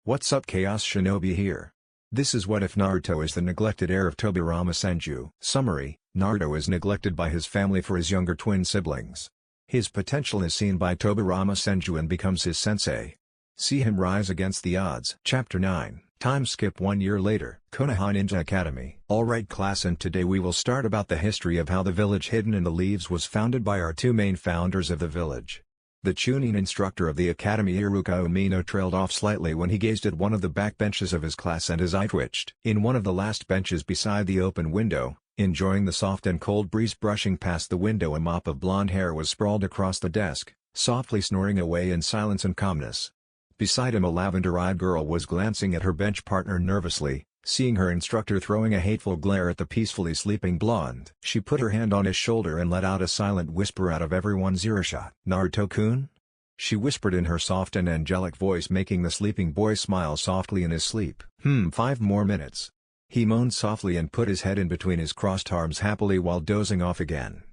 What's up, Chaos Shinobi here. This is what if Naruto is the neglected heir of Tobirama Senju. Summary: Naruto is neglected by his family for his younger twin siblings. His potential is seen by Tobirama Senju and becomes his sensei. See him rise against the odds. Chapter 9. Time skip 1 year later. Konoha Ninja Academy. Alright class, and today we will start about the history of how the village hidden in the leaves was founded by our two main founders of the village. The Chunin instructor of the academy Iruka Umino trailed off slightly when he gazed at one of the back benches of his class and his eye twitched. In one of the last benches beside the open window, enjoying the soft and cold breeze brushing past the window, a mop of blonde hair was sprawled across the desk, softly snoring away in silence and calmness. Beside him a lavender-eyed girl was glancing at her bench partner nervously, seeing her instructor throwing a hateful glare at the peacefully sleeping blonde. She put her hand on his shoulder and let out a silent whisper out of everyone's earshot. "Naruto-kun?" she whispered in her soft and angelic voice, making the sleeping boy smile softly in his sleep. 5 more minutes." He moaned softly and put his head in between his crossed arms happily while dozing off again.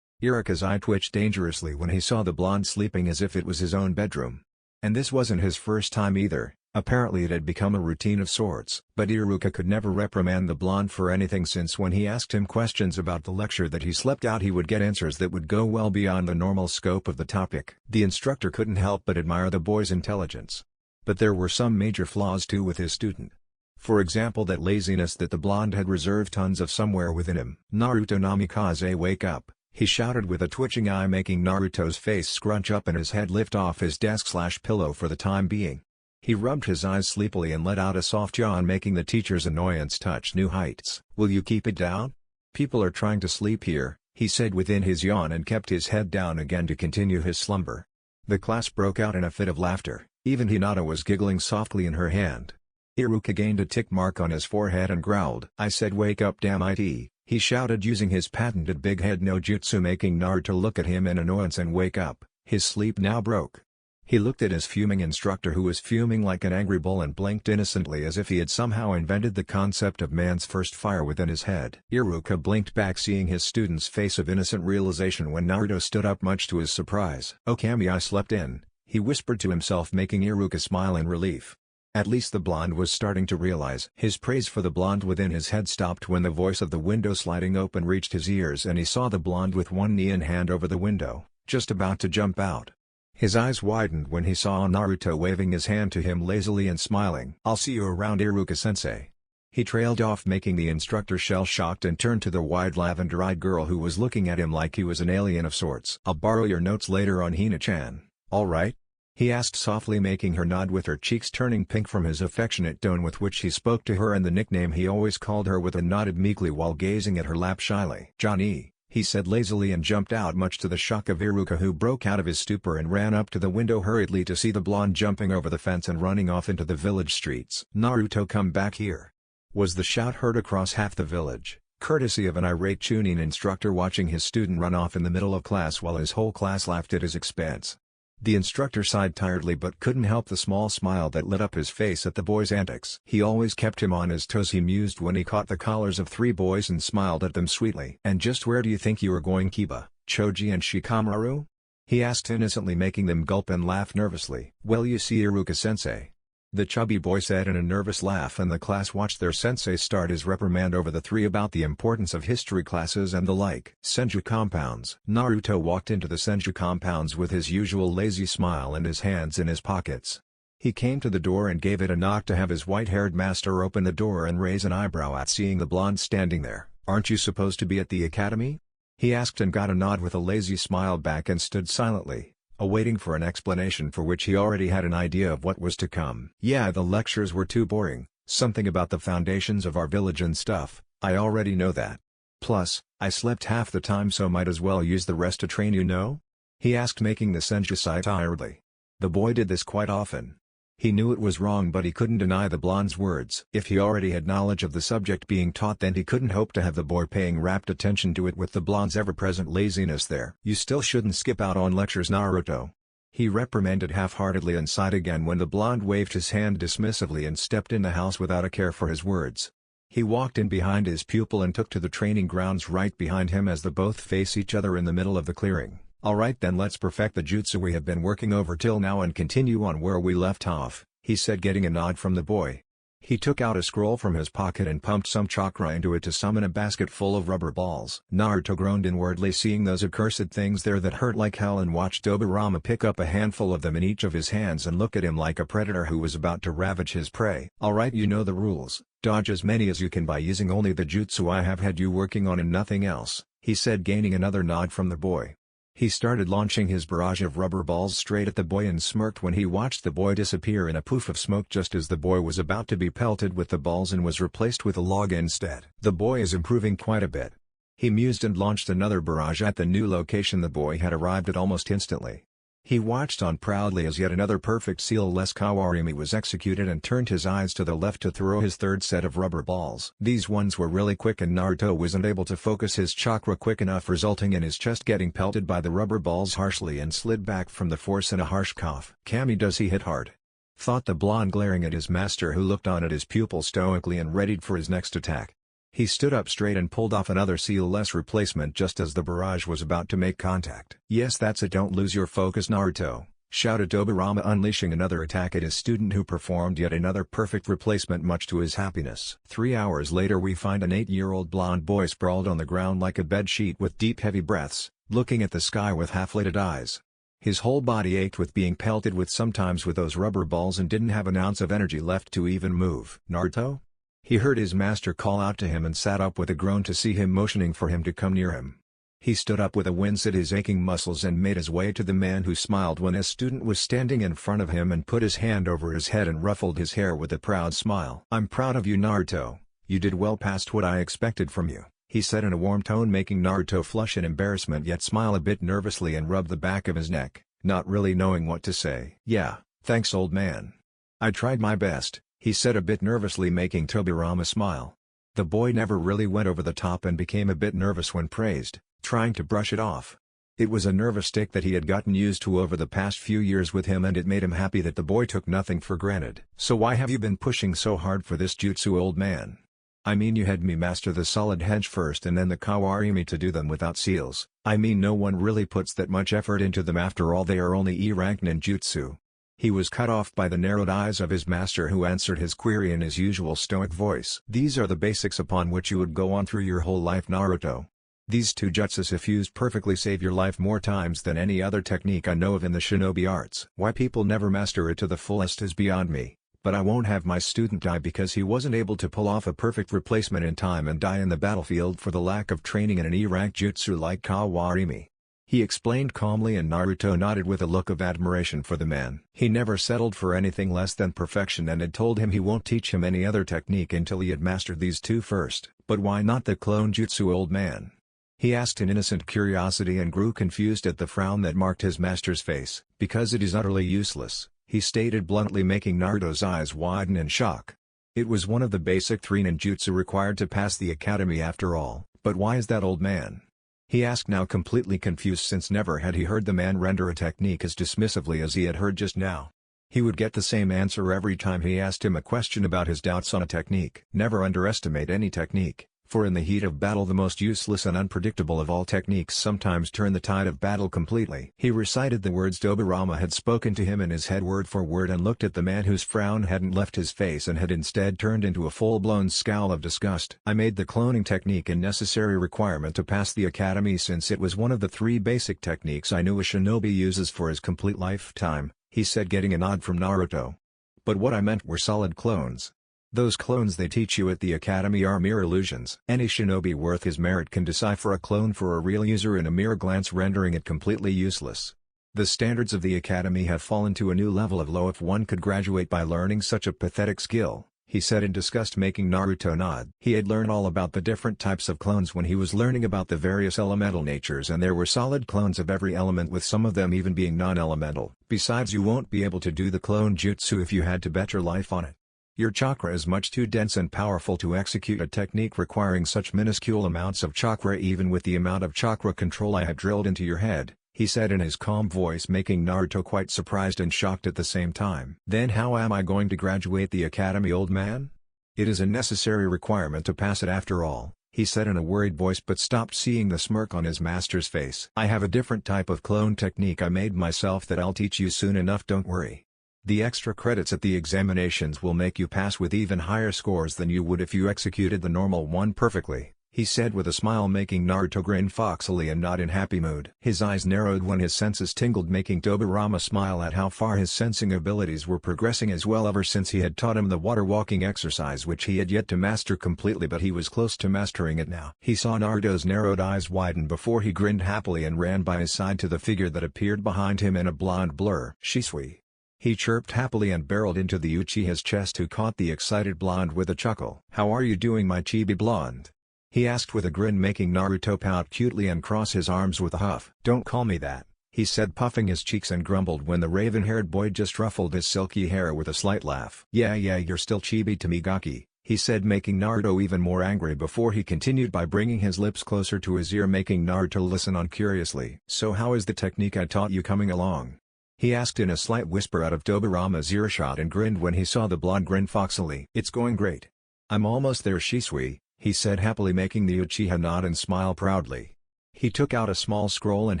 Iruka's eye twitched dangerously when he saw the blonde sleeping as if it was his own bedroom. And this wasn't his first time either. Apparently it had become a routine of sorts. But Iruka could never reprimand the blonde for anything, since when he asked him questions about the lecture that he slept out, he would get answers that would go well beyond the normal scope of the topic. The instructor couldn't help but admire the boy's intelligence. But there were some major flaws too with his student. For example, that laziness that the blonde had reserved tons of somewhere within him. "Naruto Namikaze, wake up," he shouted with a twitching eye, making Naruto's face scrunch up and his head lift off his desk/pillow for the time being. He rubbed his eyes sleepily and let out a soft yawn, making the teacher's annoyance touch new heights. "Will you keep it down? People are trying to sleep here," he said within his yawn, and kept his head down again to continue his slumber. The class broke out in a fit of laughter. Even Hinata was giggling softly in her hand. Iruka gained a tick mark on his forehead and growled. "I said wake up, damn it," he shouted using his patented big head no jutsu, making Naruto look at him in annoyance and wake up. His sleep now broke. He looked at his fuming instructor, who was fuming like an angry bull, and blinked innocently as if he had somehow invented the concept of man's first fire within his head. Iruka blinked back, seeing his student's face of innocent realization when Naruto stood up, much to his surprise. "Oh Kami, I slept in," he whispered to himself, making Iruka smile in relief. At least the blonde was starting to realize. His praise for the blonde within his head stopped when the voice of the window sliding open reached his ears, and he saw the blonde with one knee and hand over the window, just about to jump out. His eyes widened when he saw Naruto waving his hand to him lazily and smiling. "I'll see you around, Iruka-sensei." He trailed off, making the instructor shell-shocked, and turned to the wide lavender-eyed girl who was looking at him like he was an alien of sorts. "I'll borrow your notes later on, Hina-chan. All right?" he asked softly, making her nod with her cheeks turning pink from his affectionate tone with which he spoke to her and the nickname he always called her, with a nodded meekly while gazing at her lap shyly. "Johnny," he said lazily, and jumped out, much to the shock of Iruka, who broke out of his stupor and ran up to the window hurriedly to see the blonde jumping over the fence and running off into the village streets. "Naruto, come back here!" was the shout heard across half the village, courtesy of an irate Chunin instructor watching his student run off in the middle of class while his whole class laughed at his expense. The instructor sighed tiredly but couldn't help the small smile that lit up his face at the boy's antics. He always kept him on his toes, he mused when he caught the collars of 3 boys and smiled at them sweetly. "And just where do you think you are going, Kiba, Choji and Shikamaru?" he asked innocently, making them gulp and laugh nervously. "Well, you see, Iruka-sensei," the chubby boy said in a nervous laugh, and the class watched their sensei start his reprimand over the 3 about the importance of history classes and the like. Senju compounds. Naruto walked into the Senju compounds with his usual lazy smile and his hands in his pockets. He came to the door and gave it a knock to have his white-haired master open the door and raise an eyebrow at seeing the blonde standing there. "Aren't you supposed to be at the academy?" he asked, and got a nod with a lazy smile back and stood silently, awaiting for an explanation for which he already had an idea of what was to come. "Yeah, the lectures were too boring, something about the foundations of our village and stuff. I already know that. Plus, I slept half the time, so might as well use the rest to train, you know?" he asked, making the Senju sigh tiredly. The boy did this quite often. He knew it was wrong, but he couldn't deny the blonde's words. If he already had knowledge of the subject being taught, then he couldn't hope to have the boy paying rapt attention to it with the blonde's ever-present laziness there. "You still shouldn't skip out on lectures, Naruto," he reprimanded half-heartedly, and sighed again when the blonde waved his hand dismissively and stepped in the house without a care for his words. He walked in behind his pupil and took to the training grounds right behind him as the both face each other in the middle of the clearing. "Alright then, let's perfect the jutsu we have been working over till now and continue on where we left off," he said, getting a nod from the boy. He took out a scroll from his pocket and pumped some chakra into it to summon a basket full of rubber balls. Naruto groaned inwardly, seeing those accursed things there that hurt like hell, and watched Tobirama pick up a handful of them in each of his hands and look at him like a predator who was about to ravage his prey. "Alright, you know the rules. Dodge as many as you can by using only the jutsu I have had you working on and nothing else," he said, gaining another nod from the boy. He started launching his barrage of rubber balls straight at the boy and smirked when he watched the boy disappear in a poof of smoke just as the boy was about to be pelted with the balls and was replaced with a log instead. "The boy is improving quite a bit," he mused, and launched another barrage at the new location the boy had arrived at almost instantly. He watched on proudly as yet another perfect seal-less Kawarimi was executed and turned his eyes to the left to throw his third set of rubber balls. These ones were really quick and Naruto wasn't able to focus his chakra quick enough, resulting in his chest getting pelted by the rubber balls harshly and slid back from the force in a harsh cough. "Kami, does he hit hard?" thought the blonde, glaring at his master, who looked on at his pupil stoically and readied for his next attack. He stood up straight and pulled off another seal-less replacement just as the barrage was about to make contact. "Yes, that's it, don't lose your focus, Naruto," shouted Tobirama, unleashing another attack at his student, who performed yet another perfect replacement much to his happiness. 3 hours later we find an 8-year-old blonde boy sprawled on the ground like a bed sheet with deep heavy breaths, looking at the sky with half-lidded eyes. His whole body ached with being pelted sometimes with those rubber balls and didn't have an ounce of energy left to even move. "Naruto?" He heard his master call out to him and sat up with a groan to see him motioning for him to come near him. He stood up with a wince at his aching muscles and made his way to the man, who smiled when his student was standing in front of him and put his hand over his head and ruffled his hair with a proud smile. "I'm proud of you, Naruto. You did well past what I expected from you," he said in a warm tone, making Naruto flush in embarrassment yet smile a bit nervously and rub the back of his neck, not really knowing what to say. "Yeah, thanks, old man. I tried my best," he said a bit nervously, making Tobirama smile. The boy never really went over the top and became a bit nervous when praised, trying to brush it off. It was a nervous tick that he had gotten used to over the past few years with him, and it made him happy that the boy took nothing for granted. "So why have you been pushing so hard for this jutsu, old man? I mean, you had me master the solid hedge first and then the Kawarimi to do them without seals. I mean, no one really puts that much effort into them, after all they are only E-rank ninjutsu." He was cut off by the narrowed eyes of his master, who answered his query in his usual stoic voice. "These are the basics upon which you would go on through your whole life, Naruto. These two jutsus, if used perfectly, save your life more times than any other technique I know of in the shinobi arts. Why people never master it to the fullest is beyond me, but I won't have my student die because he wasn't able to pull off a perfect replacement in time and die in the battlefield for the lack of training in an E-rank jutsu like Kawarimi," he explained calmly, and Naruto nodded with a look of admiration for the man. He never settled for anything less than perfection and had told him he won't teach him any other technique until he had mastered these two first. "But why not the clone jutsu, old man?" he asked in innocent curiosity, and grew confused at the frown that marked his master's face. "Because it is utterly useless," he stated bluntly, making Naruto's eyes widen in shock. It was one of the basic 3 ninjutsu required to pass the academy after all. "But why is that, old man?" he asked, now completely confused, since never had he heard the man render a technique as dismissively as he had heard just now. He would get the same answer every time he asked him a question about his doubts on a technique. "Never underestimate any technique, for in the heat of battle the most useless and unpredictable of all techniques sometimes turn the tide of battle completely." He recited the words Tobirama had spoken to him in his head word for word, and looked at the man whose frown hadn't left his face and had instead turned into a full-blown scowl of disgust. "I made the cloning technique a necessary requirement to pass the academy, since it was one of the 3 basic techniques I knew a shinobi uses for his complete lifetime," he said, getting a nod from Naruto. "But what I meant were solid clones. Those clones they teach you at the academy are mere illusions. Any shinobi worth his merit can decipher a clone for a real user in a mere glance, rendering it completely useless. The standards of the academy have fallen to a new level of low if one could graduate by learning such a pathetic skill," he said in disgust, making Naruto nod. He had learned all about the different types of clones when he was learning about the various elemental natures, and there were solid clones of every element, with some of them even being non-elemental. "Besides, you won't be able to do the clone jutsu if you had to bet your life on it. Your chakra is much too dense and powerful to execute a technique requiring such minuscule amounts of chakra, even with the amount of chakra control I have drilled into your head," he said in his calm voice, making Naruto quite surprised and shocked at the same time. "Then how am I going to graduate the academy, old man? It is a necessary requirement to pass it after all," he said in a worried voice, but stopped, seeing the smirk on his master's face. "I have a different type of clone technique I made myself that I'll teach you soon enough, don't worry. The extra credits at the examinations will make you pass with even higher scores than you would if you executed the normal one perfectly, he said with a smile, making Naruto grin foxily and not in happy mood. His eyes narrowed when his senses tingled, making Tobirama smile at how far his sensing abilities were progressing as well ever since he had taught him the water walking exercise, which he had yet to master completely, but he was close to mastering it now. He saw Naruto's narrowed eyes widen before he grinned happily and ran by his side to the figure that appeared behind him in a blonde blur. Shisui. He chirped happily and barreled into the Uchiha's chest, who caught the excited blonde with a chuckle. "How are you doing, my chibi blonde?" he asked with a grin, making Naruto pout cutely and cross his arms with a huff. "Don't call me that," he said, puffing his cheeks, and grumbled when the raven-haired boy just ruffled his silky hair with a slight laugh. Yeah, you're still chibi to me, Gaki," he said, making Naruto even more angry before he continued by bringing his lips closer to his ear, making Naruto listen on curiously. "So how is the technique I taught you coming along?" he asked in a slight whisper out of Tobirama's earshot, and grinned when he saw the blonde grin foxily. "It's going great. I'm almost there, Shisui," he said happily, making the Uchiha nod and smile proudly. He took out a small scroll and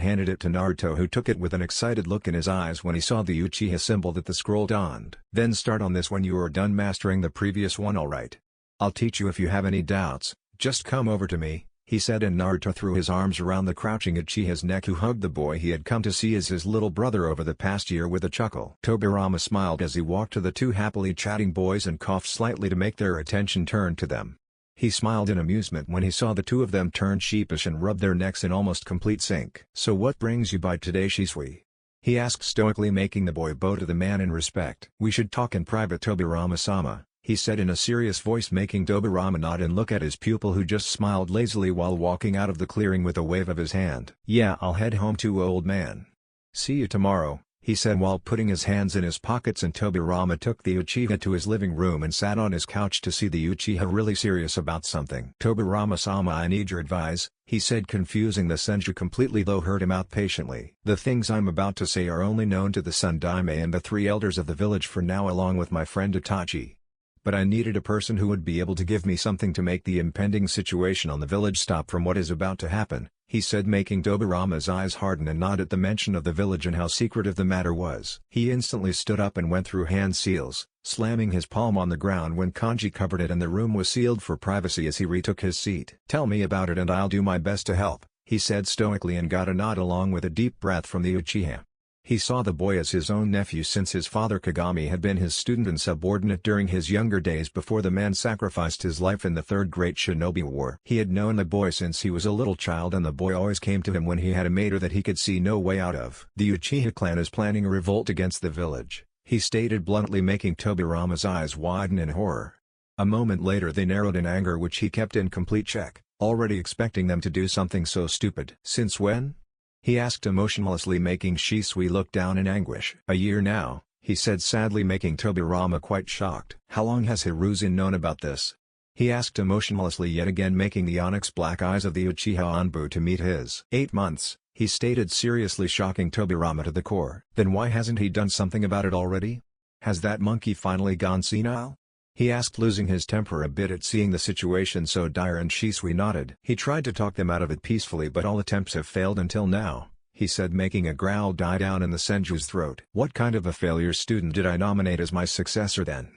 handed it to Naruto, who took it with an excited look in his eyes when he saw the Uchiha symbol that the scroll donned. "Then start on this when you are done mastering the previous one, alright? I'll teach you if you have any doubts, just come over to me," he said, and Naruto threw his arms around the crouching Uchiha's neck, who hugged the boy he had come to see as his little brother over the past year with a chuckle. Tobirama smiled as he walked to the two happily chatting boys and coughed slightly to make their attention turn to them. He smiled in amusement when he saw the two of them turn sheepish and rub their necks in almost complete sync. "So what brings you by today, Shisui?" he asked stoically, making the boy bow to the man in respect. "We should talk in private, Tobirama-sama," he said in a serious voice, making Tobirama nod and look at his pupil, who just smiled lazily while walking out of the clearing with a wave of his hand. "Yeah, I'll head home too, old man. See you tomorrow," he said while putting his hands in his pockets, and Tobirama took the Uchiha to his living room and sat on his couch to see the Uchiha really serious about something. "Tobirama-sama, I need your advice," he said, confusing the Senju completely, though heard him out patiently. "The things I'm about to say are only known to the Sun Daime and the three elders of the village for now, along with my friend Itachi. But I needed a person who would be able to give me something to make the impending situation on the village stop from what is about to happen," he said, making Tobirama's eyes harden and nod at the mention of the village and how secretive the matter was. He instantly stood up and went through hand seals, slamming his palm on the ground when kanji covered it and the room was sealed for privacy as he retook his seat. "Tell me about it and I'll do my best to help," he said stoically, and got a nod along with a deep breath from the Uchiha. He saw the boy as his own nephew since his father Kagami had been his student and subordinate during his younger days before the man sacrificed his life in the Third Great Shinobi War. He had known the boy since he was a little child, and the boy always came to him when he had a matter that he could see no way out of. "The Uchiha clan is planning a revolt against the village," he stated bluntly, making Tobirama's eyes widen in horror. A moment later they narrowed in anger, which he kept in complete check, already expecting them to do something so stupid. "Since when?" he asked emotionlessly, making Shisui look down in anguish. "A year now," he said sadly, making Tobirama quite shocked. "How long has Hiruzen known about this?" he asked emotionlessly, yet again making the onyx black eyes of the Uchiha Anbu to meet his. 8 months, he stated seriously, shocking Tobirama to the core. "Then why hasn't he done something about it already? Has that monkey finally gone senile?" he asked, losing his temper a bit at seeing the situation so dire, and Shisui nodded. "He tried to talk them out of it peacefully, but all attempts have failed until now," he said, making a growl die down in the Senju's throat. "What kind of a failure student did I nominate as my successor then?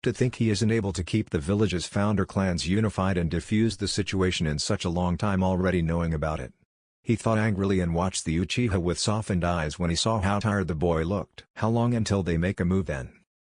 To think he isn't able to keep the village's founder clans unified and defuse the situation in such a long time already knowing about it." He thought angrily and watched the Uchiha with softened eyes when he saw how tired the boy looked. "How long until they make a move then?"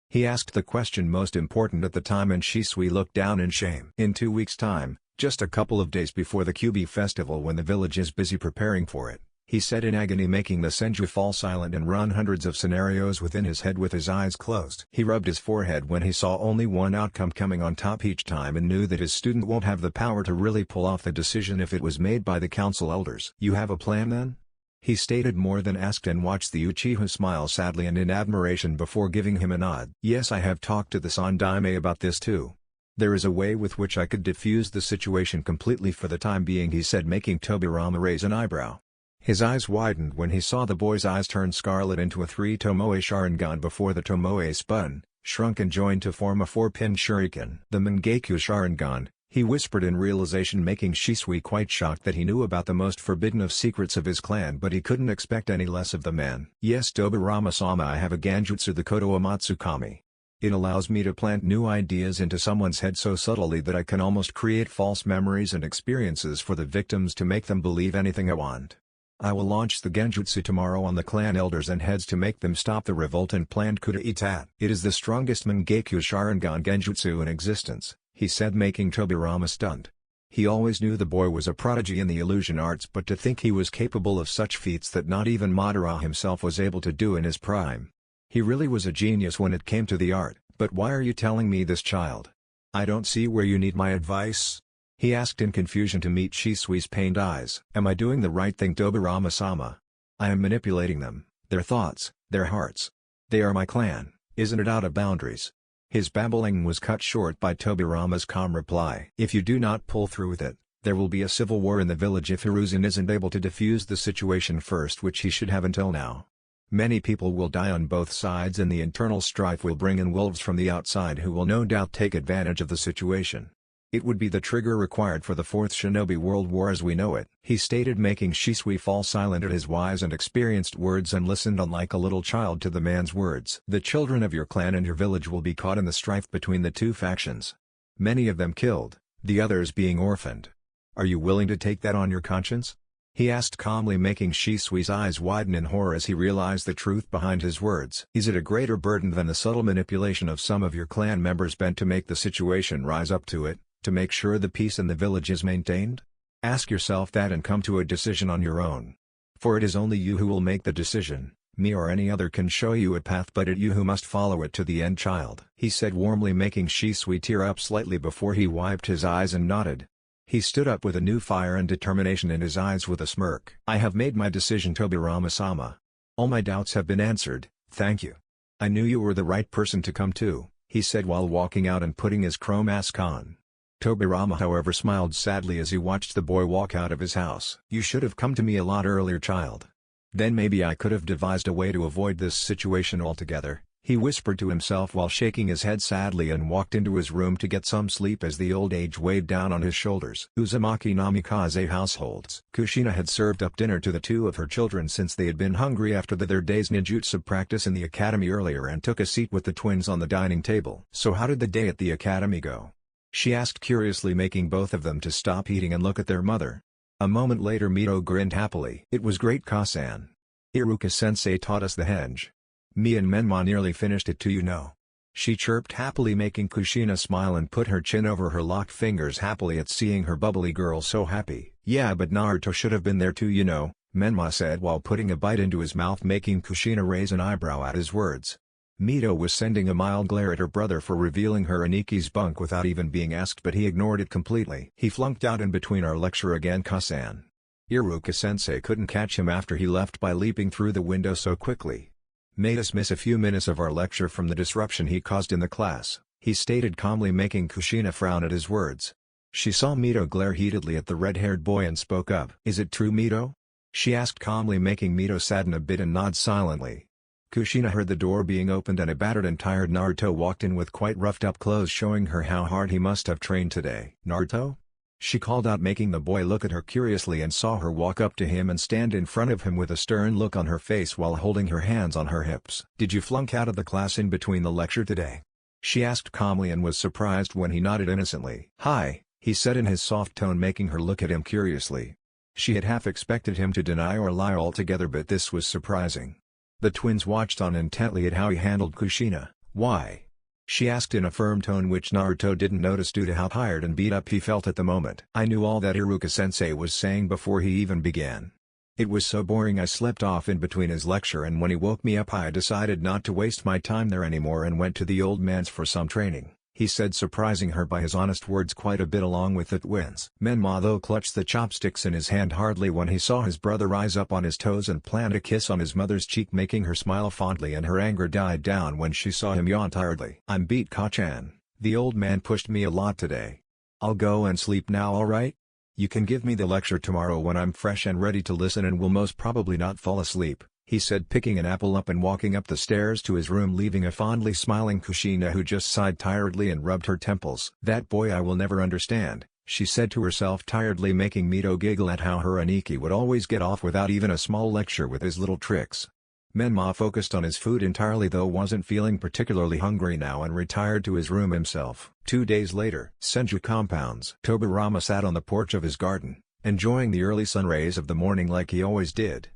he asked, the question most important at the time, and Shisui looked down in shame. "In 2 weeks' time, just a couple of days before the Kyubi festival when the village is busy preparing for it," he said in agony, making the Senju fall silent and run hundreds of scenarios within his head with his eyes closed. He rubbed his forehead when he saw only one outcome coming on top each time, and knew that his student won't have the power to really pull off the decision if it was made by the council elders. "You have a plan then?" he stated more than asked, and watched the Uchiha smile sadly and in admiration before giving him a nod. "Yes, I have talked to the Sandaime about this too. There is a way with which I could defuse the situation completely for the time being," he said, making Tobirama raise an eyebrow. His eyes widened when he saw the boy's eyes turn scarlet into a 3 Tomoe Sharingan before the Tomoe spun, shrunk and joined to form a 4-pin shuriken. "The Mangekyou Sharingan," He whispered in realization, making Shisui quite shocked that he knew about the most forbidden of secrets of his clan, but he couldn't expect any less of the man. Yes, Tobirama-sama, I have a Genjutsu, the Koto Amatsukami. It allows me to plant new ideas into someone's head so subtly that I can almost create false memories and experiences for the victims to make them believe anything I want. I will launch the Genjutsu tomorrow on the clan elders and heads to make them stop the revolt and planned coup d'etat. It is the strongest Mangekyo Sharingan Genjutsu in existence, he said, making Tobirama stunned. He always knew the boy was a prodigy in the illusion arts, but to think he was capable of such feats that not even Madara himself was able to do in his prime. He really was a genius when it came to the art. But why are you telling me this, child? I don't see where you need my advice. He asked in confusion to meet Shisui's pained eyes. Am I doing the right thing, Tobirama-sama? I am manipulating them, their thoughts, their hearts. They are my clan, isn't it out of boundaries? His babbling was cut short by Tobirama's calm reply. If you do not pull through with it, there will be a civil war in the village if Hiruzen isn't able to defuse the situation first, which he should have until now. Many people will die on both sides, and the internal strife will bring in wolves from the outside who will no doubt take advantage of the situation. It would be the trigger required for the Fourth Shinobi World War as we know it, he stated, making Shisui fall silent at his wise and experienced words and listened unlike a little child to the man's words. The children of your clan and your village will be caught in the strife between the two factions. Many of them killed, the others being orphaned. Are you willing to take that on your conscience? He asked calmly, making Shisui's eyes widen in horror as he realized the truth behind his words. Is it a greater burden than the subtle manipulation of some of your clan members bent to make the situation rise up to it, to make sure the peace in the village is maintained? Ask yourself that and come to a decision on your own. For it is only you who will make the decision. Me or any other can show you a path, but it you who must follow it to the end, child. He said warmly, making Shisui tear up slightly before he wiped his eyes and nodded. He stood up with a new fire and determination in his eyes with a smirk. I have made my decision, Tobirama-sama. All my doubts have been answered, thank you. I knew you were the right person to come to, he said while walking out and putting his chrome mask on. Tobirama however smiled sadly as he watched the boy walk out of his house. You should have come to me a lot earlier, child. Then maybe I could have devised a way to avoid this situation altogether, he whispered to himself while shaking his head sadly and walked into his room to get some sleep as the old age weighed down on his shoulders. Uzumaki Namikaze households. Kushina had served up dinner to the two of her children since they had been hungry after their day's ninjutsu practice in the academy earlier, and took a seat with the twins on the dining table. So how did the day at the academy go? She asked curiously, making both of them to stop eating and look at their mother. A moment later Mito grinned happily. It was great, Kasan. Iruka-sensei taught us the henge. Me and Menma nearly finished it too, you know. She chirped happily, making Kushina smile and put her chin over her locked fingers happily at seeing her bubbly girl so happy. Yeah, but Naruto should have been there too, you know, Menma said while putting a bite into his mouth, making Kushina raise an eyebrow at his words. Mito was sending a mild glare at her brother for revealing her Aniki's bunk without even being asked, but he ignored it completely. He flunked out in between our lecture again, Kasan. Iruka-sensei couldn't catch him after he left by leaping through the window so quickly. Made us miss a few minutes of our lecture from the disruption he caused in the class, he stated calmly, making Kushina frown at his words. She saw Mito glare heatedly at the red-haired boy and spoke up. Is it true, Mito? She asked calmly, making Mito sadden a bit and nod silently. Kushina heard the door being opened and a battered and tired Naruto walked in with quite roughed-up clothes, showing her how hard he must have trained today. Naruto? She called out, making the boy look at her curiously, and saw her walk up to him and stand in front of him with a stern look on her face while holding her hands on her hips. Did you flunk out of the class in between the lecture today? She asked calmly and was surprised when he nodded innocently. Hi, he said in his soft tone, making her look at him curiously. She had half expected him to deny or lie altogether, but this was surprising. The twins watched on intently at how he handled Kushina. Why? She asked in a firm tone, which Naruto didn't notice due to how tired and beat up he felt at the moment. I knew all that Iruka-sensei was saying before he even began. It was so boring I slept off in between his lecture, and when he woke me up I decided not to waste my time there anymore and went to the old man's for some training, he said, surprising her by his honest words quite a bit along with the twins. Menma though clutched the chopsticks in his hand hardly when he saw his brother rise up on his toes and plant a kiss on his mother's cheek, making her smile fondly, and her anger died down when she saw him yawn tiredly. I'm beat, Kachan. The old man pushed me a lot today. I'll go and sleep now, alright? You can give me the lecture tomorrow when I'm fresh and ready to listen and will most probably not fall asleep, he said, picking an apple up and walking up the stairs to his room, leaving a fondly smiling Kushina who just sighed tiredly and rubbed her temples. "That boy I will never understand," she said to herself tiredly, making Mito giggle at how her Aniki would always get off without even a small lecture with his little tricks. Menma focused on his food entirely, though wasn't feeling particularly hungry now, and retired to his room himself. 2 days later, Senju compounds. Tobirama sat on the porch of his garden, enjoying the early sun rays of the morning like he always did.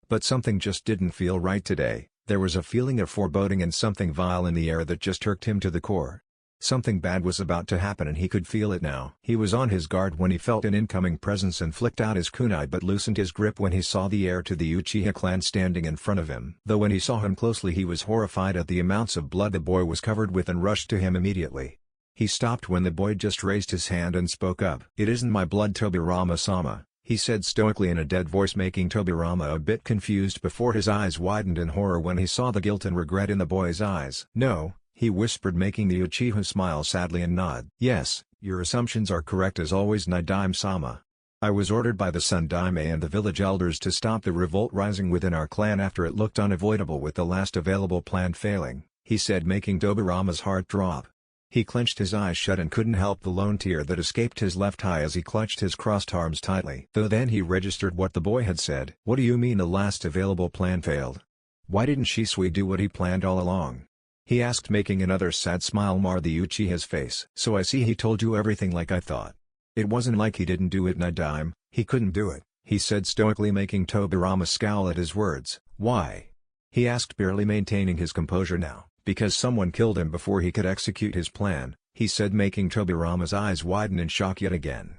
But something just didn't feel right today. There was a feeling of foreboding and something vile in the air that just irked him to the core. Something bad was about to happen and he could feel it now. He was on his guard when he felt an incoming presence and flicked out his kunai, but loosened his grip when he saw the heir to the Uchiha clan standing in front of him. Though when he saw him closely he was horrified at the amounts of blood the boy was covered with and rushed to him immediately. He stopped when the boy just raised his hand and spoke up. "It isn't my blood, Tobirama-sama," he said stoically in a dead voice, making Tobirama a bit confused before his eyes widened in horror when he saw the guilt and regret in the boy's eyes. "No," he whispered, making the Uchiha smile sadly and nod. "Yes, your assumptions are correct as always, Naidame-sama. I was ordered by the Sun Daime and the village elders to stop the revolt rising within our clan after it looked unavoidable with the last available plan failing," he said, making Tobirama's heart drop. He clenched his eyes shut and couldn't help the lone tear that escaped his left eye as he clutched his crossed arms tightly. Though then he registered what the boy had said. "What do you mean the last available plan failed? Why didn't Shisui do what he planned all along?" he asked, making another sad smile mar the Uchiha's face. "So I see he told you everything like I thought. It wasn't like he didn't do it, Naidame, he couldn't do it," he said stoically, making Tobirama scowl at his words. "Why?" he asked, barely maintaining his composure now. "Because someone killed him before he could execute his plan," he said, making Tobirama's eyes widen in shock yet again.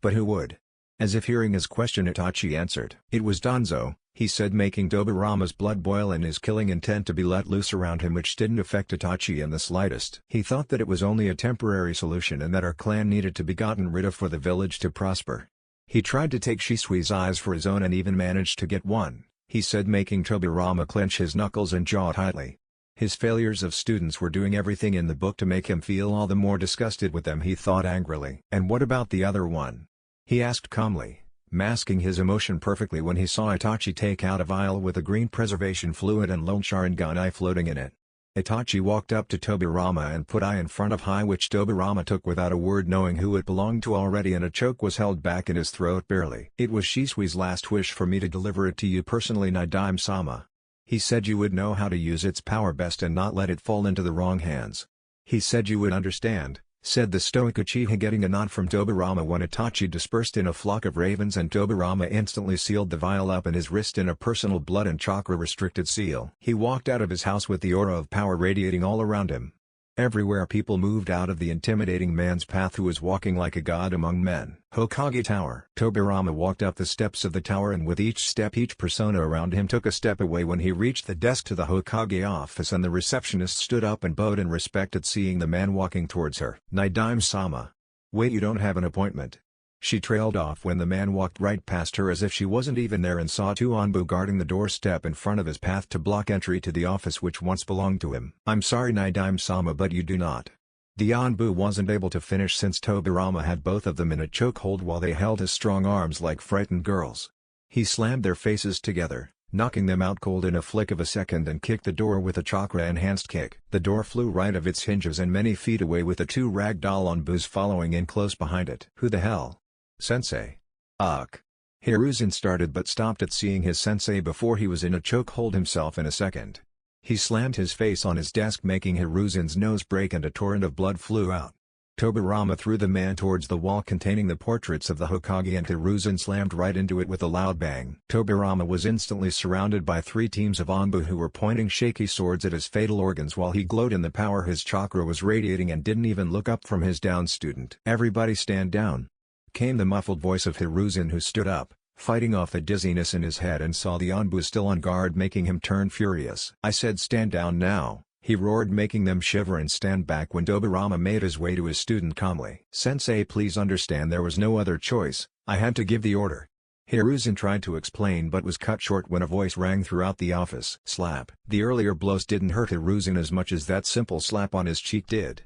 "But who would?" As if hearing his question, Itachi answered. "It was Danzo," he said, making Tobirama's blood boil and his killing intent to be let loose around him, which didn't affect Itachi in the slightest. "He thought that it was only a temporary solution and that our clan needed to be gotten rid of for the village to prosper. He tried to take Shisui's eyes for his own and even managed to get one," he said, making Tobirama clench his knuckles and jaw tightly. His failures of students were doing everything in the book to make him feel all the more disgusted with them, he thought angrily. "And what about the other one?" he asked calmly, masking his emotion perfectly when he saw Itachi take out a vial with a green preservation fluid and lone Sharingan floating in it. Itachi walked up to Tobirama and put eye in front of eye, which Tobirama took without a word, knowing who it belonged to already, and a choke was held back in his throat barely. "It was Shisui's last wish for me to deliver it to you personally, Naidame-sama. He said you would know how to use its power best and not let it fall into the wrong hands. He said you would understand," said the stoic Uchiha, getting a nod from Tobirama when Itachi dispersed in a flock of ravens, and Tobirama instantly sealed the vial up in his wrist in a personal blood and chakra restricted seal. He walked out of his house with the aura of power radiating all around him. Everywhere people moved out of the intimidating man's path who was walking like a god among men. Hokage Tower. Tobirama walked up the steps of the tower, and with each step each persona around him took a step away when he reached the desk to the Hokage office, and the receptionist stood up and bowed in respect at seeing the man walking towards her. "Naidame-sama. Wait, you don't have an appointment?" She trailed off when the man walked right past her as if she wasn't even there, and saw two Anbu guarding the doorstep in front of his path to block entry to the office which once belonged to him. "I'm sorry, Naidame-sama, but you do not." The Anbu wasn't able to finish since Tobirama had both of them in a chokehold while they held his strong arms like frightened girls. He slammed their faces together, knocking them out cold in a flick of a second, and kicked the door with a chakra-enhanced kick. The door flew right of its hinges and many feet away, with the two ragdoll Anbus following in close behind it. "Who the hell? Sensei?" "Ugh." Hiruzen started but stopped at seeing his sensei before he was in a chokehold himself in a second. He slammed his face on his desk, making Hiruzen's nose break, and a torrent of blood flew out. Tobirama threw the man towards the wall containing the portraits of the Hokage, and Hiruzen slammed right into it with a loud bang. Tobirama was instantly surrounded by three teams of Anbu who were pointing shaky swords at his fatal organs while he glowed in the power his chakra was radiating and didn't even look up from his down student. "Everybody stand down," came the muffled voice of Hiruzen, who stood up, fighting off the dizziness in his head, and saw the Anbu still on guard, making him turn furious. "I said stand down now," he roared, making them shiver and stand back when Tobirama made his way to his student calmly. "Sensei, please understand there was no other choice, I had to give the order." Hiruzen tried to explain but was cut short when a voice rang throughout the office. Slap. The earlier blows didn't hurt Hiruzen as much as that simple slap on his cheek did.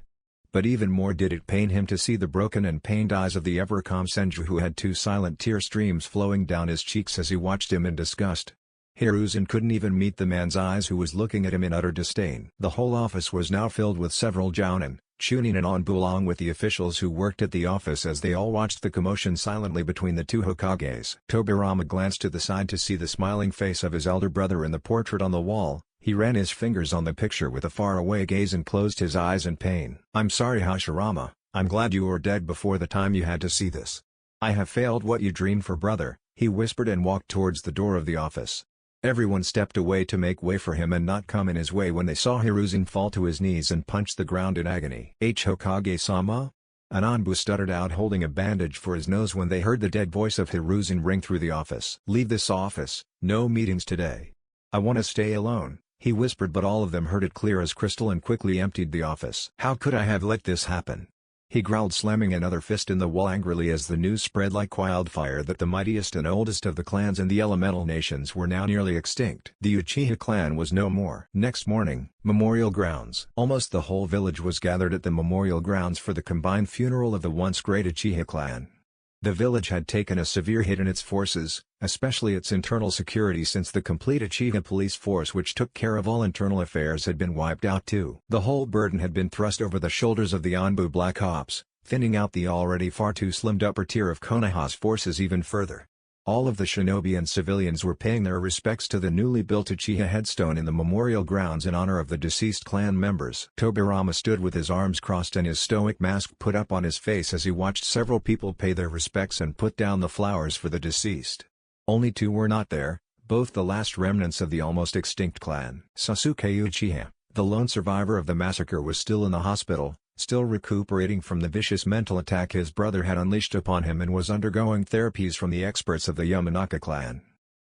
But even more did it pain him to see the broken and pained eyes of the ever-calm Senju, who had two silent tear streams flowing down his cheeks as he watched him in disgust. Hiruzen couldn't even meet the man's eyes, who was looking at him in utter disdain. The whole office was now filled with several jounin, chunin and onbu, along with the officials who worked at the office, as they all watched the commotion silently between the two Hokages. Tobirama glanced to the side to see the smiling face of his elder brother in the portrait on the wall. He ran his fingers on the picture with a faraway gaze and closed his eyes in pain. "I'm sorry, Hashirama. I'm glad you were dead before the time you had to see this. I have failed what you dreamed for, brother," he whispered and walked towards the door of the office. Everyone stepped away to make way for him and not come in his way when they saw Hiruzen fall to his knees and punch the ground in agony. "Hokage-sama?" An onbu stuttered out, holding a bandage for his nose, when they heard the dead voice of Hiruzen ring through the office. "Leave this office, no meetings today. I want to stay alone," he whispered, but all of them heard it clear as crystal and quickly emptied the office. "How could I have let this happen?" he growled, slamming another fist in the wall angrily as the news spread like wildfire that the mightiest and oldest of the clans in the elemental nations were now nearly extinct. The Uchiha clan was no more. Next morning, memorial grounds. Almost the whole village was gathered at the memorial grounds for the combined funeral of the once great Uchiha clan. The village had taken a severe hit in its forces, especially its internal security, since the complete Uchiha police force which took care of all internal affairs had been wiped out too. The whole burden had been thrust over the shoulders of the Onbu Black Ops, thinning out the already far too slimmed upper tier of Konoha's forces even further. All of the shinobi and civilians were paying their respects to the newly built Uchiha headstone in the memorial grounds in honor of the deceased clan members. Tobirama stood with his arms crossed and his stoic mask put up on his face as he watched several people pay their respects and put down the flowers for the deceased. Only two were not there, both the last remnants of the almost extinct clan. Sasuke Uchiha, the lone survivor of the massacre, was still in the hospital, still recuperating from the vicious mental attack his brother had unleashed upon him, and was undergoing therapies from the experts of the Yamanaka clan.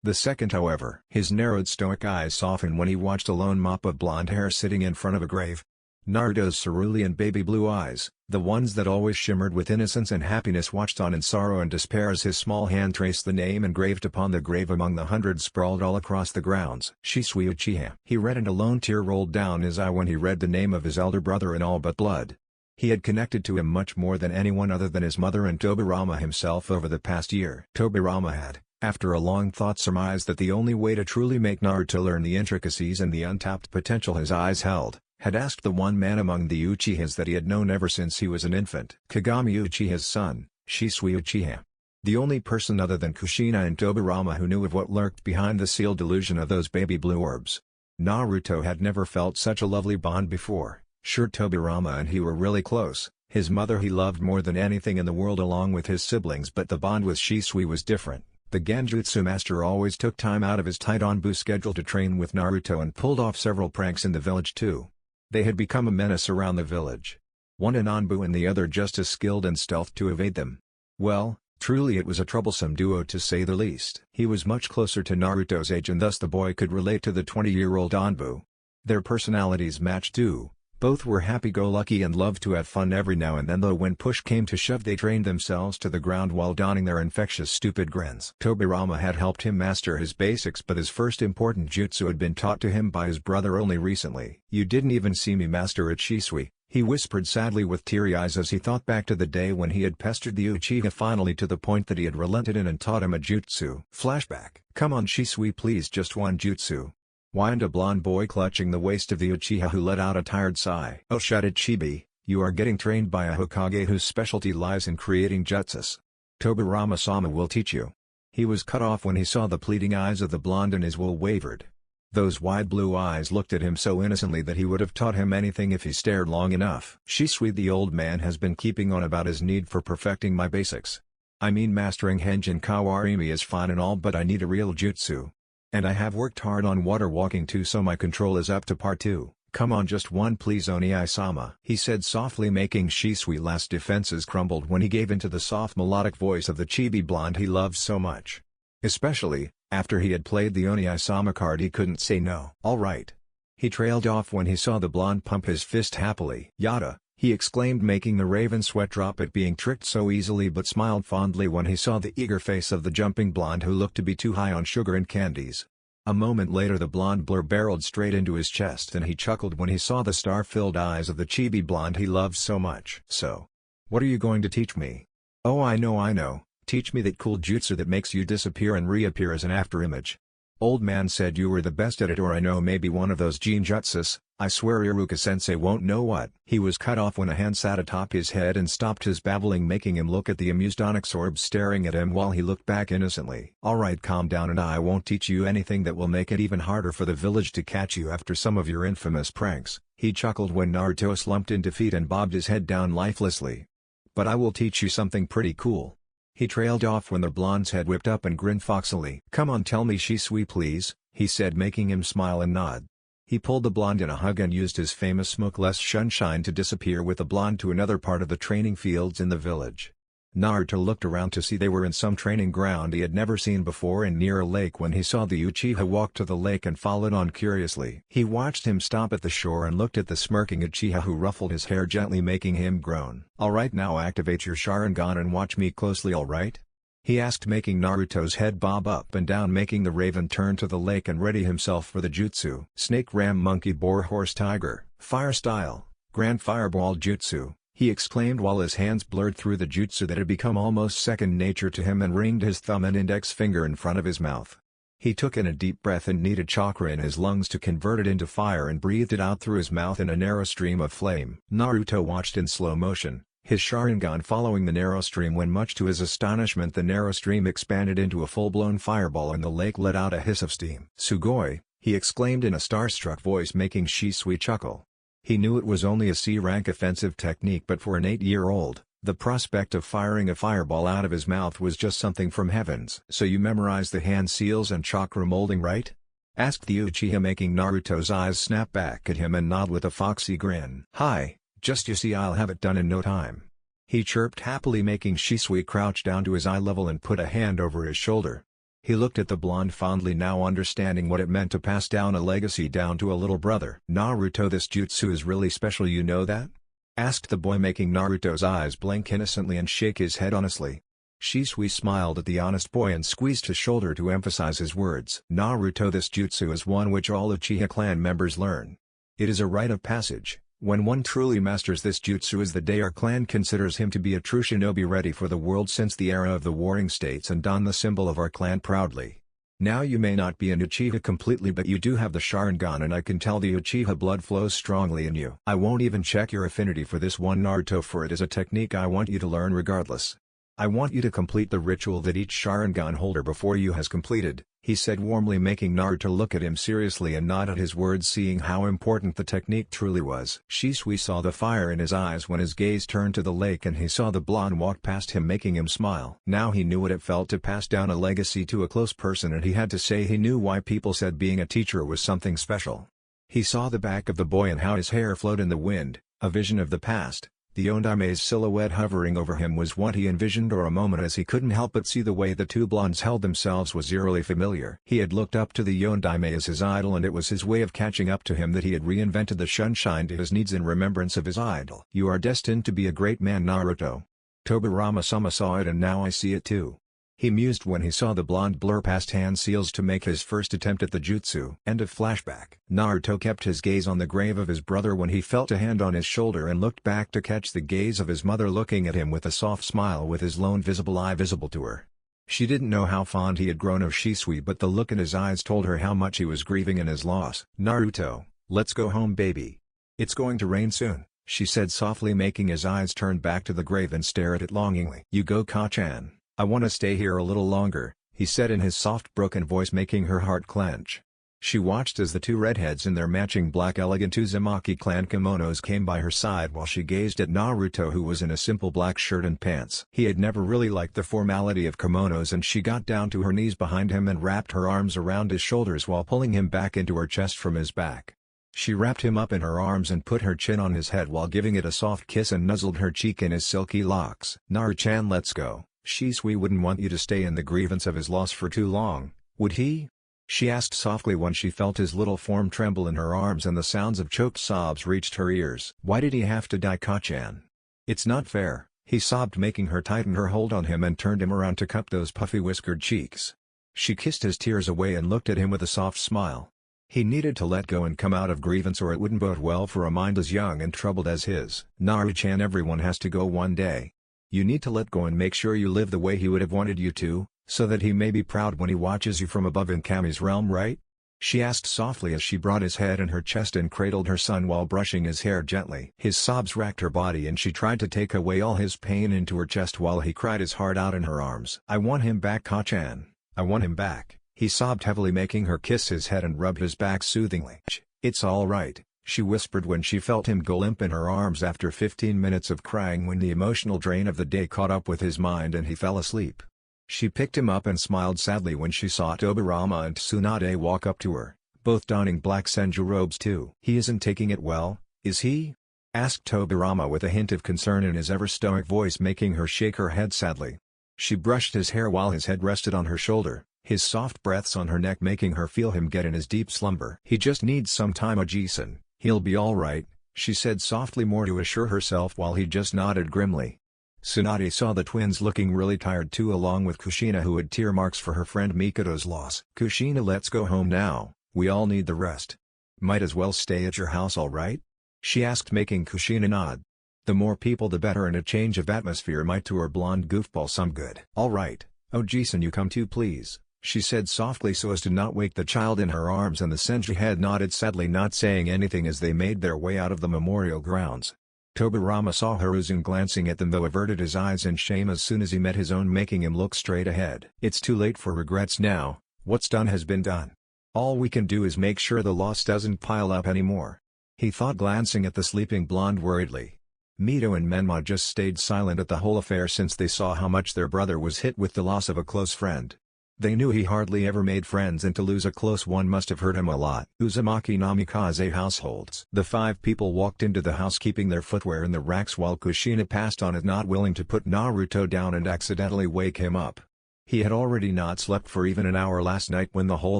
The second, however, his narrowed stoic eyes softened when he watched a lone mop of blonde hair sitting in front of a grave. Naruto's cerulean baby blue eyes, the ones that always shimmered with innocence and happiness, watched on in sorrow and despair as his small hand traced the name engraved upon the grave among the hundreds sprawled all across the grounds. Shisui Uchiha. He read, and a lone tear rolled down his eye when he read the name of his elder brother in all but blood. He had connected to him much more than anyone other than his mother and Tobirama himself over the past year. Tobirama had, after a long thought, surmised that the only way to truly make Naruto learn the intricacies and the untapped potential his eyes held, had asked the one man among the Uchihas that he had known ever since he was an infant. Kagami Uchiha's son, Shisui Uchiha. The only person other than Kushina and Tobirama who knew of what lurked behind the sealed illusion of those baby blue orbs. Naruto had never felt such a lovely bond before. Sure, Tobirama and he were really close, his mother he loved more than anything in the world along with his siblings, but the bond with Shisui was different. The Genjutsu master always took time out of his tight onbu schedule to train with Naruto and pulled off several pranks in the village too. They had become a menace around the village. One an onbu and the other just as skilled in stealth to evade them. Well, truly it was a troublesome duo to say the least. He was much closer to Naruto's age and thus the boy could relate to the 20-year-old onbu. Their personalities matched too. Both were happy-go-lucky and loved to have fun every now and then, though when push came to shove they trained themselves to the ground while donning their infectious stupid grins. Tobirama had helped him master his basics, but his first important jutsu had been taught to him by his brother only recently. "You didn't even see me master it, Shisui," he whispered sadly with teary eyes as he thought back to the day when he had pestered the Uchiha finally to the point that he had relented and taught him a jutsu. Flashback. "Come on Shisui, please, just one jutsu," whined a blonde boy clutching the waist of the Uchiha, who let out a tired sigh. "Oh shut it, Chibi, you are getting trained by a Hokage whose specialty lies in creating jutsus. Tobirama-sama will teach you." He was cut off when he saw the pleading eyes of the blonde and his will wavered. Those wide blue eyes looked at him so innocently that he would have taught him anything if he stared long enough. "Shisui, the old man has been keeping on about his need for perfecting my basics. I mean, mastering Henjin Kawarimi is fine and all, but I need a real jutsu. And I have worked hard on water walking too, so my control is up to par too. Come on, just one please, Oniai-sama," he said softly, making Shisui's last defenses crumbled when he gave in to the soft melodic voice of the chibi blonde he loved so much. Especially, after he had played the Oniai-sama card, he couldn't say no. "All right." He trailed off when he saw the blonde pump his fist happily. "Yada," he exclaimed, making the raven sweat drop at being tricked so easily, but smiled fondly when he saw the eager face of the jumping blonde who looked to be too high on sugar and candies. A moment later the blonde blur barreled straight into his chest and he chuckled when he saw the star-filled eyes of the chibi blonde he loved so much. "So, what are you going to teach me?" "Oh, I know. Teach me that cool jutsu that makes you disappear and reappear as an afterimage." Old man said you were the best at it, or I know maybe one of those genjutsus. I swear Iruka-sensei won't know what. He was cut off when a hand sat atop his head and stopped his babbling, making him look at the amused Onyx orb staring at him while he looked back innocently. Alright, calm down and I won't teach you anything that will make it even harder for the village to catch you after some of your infamous pranks. He chuckled when Naruto slumped in defeat and bobbed his head down lifelessly. But I will teach you something pretty cool. He trailed off when the blonde's head whipped up and grinned foxily. Come on, tell me Shisui please, he said, making him smile and nod. He pulled the blonde in a hug and used his famous smokeless sunshine to disappear with the blonde to another part of the training fields in the village. Naruto looked around to see they were in some training ground he had never seen before and near a lake when he saw the Uchiha walk to the lake and followed on curiously. He watched him stop at the shore and looked at the smirking Uchiha who ruffled his hair gently, making him groan. Alright, now activate your Sharingan and watch me closely, alright? He asked, making Naruto's head bob up and down, making the raven turn to the lake and ready himself for the jutsu. Snake ram monkey boar horse tiger, fire style, grand fireball jutsu, he exclaimed while his hands blurred through the jutsu that had become almost second nature to him and ringed his thumb and index finger in front of his mouth. He took in a deep breath and needed chakra in his lungs to convert it into fire and breathed it out through his mouth in a narrow stream of flame. Naruto watched in slow motion, his Sharingan following the narrow stream, when much to his astonishment the narrow stream expanded into a full-blown fireball and the lake let out a hiss of steam. Sugoi, he exclaimed in a starstruck voice, making Shisui chuckle. He knew it was only a C-rank offensive technique, but for an 8-year-old, the prospect of firing a fireball out of his mouth was just something from heavens. So you memorized the hand seals and chakra molding, right? Asked the Uchiha, making Naruto's eyes snap back at him and nod with a foxy grin. Hi. Just you see, I'll have it done in no time. He chirped happily, making Shisui crouch down to his eye level and put a hand over his shoulder. He looked at the blonde fondly, now understanding what it meant to pass down a legacy down to a little brother. Naruto, this jutsu is really special, you know that? Asked the boy, making Naruto's eyes blink innocently and shake his head honestly. Shisui smiled at the honest boy and squeezed his shoulder to emphasize his words. Naruto, this jutsu is one which all Uchiha clan members learn. It is a rite of passage. When one truly masters this jutsu is the day our clan considers him to be a true shinobi ready for the world since the era of the warring states, and don the symbol of our clan proudly. Now you may not be an Uchiha completely, but you do have the Sharingan and I can tell the Uchiha blood flows strongly in you. I won't even check your affinity for this one, Naruto, for it is a technique I want you to learn regardless. I want you to complete the ritual that each Sharingan holder before you has completed, he said warmly, making Naruto look at him seriously and nod at his words, seeing how important the technique truly was. Shisui saw the fire in his eyes when his gaze turned to the lake and he saw the blonde walk past him, making him smile. Now he knew what it felt to pass down a legacy to a close person, and he had to say he knew why people said being a teacher was something special. He saw the back of the boy and how his hair flowed in the wind, a vision of the past. The Ondame's silhouette hovering over him was what he envisioned, or a moment as he couldn't help but see the way the two blondes held themselves was eerily familiar. He had looked up to the Yondame as his idol, and it was his way of catching up to him that he had reinvented the sunshine to his needs in remembrance of his idol. You are destined to be a great man, Naruto. Tobirama-sama saw it and now I see it too. He mused when he saw the blonde blur past hand seals to make his first attempt at the jutsu. End of flashback. Naruto kept his gaze on the grave of his brother when he felt a hand on his shoulder and looked back to catch the gaze of his mother looking at him with a soft smile, with his lone visible eye visible to her. She didn't know how fond he had grown of Shisui, but the look in his eyes told her how much he was grieving in his loss. Naruto, let's go home, baby. It's going to rain soon, she said softly, making his eyes turn back to the grave and stare at it longingly. You go, Ka-chan. I want to stay here a little longer, he said in his soft broken voice, making her heart clench. She watched as the two redheads in their matching black elegant Uzumaki clan kimonos came by her side while she gazed at Naruto, who was in a simple black shirt and pants. He had never really liked the formality of kimonos, and she got down to her knees behind him and wrapped her arms around his shoulders while pulling him back into her chest from his back. She wrapped him up in her arms and put her chin on his head while giving it a soft kiss and nuzzled her cheek in his silky locks. Naru-chan, let's go. Shisui wouldn't want you to stay in the grievance of his loss for too long, would he? She asked softly when she felt his little form tremble in her arms and the sounds of choked sobs reached her ears. Why did he have to die, Ka-chan? It's not fair, he sobbed, making her tighten her hold on him and turned him around to cup those puffy whiskered cheeks. She kissed his tears away and looked at him with a soft smile. He needed to let go and come out of grievance, or it wouldn't bode well for a mind as young and troubled as his. Naru-chan, everyone has to go one day. You need to let go and make sure you live the way he would have wanted you to, So that he may be proud when he watches you from above in Kami's realm, right? She asked softly as she brought his head in her chest and cradled her son while brushing his hair gently. His sobs racked her body and she tried to take away all his pain into her chest while he cried his heart out in her arms. I want him back, Ka-chan. I want him back. He sobbed heavily, making her kiss his head and rub his back soothingly. It's all right, she whispered when she felt him go limp in her arms after 15 minutes of crying when the emotional drain of the day caught up with his mind and he fell asleep. She picked him up and smiled sadly when she saw Tobirama and Tsunade walk up to her, both donning black Senju robes too. He isn't taking it well, is he? Asked Tobirama with a hint of concern in his ever-stoic voice, making her shake her head sadly. She brushed his hair while his head rested on her shoulder, his soft breaths on her neck making her feel him get in his deep slumber. He just needs some time, Oji-san. He'll be alright, she said softly, more to assure herself, while he just nodded grimly. Tsunade saw the twins looking really tired too, along with Kushina, who had tear marks for her friend Mikoto's loss. Kushina, let's go home now, we all need the rest. Might as well stay at your house, alright? She asked, making Kushina nod. The more people the better, and a change of atmosphere might to her blonde goofball some good. Alright, Oji-san, you come too please, she said softly so as to not wake the child in her arms, and the Senju head nodded sadly, not saying anything as they made their way out of the memorial grounds. Tobirama saw Hiruzen glancing at them, though averted his eyes in shame as soon as he met his own, making him look straight ahead. It's too late for regrets now, what's done has been done. All we can do is make sure the loss doesn't pile up anymore, he thought, glancing at the sleeping blonde worriedly. Mito and Menma just stayed silent at the whole affair since they saw how much their brother was hit with the loss of a close friend. They knew he hardly ever made friends, and to lose a close one must have hurt him a lot. Uzumaki Namikaze households. The 5 people walked into the house, keeping their footwear in the racks while Kushina passed on it, not willing to put Naruto down and accidentally wake him up. He had already not slept for even an hour last night when the whole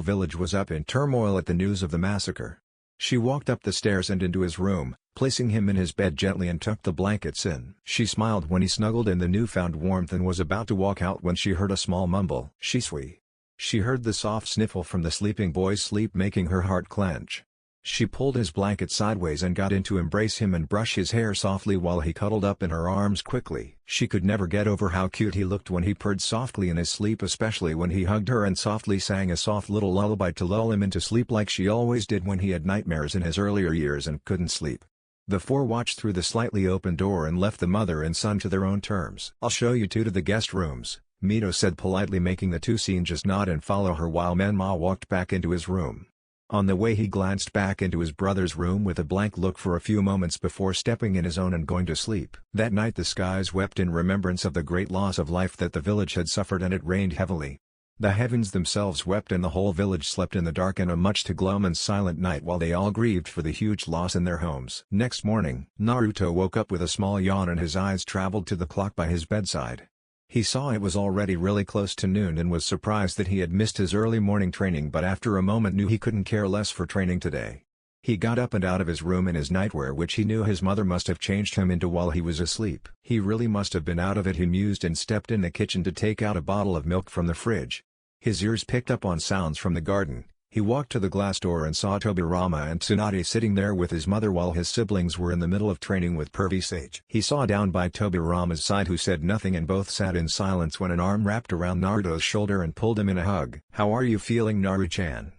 village was up in turmoil at the news of the massacre. She walked up the stairs and into his room, placing him in his bed gently, and tucked the blankets in. She smiled when he snuggled in the newfound warmth and was about to walk out when she heard a small mumble. Shisui. She heard the soft sniffle from the sleeping boy's sleep, making her heart clench. She pulled his blanket sideways and got in to embrace him and brush his hair softly while he cuddled up in her arms quickly. She could never get over how cute he looked when he purred softly in his sleep, especially when he hugged her and softly sang a soft little lullaby to lull him into sleep, like she always did when he had nightmares in his earlier years and couldn't sleep. The 4 watched through the slightly open door and left the mother and son to their own terms. I'll show you 2 to the guest rooms, Mito said politely, making the 2 just nod and follow her while Menma walked back into his room. On the way he glanced back into his brother's room with a blank look for a few moments before stepping in his own and going to sleep. That night the skies wept in remembrance of the great loss of life that the village had suffered, and it rained heavily. The heavens themselves wept, and the whole village slept in the dark in a much too glum and silent night while they all grieved for the huge loss in their homes. Next morning, Naruto woke up with a small yawn and his eyes traveled to the clock by his bedside. He saw it was already really close to noon and was surprised that he had missed his early morning training, but after a moment knew he couldn't care less for training today. He got up and out of his room in his nightwear, which he knew his mother must have changed him into while he was asleep. He really must have been out of it, he mused, and stepped in the kitchen to take out a bottle of milk from the fridge. His ears picked up on sounds from the garden. He walked to the glass door and saw Tobirama and Tsunade sitting there with his mother while his siblings were in the middle of training with Pervy Sage. He saw down by Tobirama's side, who said nothing, and both sat in silence when an arm wrapped around Naruto's shoulder and pulled him in a hug. "How are you feeling, Naru-chan?"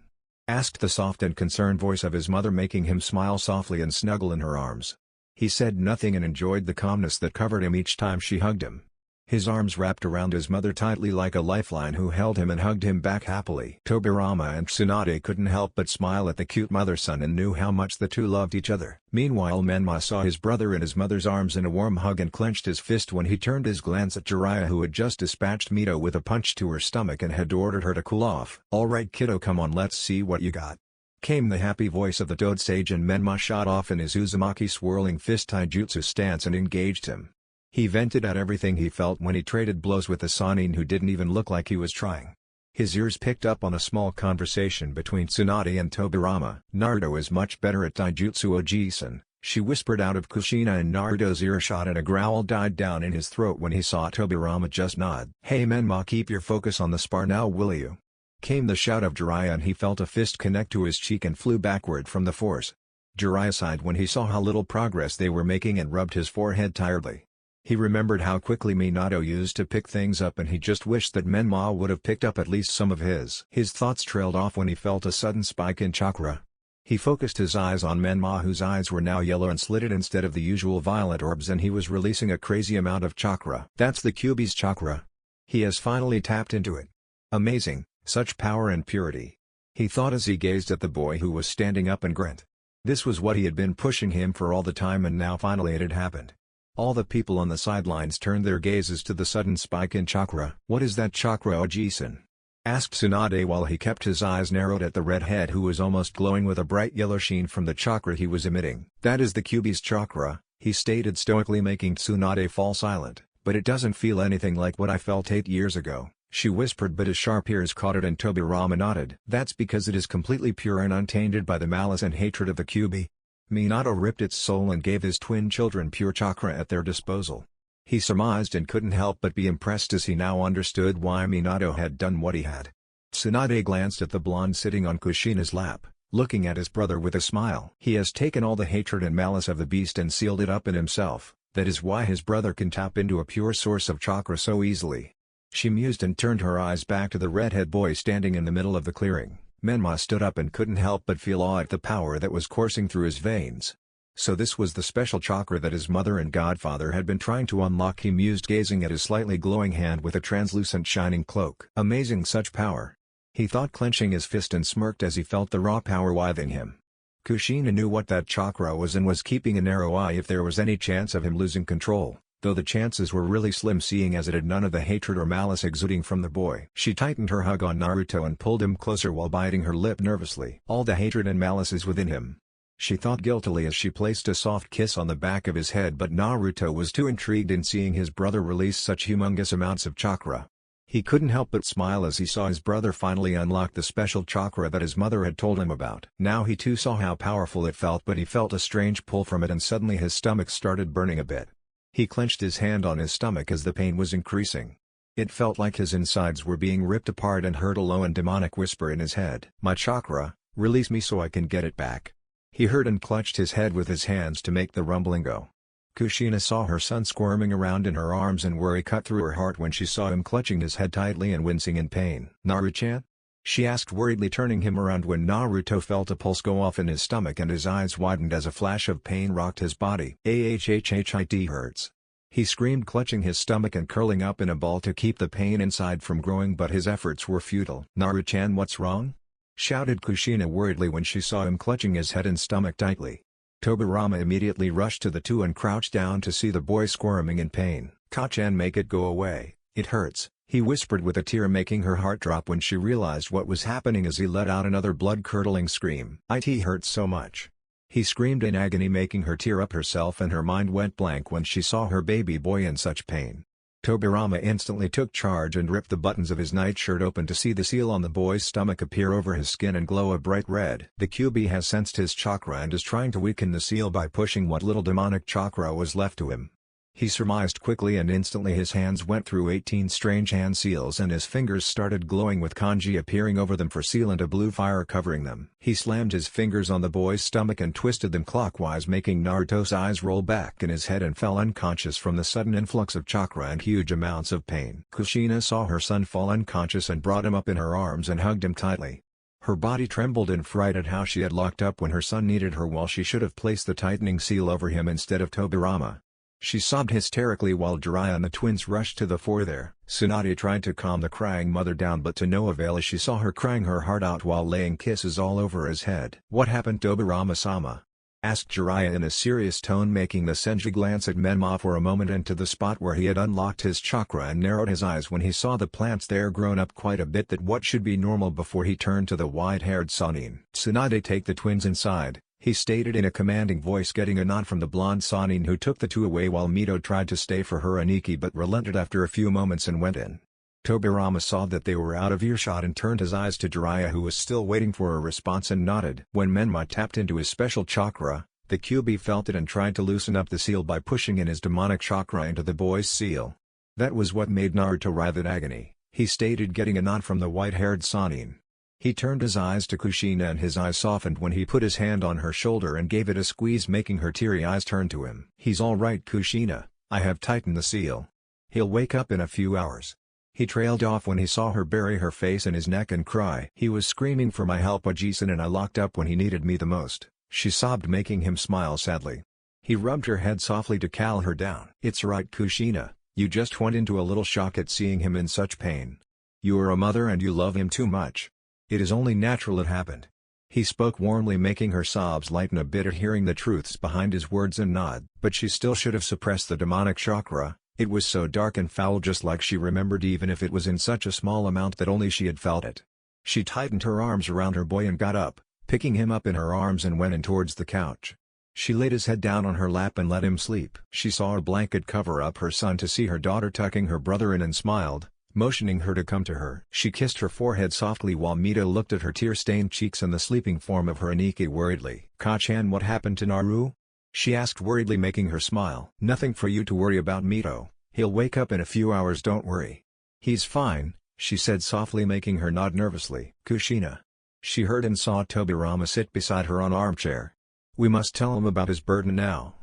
asked the soft and concerned voice of his mother, making him smile softly and snuggle in her arms. He said nothing and enjoyed the calmness that covered him each time she hugged him. His arms wrapped around his mother tightly like a lifeline, who held him and hugged him back happily. Tobirama and Tsunade couldn't help but smile at the cute mother-son and knew how much the two loved each other. Meanwhile, Menma saw his brother in his mother's arms in a warm hug and clenched his fist when he turned his glance at Jiraiya, who had just dispatched Mito with a punch to her stomach and had ordered her to cool off. "Alright kiddo, come on, let's see what you got," came the happy voice of the Toad Sage, and Menma shot off in his Uzumaki swirling fist taijutsu stance and engaged him. He vented out everything he felt when he traded blows with the Sannin, who didn't even look like he was trying. His ears picked up on a small conversation between Tsunade and Tobirama. "Naruto is much better at taijutsu, Oji-san," she whispered out of Kushina in Naruto's earshot, and a growl died down in his throat when he saw Tobirama just nod. "Hey Menma, keep your focus on the spar now, will you?" came the shout of Jiraiya, and he felt a fist connect to his cheek and flew backward from the force. Jiraiya sighed when he saw how little progress they were making and rubbed his forehead tiredly. He remembered how quickly Minato used to pick things up and he just wished that Menma would have picked up at least some of his. His thoughts trailed off when he felt a sudden spike in chakra. He focused his eyes on Menma, whose eyes were now yellow and slitted instead of the usual violet orbs, and he was releasing a crazy amount of chakra. That's the Kyuubi's chakra. He has finally tapped into it. Amazing, such power and purity. He thought as he gazed at the boy who was standing up and grinned. This was what he had been pushing him for all the time, and now finally it had happened. All the people on the sidelines turned their gazes to the sudden spike in chakra. "What is that chakra, Oji-san?" asked Tsunade while he kept his eyes narrowed at the redhead who was almost glowing with a bright yellow sheen from the chakra he was emitting. "That is the Kyuubi's chakra," he stated stoically, making Tsunade fall silent. "But it doesn't feel anything like what I felt 8 years ago," she whispered, but his sharp ears caught it and Tobirama nodded. "That's because it is completely pure and untainted by the malice and hatred of the Kyuubi." Minato ripped its soul and gave his twin children pure chakra at their disposal. He surmised and couldn't help but be impressed as he now understood why Minato had done what he had. Tsunade glanced at the blonde sitting on Kushina's lap, looking at his brother with a smile. "He has taken all the hatred and malice of the beast and sealed it up in himself. That is why his brother can tap into a pure source of chakra so easily." She mused and turned her eyes back to the redhead boy standing in the middle of the clearing. Menma stood up and couldn't help but feel awe at the power that was coursing through his veins. So this was the special chakra that his mother and godfather had been trying to unlock, he mused, gazing at his slightly glowing hand with a translucent shining cloak. Amazing, such power, he thought, clenching his fist, and smirked as he felt the raw power within him. Kushina knew what that chakra was and was keeping a narrow eye if there was any chance of him losing control, though the chances were really slim seeing as it had none of the hatred or malice exuding from the boy. She tightened her hug on Naruto and pulled him closer while biting her lip nervously. "All the hatred and malice is within him," she thought guiltily as she placed a soft kiss on the back of his head, but Naruto was too intrigued in seeing his brother release such humongous amounts of chakra. He couldn't help but smile as he saw his brother finally unlock the special chakra that his mother had told him about. Now he too saw how powerful it felt, but he felt a strange pull from it and suddenly his stomach started burning a bit. He clenched his hand on his stomach as the pain was increasing. It felt like his insides were being ripped apart and heard a low and demonic whisper in his head. "My chakra, release me so I can get it back." He heard and clutched his head with his hands to make the rumbling go. Kushina saw her son squirming around in her arms and worry cut through her heart when she saw him clutching his head tightly and wincing in pain. "Naruto-chan?" she asked worriedly, turning him around when Naruto felt a pulse go off in his stomach and his eyes widened as a flash of pain rocked his body. "It hurts," he screamed, clutching his stomach and curling up in a ball to keep the pain inside from growing, but his efforts were futile. "Naruto-chan, what's wrong?" shouted Kushina worriedly when she saw him clutching his head and stomach tightly. Tobirama immediately rushed to the two and crouched down to see the boy squirming in pain. "Ka-chan, make it go away, it hurts," he whispered with a tear, making her heart drop when she realized what was happening as he let out another blood-curdling scream. "It hurts so much," he screamed in agony, making her tear up herself, and her mind went blank when she saw her baby boy in such pain. Tobirama instantly took charge and ripped the buttons of his nightshirt open to see the seal on the boy's stomach appear over his skin and glow a bright red. The Kyuubi has sensed his chakra and is trying to weaken the seal by pushing what little demonic chakra was left to him. He surmised quickly, and instantly his hands went through 18 strange hand seals and his fingers started glowing with kanji appearing over them for seal and a blue fire covering them. He slammed his fingers on the boy's stomach and twisted them clockwise, making Naruto's eyes roll back in his head, and fell unconscious from the sudden influx of chakra and huge amounts of pain. Kushina saw her son fall unconscious and brought him up in her arms and hugged him tightly. Her body trembled in fright at how she had locked up when her son needed her, while she should have placed the tightening seal over him instead of Tobirama. She sobbed hysterically while Jiraiya and the twins rushed to the fore there. Tsunade tried to calm the crying mother down, but to no avail as she saw her crying her heart out while laying kisses all over his head. "What happened, Tobirama-sama?" asked Jiraiya in a serious tone, making the Senju glance at Menma for a moment and to the spot where he had unlocked his chakra, and narrowed his eyes when he saw the plants there grown up quite a bit that what should be normal before he turned to the white-haired Sannin. "Tsunade, take the twins inside," he stated in a commanding voice, getting a nod from the blonde Sannin, who took the two away while Mito tried to stay for her Aniki but relented after a few moments and went in. Tobirama saw that they were out of earshot and turned his eyes to Jiraiya, who was still waiting for a response, and nodded. When Menma tapped into his special chakra, the Kyuubi felt it and tried to loosen up the seal by pushing in his demonic chakra into the boy's seal. "That was what made Naruto writhe in agony," he stated, getting a nod from the white-haired Sannin. He turned his eyes to Kushina and his eyes softened when he put his hand on her shoulder and gave it a squeeze, making her teary eyes turn to him. "He's all right, Kushina, I have tightened the seal. He'll wake up in a few hours. He trailed off when he saw her bury her face in his neck and cry. He was screaming for my help, Ojisan, and I locked up when he needed me the most. She sobbed, making him smile sadly. He rubbed her head softly to calm her down. It's right, Kushina, you just went into a little shock at seeing him in such pain. You are a mother and you love him too much. It is only natural it happened. He spoke warmly, making her sobs lighten a bit at hearing the truths behind his words and nod. But she still should have suppressed the demonic chakra. It was so dark and foul, just like she remembered, even if it was in such a small amount that only she had felt it. She tightened her arms around her boy and got up, picking him up in her arms, and went in towards the couch. She laid his head down on her lap and let him sleep. She saw a blanket cover up her son to see her daughter tucking her brother in, and smiled, motioning her to come to her. She kissed her forehead softly while Mito looked at her tear-stained cheeks and the sleeping form of her Aniki worriedly. "Ka-chan, what happened to Naru?" she asked worriedly, making her smile. "Nothing for you to worry about, Mito. He'll wake up in a few hours, don't worry." "He's fine," she said softly, making her nod nervously. "Kushina." She heard and saw Tobirama sit beside her on an armchair. "We must tell him about his burden now.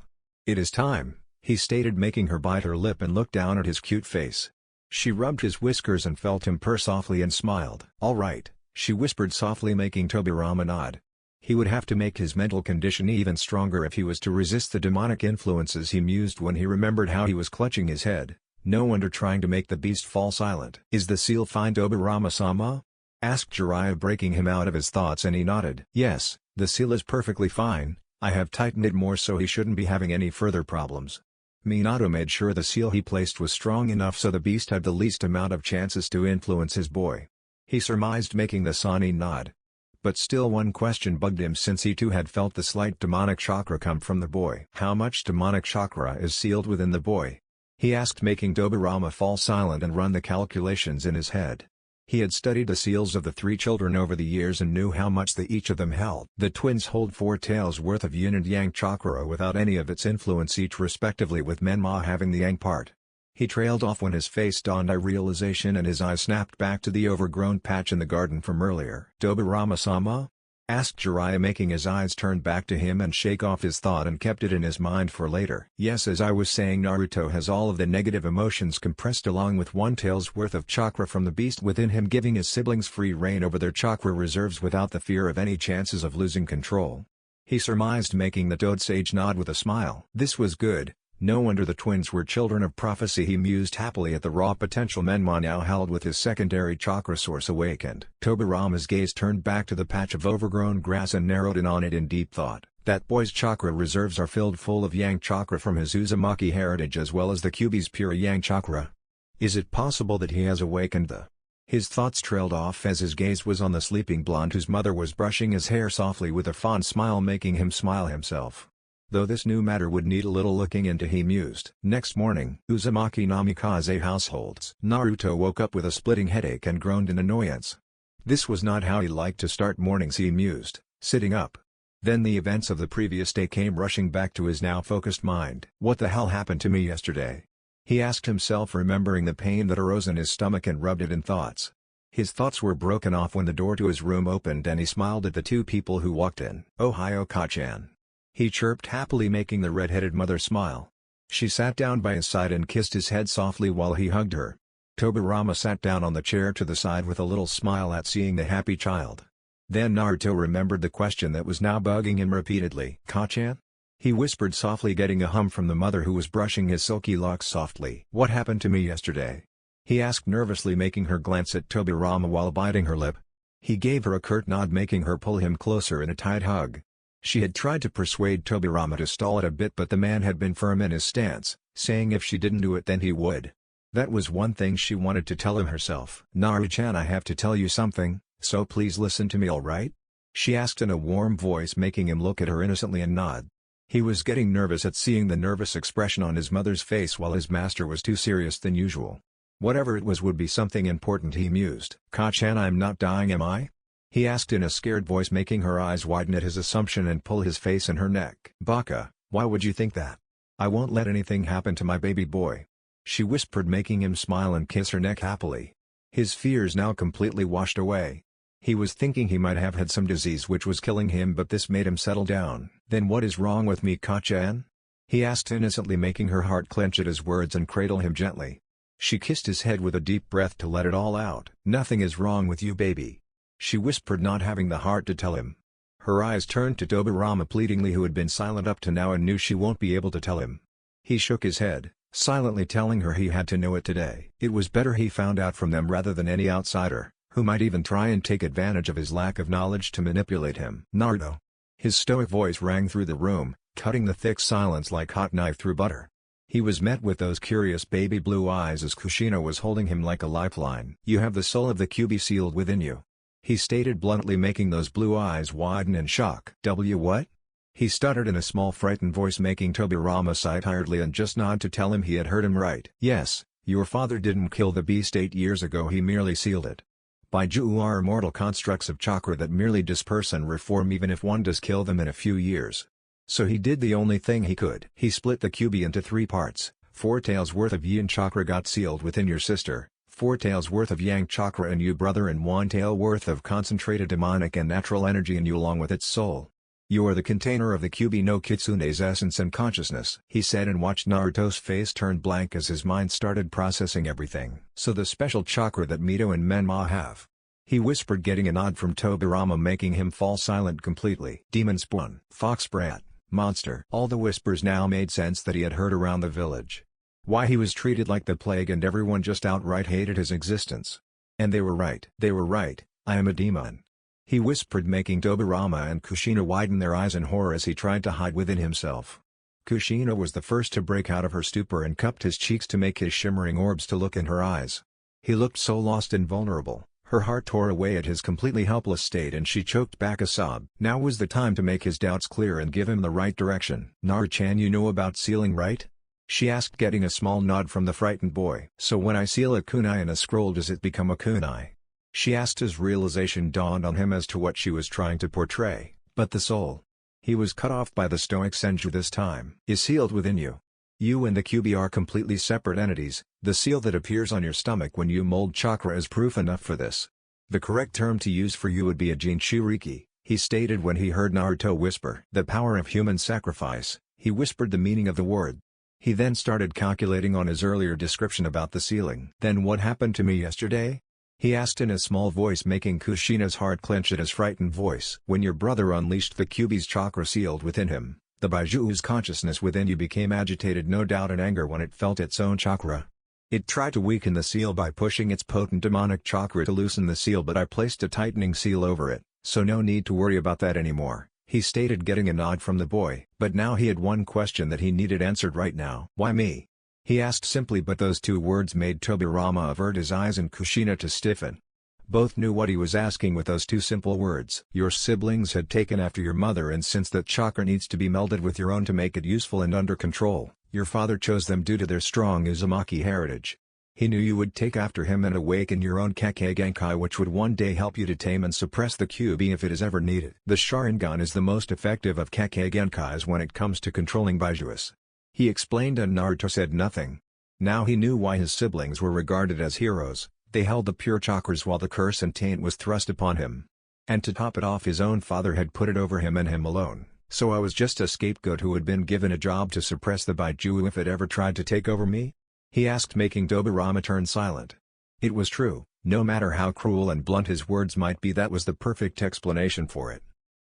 It is time," he stated, making her bite her lip and look down at his cute face. She rubbed his whiskers and felt him purr softly and smiled. "All right," she whispered softly, making Tobirama nod. He would have to make his mental condition even stronger if he was to resist the demonic influences, he mused when he remembered how he was clutching his head. No wonder trying to make the beast fall silent. "Is the seal fine, Tobirama-sama?" asked Jiraiya, breaking him out of his thoughts, and he nodded. "Yes, the seal is perfectly fine. I have tightened it more so he shouldn't be having any further problems." Minato made sure the seal he placed was strong enough so the beast had the least amount of chances to influence his boy. He surmised, making the Sani nod. But still one question bugged him, since he too had felt the slight demonic chakra come from the boy. "How much demonic chakra is sealed within the boy?" he asked, making Tobirama fall silent and run the calculations in his head. He had studied the seals of the three children over the years and knew how much each of them held. The twins hold 4 taels worth of yin and yang chakra without any of its influence, each respectively, with Menma having the yang part. He trailed off when his face dawned a realization and his eyes snapped back to the overgrown patch in the garden from earlier. "Tobirama-sama?" asked Jiraiya, making his eyes turn back to him and shake off his thought and kept it in his mind for later. "Yes, as I was saying, Naruto has all of the negative emotions compressed along with 1 tael's worth of chakra from the beast within him, giving his siblings free rein over their chakra reserves without the fear of any chances of losing control," he surmised, making the Toad Sage nod with a smile. This was good. No wonder the twins were children of prophecy, he mused happily at the raw potential Menma now held with his secondary chakra source awakened. Tobirama's gaze turned back to the patch of overgrown grass and narrowed in on it in deep thought. That boy's chakra reserves are filled full of yang chakra from his Uzumaki heritage as well as the Kyuubi's pure yang chakra. Is it possible that he has awakened the... His thoughts trailed off as his gaze was on the sleeping blonde whose mother was brushing his hair softly with a fond smile, making him smile himself. Though this new matter would need a little looking into, he mused. Next morning, Uzumaki Namikaze households. Naruto woke up with a splitting headache and groaned in annoyance. This was not how he liked to start mornings, he mused, sitting up. Then the events of the previous day came rushing back to his now focused mind. "What the hell happened to me yesterday?" he asked himself, remembering the pain that arose in his stomach and rubbed it in thoughts. His thoughts were broken off when the door to his room opened and he smiled at the 2 people who walked in. "Ohio, Ka-chan," he chirped happily, making the red-headed mother smile. She sat down by his side and kissed his head softly while he hugged her. Tobirama sat down on the chair to the side with a little smile at seeing the happy child. Then Naruto remembered the question that was now bugging him repeatedly. "Ka-chan?" he whispered softly, getting a hum from the mother who was brushing his silky locks softly. "What happened to me yesterday?" he asked nervously, making her glance at Tobirama while biting her lip. He gave her a curt nod, making her pull him closer in a tight hug. She had tried to persuade Tobirama to stall it a bit, but the man had been firm in his stance, saying if she didn't do it then he would. That was one thing she wanted to tell him herself. "Naru-chan, I have to tell you something, so please listen to me, alright?" she asked in a warm voice, making him look at her innocently and nod. He was getting nervous at seeing the nervous expression on his mother's face while his master was too serious than usual. Whatever it was would be something important, he mused. "Ka-chan, I'm not dying, am I?" he asked in a scared voice, making her eyes widen at his assumption and pull his face in her neck. "Baka, why would you think that? I won't let anything happen to my baby boy," she whispered, making him smile and kiss her neck happily. His fears now completely washed away. He was thinking he might have had some disease which was killing him, but this made him settle down. "Then what is wrong with me, Ka-chan?" He asked innocently, making her heart clench at his words and cradle him gently. She kissed his head with a deep breath to let it all out. "Nothing is wrong with you, baby," she whispered, not having the heart to tell him. Her eyes turned to Tobirama pleadingly, who had been silent up to now and knew she won't be able to tell him. He shook his head, silently telling her he had to know it today. It was better he found out from them rather than any outsider, who might even try and take advantage of his lack of knowledge to manipulate him. "Naruto." His stoic voice rang through the room, cutting the thick silence like hot knife through butter. He was met with those curious baby blue eyes as Kushina was holding him like a lifeline. "You have the soul of the Kyuubi sealed within you," he stated bluntly, making those blue eyes widen in shock. What?" He stuttered in a small frightened voice, making Tobirama sigh tiredly and just nod to tell him he had heard him right. "Yes, your father didn't kill the beast 8 years ago, he merely sealed it. Baiju are immortal constructs of chakra that merely disperse and reform even if one does kill them in a few years. So he did the only thing he could. He split the Kyuubi into 3 parts. 4 taels worth of yin chakra got sealed within your sister, 4 taels worth of yang chakra in you brother, and 1 tael worth of concentrated demonic and natural energy in you along with its soul. You are the container of the Kyuubi no Kitsune's essence and consciousness," he said, and watched Naruto's face turn blank as his mind started processing everything. "So the special chakra that Mito and Menma have," he whispered, getting a nod from Tobirama, making him fall silent completely. "Demon spawn, fox brat, monster." All the whispers now made sense that he had heard around the village. Why he was treated like the plague and everyone just outright hated his existence. And they were right. "They were right, I am a demon," he whispered, making Tobirama and Kushina widen their eyes in horror as he tried to hide within himself. Kushina was the first to break out of her stupor and cupped his cheeks to make his shimmering orbs to look in her eyes. He looked so lost and vulnerable, her heart tore away at his completely helpless state and she choked back a sob. Now was the time to make his doubts clear and give him the right direction. "Naru-chan, you know about sealing, right?" she asked, getting a small nod from the frightened boy. "So when I seal a kunai in a scroll, does it become a kunai?" she asked as realization dawned on him as to what she was trying to portray. "But the soul," he was cut off by the stoic Senju this time, "is sealed within you. You and the Kyuubi are completely separate entities. The seal that appears on your stomach when you mold chakra is proof enough for this. The correct term to use for you would be a Jinchuriki," he stated when he heard Naruto whisper. "The power of human sacrifice," he whispered the meaning of the word. He then started calculating on his earlier description about the sealing. "Then what happened to me yesterday?" he asked in a small voice, making Kushina's heart clench at his frightened voice. "When your brother unleashed the Kyuubi's chakra sealed within him, the Baiju's consciousness within you became agitated, no doubt in anger when it felt its own chakra. It tried to weaken the seal by pushing its potent demonic chakra to loosen the seal, but I placed a tightening seal over it, so no need to worry about that anymore," he stated, getting a nod from the boy. But now he had one question that he needed answered right now. "Why me?" he asked simply, but those 2 words made Tobirama avert his eyes and Kushina to stiffen. Both knew what he was asking with those 2 simple words. "Your siblings had taken after your mother, and since that chakra needs to be melded with your own to make it useful and under control, your father chose them due to their strong Uzumaki heritage. He knew you would take after him and awaken your own Kekkei Genkai, which would one day help you to tame and suppress the Kyuubi if it is ever needed. The Sharingan is the most effective of Kekkei Genkais when it comes to controlling Baijuus," he explained, and Naruto said nothing. Now he knew why his siblings were regarded as heroes. They held the pure chakras while the curse and taint was thrust upon him. And to top it off, his own father had put it over him and him alone. "So I was just a scapegoat who had been given a job to suppress the Baiju if it ever tried to take over me?" he asked, making Tobirama turn silent. It was true, no matter how cruel and blunt his words might be, that was the perfect explanation for it.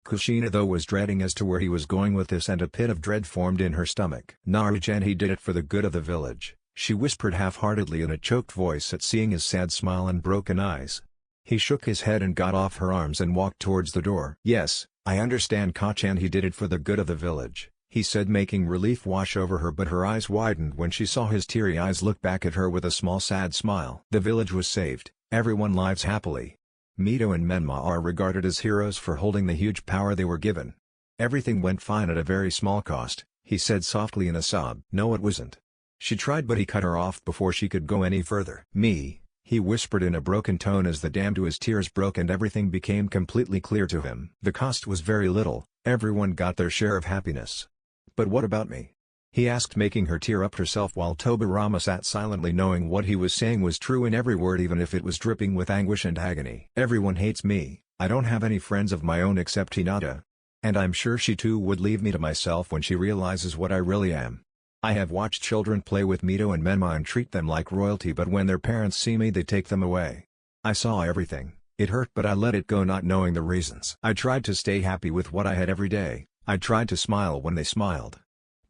Kushina though was dreading as to where he was going with this, and a pit of dread formed in her stomach. "Naru-chan, he did it for the good of the village," she whispered half-heartedly in a choked voice at seeing his sad smile and broken eyes. He shook his head and got off her arms and walked towards the door. "Yes, I understand, Ka-chan, he did it for the good of the village," he said, making relief wash over her, but her eyes widened when she saw his teary eyes look back at her with a small sad smile. "The village was saved, everyone lives happily. Mito and Menma are regarded as heroes for holding the huge power they were given. Everything went fine at a very small cost," he said softly in a sob. "No, it wasn't." She tried, but he cut her off before she could go any further. "Me," he whispered in a broken tone as the dam to his tears broke and everything became completely clear to him. "The cost was very little, everyone got their share of happiness. But what about me?" he asked, making her tear up herself, while Tobirama sat silently, knowing what he was saying was true in every word, even if it was dripping with anguish and agony. "Everyone hates me, I don't have any friends of my own except Hinata. And I'm sure she too would leave me to myself when she realizes what I really am. I have watched children play with Mito and Menma and treat them like royalty, but when their parents see me they take them away. I saw everything. It hurt, but I let it go, not knowing the reasons. I tried to stay happy with what I had every day. I tried to smile when they smiled.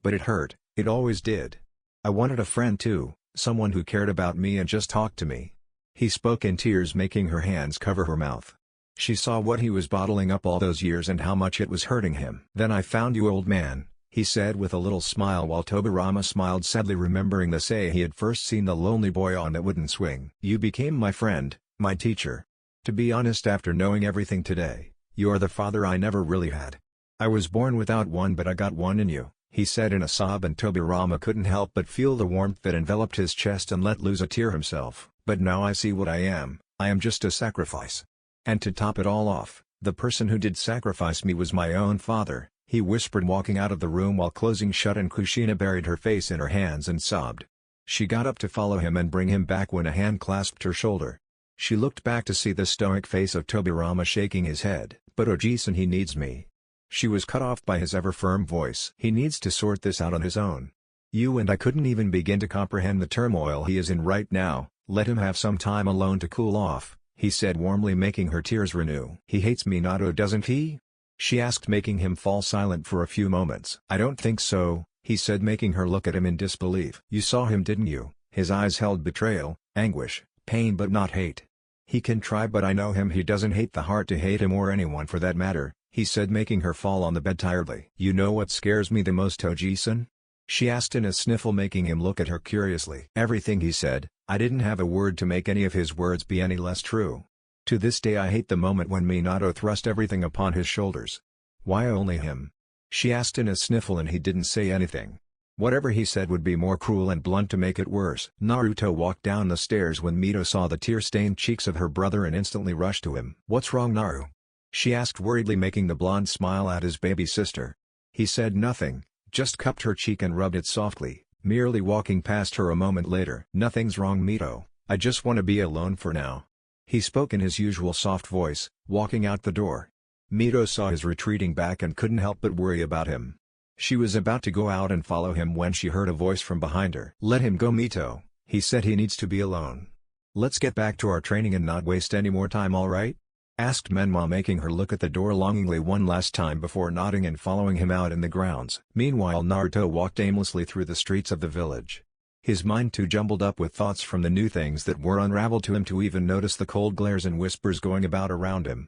But it hurt, it always did. I wanted a friend too, someone who cared about me and just talked to me. He spoke in tears, making her hands cover her mouth. She saw what he was bottling up all those years and how much it was hurting him. Then I found you, old man, he said with a little smile, while Tobirama smiled sadly, remembering the day he had first seen the lonely boy on that wooden swing. You became my friend, my teacher. To be honest, after knowing everything today, you are the father I never really had. I was born without one, but I got one in you, he said in a sob, and Tobirama couldn't help but feel the warmth that enveloped his chest and let loose a tear himself. But now I see what I am just a sacrifice. And to top it all off, the person who did sacrifice me was my own father, he whispered, walking out of the room while closing shut, and Kushina buried her face in her hands and sobbed. She got up to follow him and bring him back when a hand clasped her shoulder. She looked back to see the stoic face of Tobirama shaking his head. But Oji-san, he needs me. She was cut off by his ever-firm voice. He needs to sort this out on his own. You and I couldn't even begin to comprehend the turmoil he is in right now. Let him have some time alone to cool off, he said warmly, making her tears renew. He hates Minato, doesn't he? She asked, making him fall silent for a few moments. I don't think so, he said, making her look at him in disbelief. You saw him, didn't you? His eyes held betrayal, anguish, pain, but not hate. He can try, but I know him, he doesn't hate the heart to hate him, or anyone for that matter, he said, making her fall on the bed tiredly. You know what scares me the most, Oji-san? She asked in a sniffle, making him look at her curiously. Everything, he said. I didn't have a word to make any of his words be any less true. To this day I hate the moment when Minato thrust everything upon his shoulders. Why only him? She asked in a sniffle, and he didn't say anything. Whatever he said would be more cruel and blunt to make it worse. Naruto walked down the stairs when Mito saw the tear-stained cheeks of her brother and instantly rushed to him. What's wrong, Naru? She asked worriedly, making the blonde smile at his baby sister. He said nothing, just cupped her cheek and rubbed it softly, merely walking past her a moment later. Nothing's wrong, Mito, I just want to be alone for now. He spoke in his usual soft voice, walking out the door. Mito saw his retreating back and couldn't help but worry about him. She was about to go out and follow him when she heard a voice from behind her. Let him go, Mito, he said, he needs to be alone. Let's get back to our training and not waste any more time, alright? Asked Menma, making her look at the door longingly one last time before nodding and following him out in the grounds. Meanwhile, Naruto walked aimlessly through the streets of the village. His mind too jumbled up with thoughts from the new things that were unraveled to him to even notice the cold glares and whispers going about around him.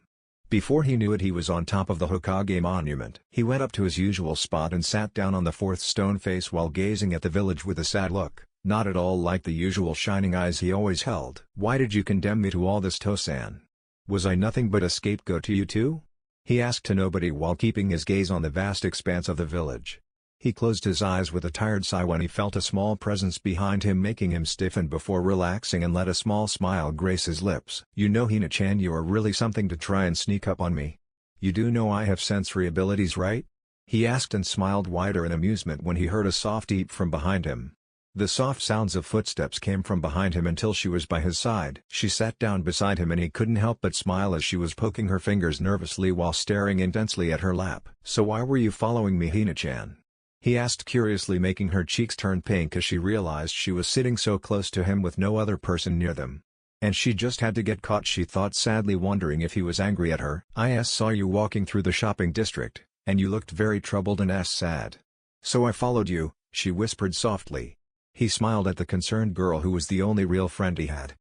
Before he knew it, he was on top of the Hokage monument. He went up to his usual spot and sat down on the fourth stone face while gazing at the village with a sad look, not at all like the usual shining eyes he always held. Why did you condemn me to all this, Tosan? Was I nothing but a scapegoat to you too? He asked to nobody while keeping his gaze on the vast expanse of the village. He closed his eyes with a tired sigh when he felt a small presence behind him, making him stiffen before relaxing, and let a small smile grace his lips. You know, Hina-chan, you are really something to try and sneak up on me. You do know I have sensory abilities, right? He asked and smiled wider in amusement when he heard a soft eep from behind him. The soft sounds of footsteps came from behind him until she was by his side. She sat down beside him and he couldn't help but smile as she was poking her fingers nervously while staring intensely at her lap. So why were you following me, Hina-chan? He asked curiously, making her cheeks turn pink as she realized she was sitting so close to him with no other person near them. And she just had to get caught, she thought sadly, wondering if he was angry at her. I saw you walking through the shopping district, and you looked very troubled and sad. So I followed you, she whispered softly. He smiled at the concerned girl who was the only real friend he had.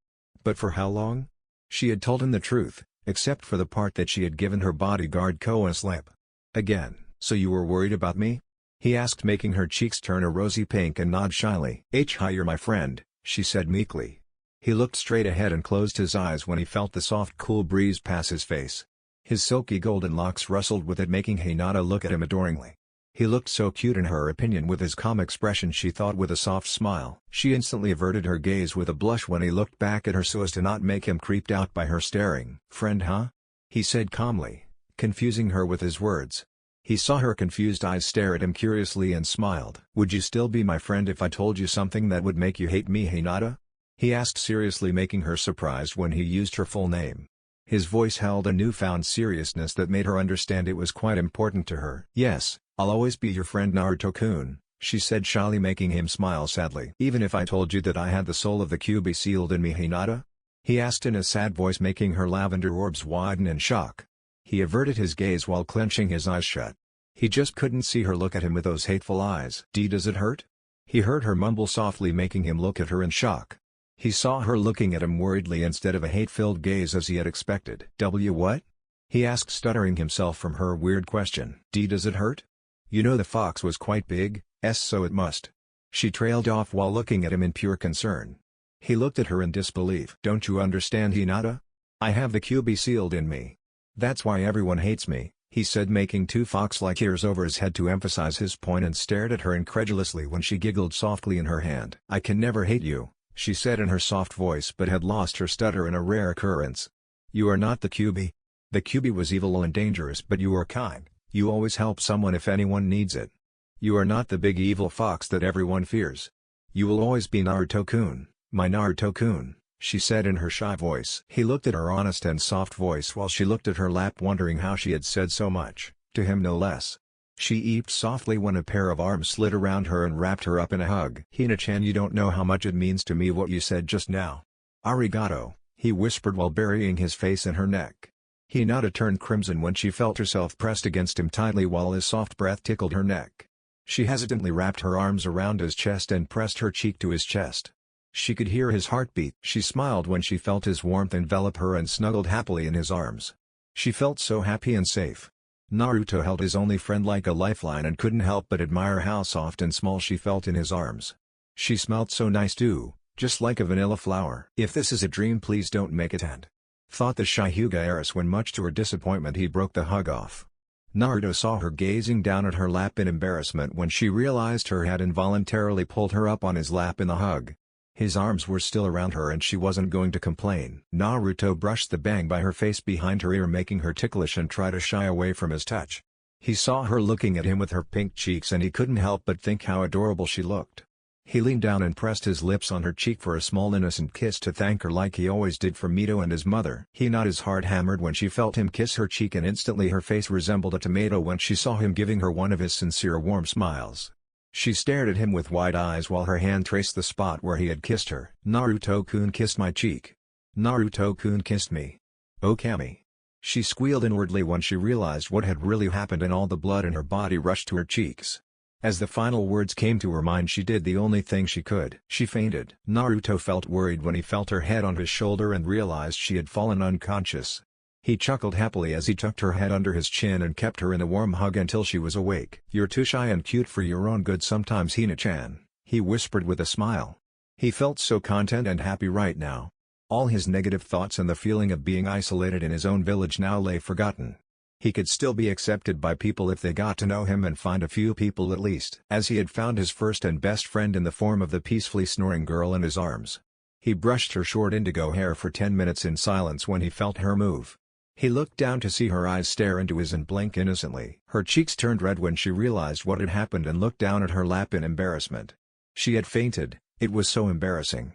But for how long? She had told him the truth, except for the part that she had given her bodyguard Ko a slip. Again, so you were worried about me? He asked, making her cheeks turn a rosy pink and nod shyly. Hi, you're my friend, she said meekly. He looked straight ahead and closed his eyes when he felt the soft cool breeze pass his face. His silky golden locks rustled with it, making Hinata look at him adoringly. He looked so cute in her opinion with his calm expression, she thought, with a soft smile. She instantly averted her gaze with a blush when he looked back at her so as to not make him creeped out by her staring. Friend, huh? He said calmly, confusing her with his words. He saw her confused eyes stare at him curiously and smiled. Would you still be my friend if I told you something that would make you hate me, Hinata? He asked seriously, making her surprised when he used her full name. His voice held a newfound seriousness that made her understand it was quite important to her. "Yes, I'll always be your friend Naruto-kun," she said shyly, making him smile sadly. "Even if I told you that I had the soul of the Kyuubi sealed in me, Hinata?" he asked in a sad voice, making her lavender orbs widen in shock. He averted his gaze while clenching his eyes shut. He just couldn't see her look at him with those hateful eyes. Does it hurt?" He heard her mumble softly, making him look at her in shock. He saw her looking at him worriedly instead of a hate-filled gaze as he had expected. What?" he asked, stuttering himself from her weird question. Does it hurt? You know the fox was quite big, so it must." She trailed off while looking at him in pure concern. He looked at her in disbelief. "Don't you understand, Hinata? I have the Kyuubi sealed in me. That's why everyone hates me," he said, making two fox-like ears over his head to emphasize his point, and stared at her incredulously when she giggled softly in her hand. "I can never hate you," she said in her soft voice, but had lost her stutter in a rare occurrence. "You are not the Kyuubi. The Kyuubi was evil and dangerous, but you are kind. You always help someone if anyone needs it. You are not the big evil fox that everyone fears. You will always be Naruto-kun, my Naruto-kun," she said in her shy voice. He looked at her honest and soft voice while she looked at her lap, wondering how she had said so much, to him no less. She eeped softly when a pair of arms slid around her and wrapped her up in a hug. "Hina-chan, you don't know how much it means to me what you said just now." "Arigato," he whispered while burying his face in her neck. Hinata turned crimson when she felt herself pressed against him tightly while his soft breath tickled her neck. She hesitantly wrapped her arms around his chest and pressed her cheek to his chest. She could hear his heartbeat. She smiled when she felt his warmth envelop her and snuggled happily in his arms. She felt so happy and safe. Naruto held his only friend like a lifeline and couldn't help but admire how soft and small she felt in his arms. She smelled so nice too, just like a vanilla flower. "If this is a dream, please don't make it end," thought the shy Hyuga heiress when, much to her disappointment, he broke the hug off. Naruto saw her gazing down at her lap in embarrassment when she realized her had involuntarily pulled her up on his lap in the hug. His arms were still around her and she wasn't going to complain. Naruto brushed the bang by her face behind her ear, making her ticklish and try to shy away from his touch. He saw her looking at him with her pink cheeks and he couldn't help but think how adorable she looked. He leaned down and pressed his lips on her cheek for a small innocent kiss to thank her like he always did for Mito and his mother. Hinata's heart hammered when she felt him kiss her cheek, and instantly her face resembled a tomato when she saw him giving her one of his sincere warm smiles. She stared at him with wide eyes while her hand traced the spot where he had kissed her. "Naruto-kun kissed my cheek. Naruto-kun kissed me. Oh Kami." She squealed inwardly when she realized what had really happened, and all the blood in her body rushed to her cheeks. As the final words came to her mind, she did the only thing she could. She fainted. Naruto felt worried when he felt her head on his shoulder and realized she had fallen unconscious. He chuckled happily as he tucked her head under his chin and kept her in a warm hug until she was awake. "You're too shy and cute for your own good sometimes, Hina-chan," he whispered with a smile. He felt so content and happy right now. All his negative thoughts and the feeling of being isolated in his own village now lay forgotten. He could still be accepted by people if they got to know him and find a few people at least. As he had found his first and best friend in the form of the peacefully snoring girl in his arms. He brushed her short indigo hair for 10 minutes in silence when he felt her move. He looked down to see her eyes stare into his and blink innocently. Her cheeks turned red when she realized what had happened and looked down at her lap in embarrassment. She had fainted. It was so embarrassing.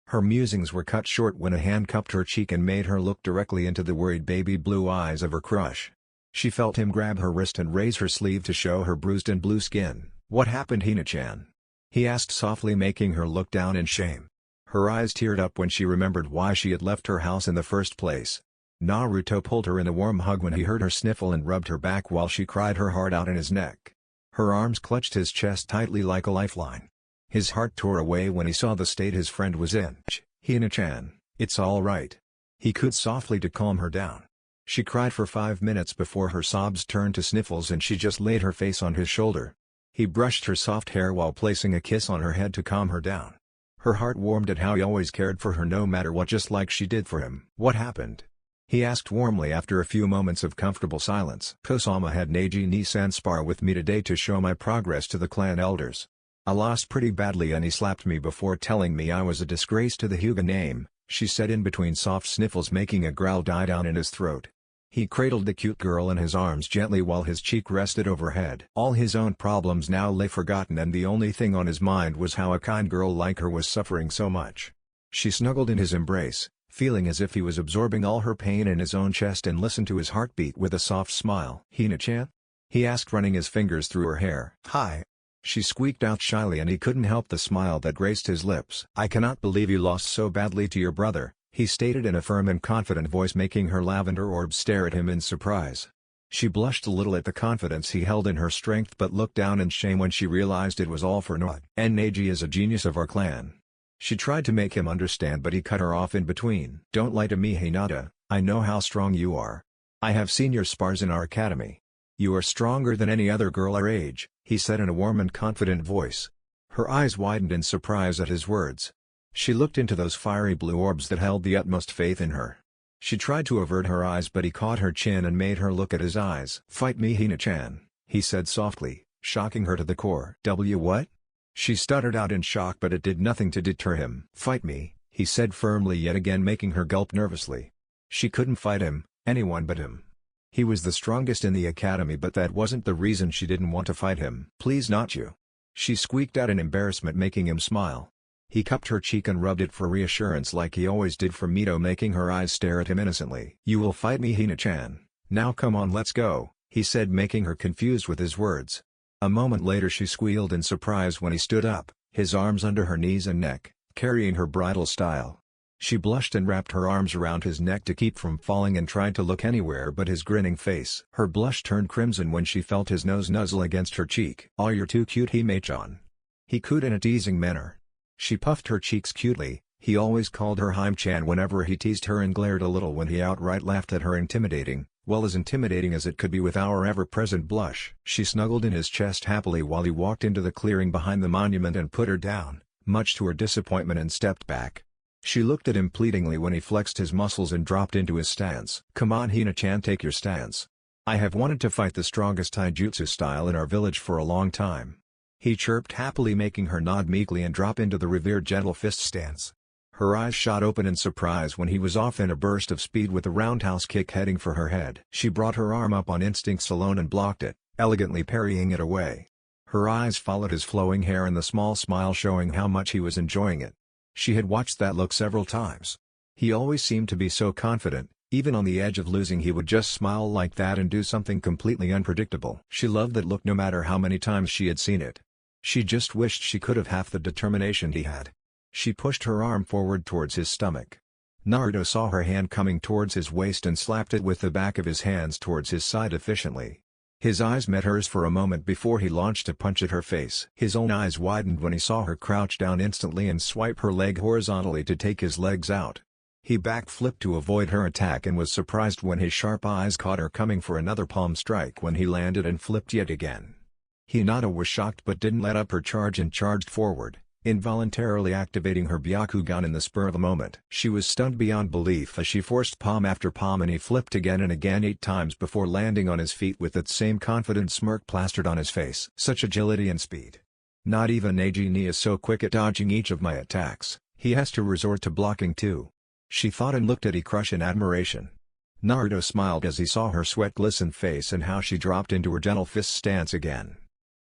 Her musings were cut short when a hand cupped her cheek and made her look directly into the worried baby blue eyes of her crush. She felt him grab her wrist and raise her sleeve to show her bruised and blue skin. "What happened, Hina-chan?" he asked softly, making her look down in shame. Her eyes teared up when she remembered why she had left her house in the first place. Naruto pulled her in a warm hug when he heard her sniffle and rubbed her back while she cried her heart out in his neck. Her arms clutched his chest tightly like a lifeline. His heart tore away when he saw the state his friend was in. "Hina-chan, it's all right," he cooed softly to calm her down. She cried for 5 minutes before her sobs turned to sniffles and she just laid her face on his shoulder. He brushed her soft hair while placing a kiss on her head to calm her down. Her heart warmed at how he always cared for her no matter what, just like she did for him. "What happened?" he asked warmly after a few moments of comfortable silence. "Kosama had Neji-ni-san spar with me today to show my progress to the clan elders. I lost pretty badly and he slapped me before telling me I was a disgrace to the Hyuga name," she said in between soft sniffles, making a growl die down in his throat. He cradled the cute girl in his arms gently while his cheek rested overhead. All his own problems now lay forgotten and the only thing on his mind was how a kind girl like her was suffering so much. She snuggled in his embrace, feeling as if he was absorbing all her pain in his own chest and listened to his heartbeat with a soft smile. "Hina-chan?" he asked, running his fingers through her hair. "Hi," she squeaked out shyly, and he couldn't help the smile that graced his lips. "I cannot believe you lost so badly to your brother," he stated in a firm and confident voice, making her lavender orbs stare at him in surprise. She blushed a little at the confidence he held in her strength, but looked down in shame when she realized it was all for naught. "Neji is a genius of our clan." She tried to make him understand, but he cut her off in between. "Don't lie to me, Hinata, I know how strong you are. I have seen your spars in our academy. You are stronger than any other girl our age," he said in a warm and confident voice. Her eyes widened in surprise at his words. She looked into those fiery blue orbs that held the utmost faith in her. She tried to avert her eyes, but he caught her chin and made her look at his eyes. "Fight me, Hina-chan," he said softly, shocking her to the core. What?" She stuttered out in shock, but it did nothing to deter him. "Fight me," he said firmly, yet again making her gulp nervously. She couldn't fight him, anyone but him. He was the strongest in the academy, but that wasn't the reason she didn't want to fight him. "Please, not you," she squeaked out in embarrassment, making him smile. He cupped her cheek and rubbed it for reassurance like he always did for Mito, making her eyes stare at him innocently. "You will fight me, Hina-chan. Now come on, let's go," he said, making her confused with his words. A moment later she squealed in surprise when he stood up, his arms under her knees and neck, carrying her bridal style. She blushed and wrapped her arms around his neck to keep from falling and tried to look anywhere but his grinning face. Her blush turned crimson when she felt his nose nuzzle against her cheek. "Oh, you're too cute, Hime-chan," he cooed in a teasing manner. She puffed her cheeks cutely. He always called her Hime-chan whenever he teased her, and glared a little when he outright laughed at her intimidating, well, as intimidating as it could be with our ever-present blush. She snuggled in his chest happily while he walked into the clearing behind the monument and put her down, much to her disappointment, and stepped back. She looked at him pleadingly when he flexed his muscles and dropped into his stance. "Come on, Hina-chan, take your stance. I have wanted to fight the strongest taijutsu style in our village for a long time," he chirped happily, making her nod meekly and drop into the revered gentle fist stance. Her eyes shot open in surprise when he was off in a burst of speed with a roundhouse kick heading for her head. She brought her arm up on instincts alone and blocked it, elegantly parrying it away. Her eyes followed his flowing hair and the small smile showing how much he was enjoying it. She had watched that look several times. He always seemed to be so confident, even on the edge of losing he would just smile like that and do something completely unpredictable. She loved that look no matter how many times she had seen it. She just wished she could have half the determination he had. She pushed her arm forward towards his stomach. Naruto saw her hand coming towards his waist and slapped it with the back of his hands towards his side efficiently. His eyes met hers for a moment before he launched a punch at her face. His own eyes widened when he saw her crouch down instantly and swipe her leg horizontally to take his legs out. He backflipped to avoid her attack and was surprised when his sharp eyes caught her coming for another palm strike when he landed and flipped yet again. Hinata was shocked but didn't let up her charge and charged forward, involuntarily activating her Byakugan in the spur of the moment. She was stunned beyond belief as she forced palm after palm and he flipped again and again 8 times before landing on his feet with that same confident smirk plastered on his face. Such agility and speed. "Not even Neji is so quick at dodging each of my attacks, he has to resort to blocking too," she thought and looked at Ikurushi in admiration. Naruto smiled as he saw her sweat-glistened face and how she dropped into her gentle fist stance again.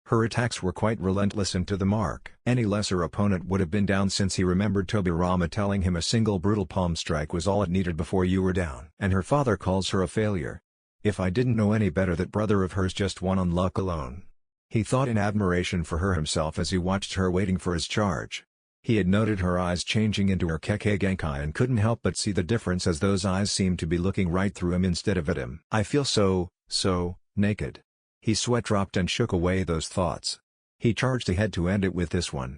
Her attacks were quite relentless and to the mark. Any lesser opponent would have been down since he remembered Tobirama telling him a single brutal palm strike was all it needed before you were down. And her father calls her a failure. If I didn't know any better, that brother of hers just won on luck alone. He thought in admiration for her himself as he watched her waiting for his charge. He had noted her eyes changing into her Kekkei Genkai and couldn't help but see the difference as those eyes seemed to be looking right through him instead of at him. I feel so naked. His sweat dropped and shook away those thoughts. He charged ahead to end it with this one.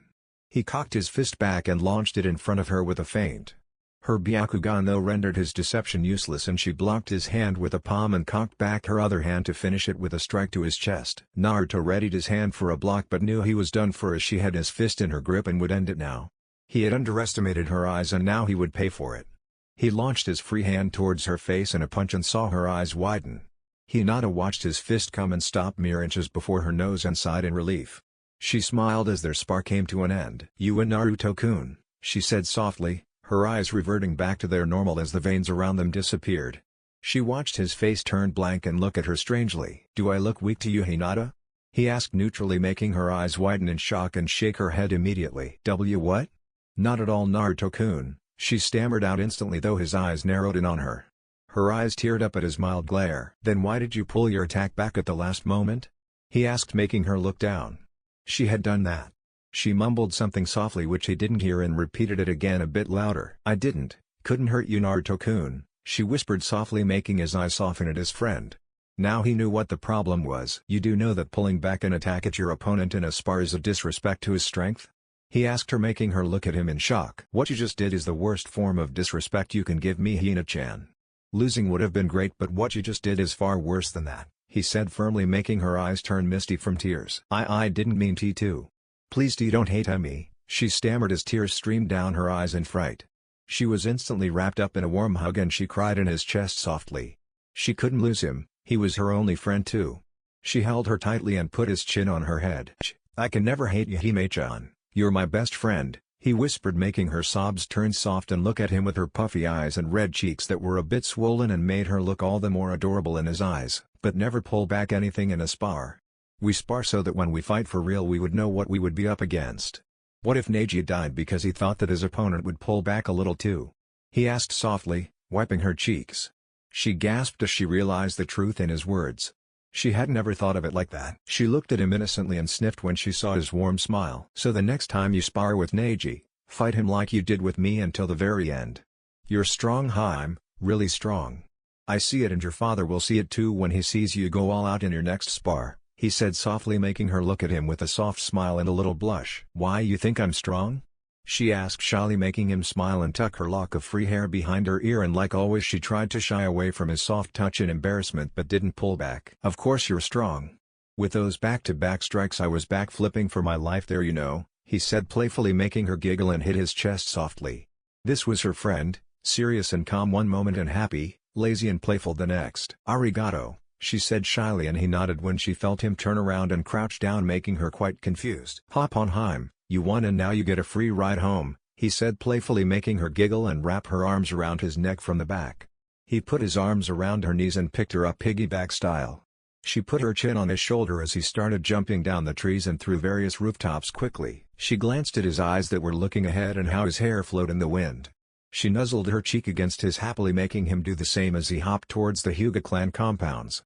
He cocked his fist back and launched it in front of her with a feint. Her Byakugan though rendered his deception useless and she blocked his hand with a palm and cocked back her other hand to finish it with a strike to his chest. Naruto readied his hand for a block but knew he was done for as she had his fist in her grip and would end it now. He had underestimated her eyes and now he would pay for it. He launched his free hand towards her face and a punch and saw her eyes widen. Hinata watched his fist come and stop mere inches before her nose and sighed in relief. She smiled as their spar came to an end. "You and Naruto-kun," she said softly, her eyes reverting back to their normal as the veins around them disappeared. She watched his face turn blank and look at her strangely. "Do I look weak to you, Hinata?" he asked neutrally, making her eyes widen in shock and shake her head immediately. What? Not at all, Naruto-kun," She stammered out instantly, though his eyes narrowed in on her. Her eyes teared up at his mild glare. "Then why did you pull your attack back at the last moment?" he asked, making her look down. She had done that. She mumbled something softly which he didn't hear and repeated it again a bit louder. "I couldn't hurt you, Naruto-kun," she whispered softly, making his eyes soften at his friend. Now he knew what the problem was. "You do know that pulling back an attack at your opponent in a spar is a disrespect to his strength?" he asked her, making her look at him in shock. "What you just did is the worst form of disrespect you can give me, Hina-chan. Losing would have been great, but what you just did is far worse than that," he said firmly, making her eyes turn misty from tears. I didn't mean to. Please don't hate me," she stammered as tears streamed down her eyes in fright. She was instantly wrapped up in a warm hug and she cried in his chest softly. She couldn't lose him, he was her only friend too. She held her tightly and put his chin on her head. "I can never hate you, Hime-chan. You're my best friend," he whispered, making her sobs turn soft and look at him with her puffy eyes and red cheeks that were a bit swollen and made her look all the more adorable in his eyes. "But never pull back anything in a spar. We spar so that when we fight for real we would know what we would be up against." "What if Neji died because he thought that his opponent would pull back a little too?" he asked softly, wiping her cheeks. She gasped as she realized the truth in his words. She hadn't ever thought of it like that. She looked at him innocently and sniffed when she saw his warm smile. "So the next time you spar with Neji, fight him like you did with me until the very end. You're strong, Haim, really strong. I see it, and your father will see it too when he sees you go all out in your next spar," he said softly, making her look at him with a soft smile and a little blush. "Why, you think I'm strong?" she asked shyly, making him smile and tuck her lock of free hair behind her ear, and like always she tried to shy away from his soft touch in embarrassment but didn't pull back. "Of course you're strong. With those back-to-back strikes I was back flipping for my life there, you know," he said playfully, making her giggle and hit his chest softly. This was her friend, serious and calm one moment and happy, lazy and playful the next. "Arigato," she said shyly, and he nodded when she felt him turn around and crouch down, making her quite confused. "Hop on, Haim. You won and now you get a free ride home," he said playfully, making her giggle and wrap her arms around his neck from the back. He put his arms around her knees and picked her up piggyback style. She put her chin on his shoulder as he started jumping down the trees and through various rooftops quickly. She glanced at his eyes that were looking ahead and how his hair flowed in the wind. She nuzzled her cheek against his happily, making him do the same as he hopped towards the Hyuga clan compounds.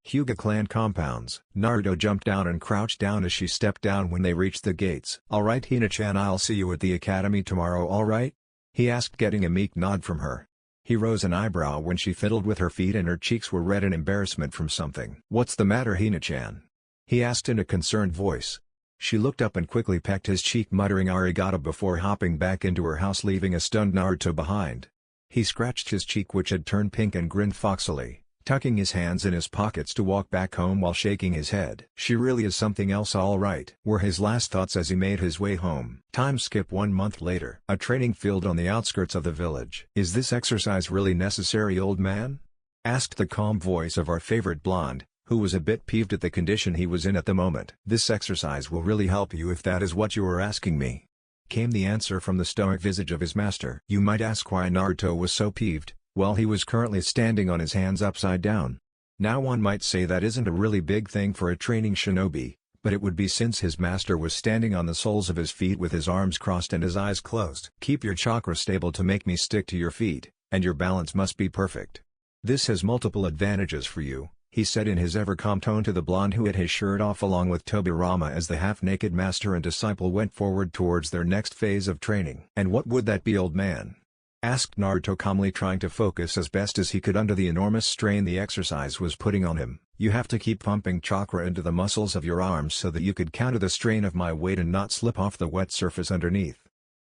Naruto jumped down and crouched down as she stepped down when they reached the gates. "Alright Hina-chan, I'll see you at the academy tomorrow, alright?" he asked, getting a meek nod from her. He rose an eyebrow when she fiddled with her feet and her cheeks were red in embarrassment from something. "What's the matter, Hina-chan?" he asked in a concerned voice. She looked up and quickly pecked his cheek, muttering arigato before hopping back into her house, leaving a stunned Naruto behind. He scratched his cheek, which had turned pink, and grinned foxily, tucking his hands in his pockets to walk back home while shaking his head. "She really is something else, all right," were his last thoughts as he made his way home. Time skip 1 month later. A training field on the outskirts of the village. "Is this exercise really necessary, old man?" asked the calm voice of our favorite blonde, who was a bit peeved at the condition he was in at the moment. "This exercise will really help you if that is what you are asking me," came the answer from the stoic visage of his master. You might ask why Naruto was so peeved. Well, he was currently standing on his hands upside down. Now one might say that isn't a really big thing for a training shinobi, but it would be since his master was standing on the soles of his feet with his arms crossed and his eyes closed. "Keep your chakra stable to make me stick to your feet, and your balance must be perfect. This has multiple advantages for you," he said in his ever-calm tone to the blonde who had his shirt off along with Tobirama as the half-naked master and disciple went forward towards their next phase of training. "And what would that be, old man?" asked Naruto calmly, trying to focus as best as he could under the enormous strain the exercise was putting on him. "You have to keep pumping chakra into the muscles of your arms so that you could counter the strain of my weight and not slip off the wet surface underneath.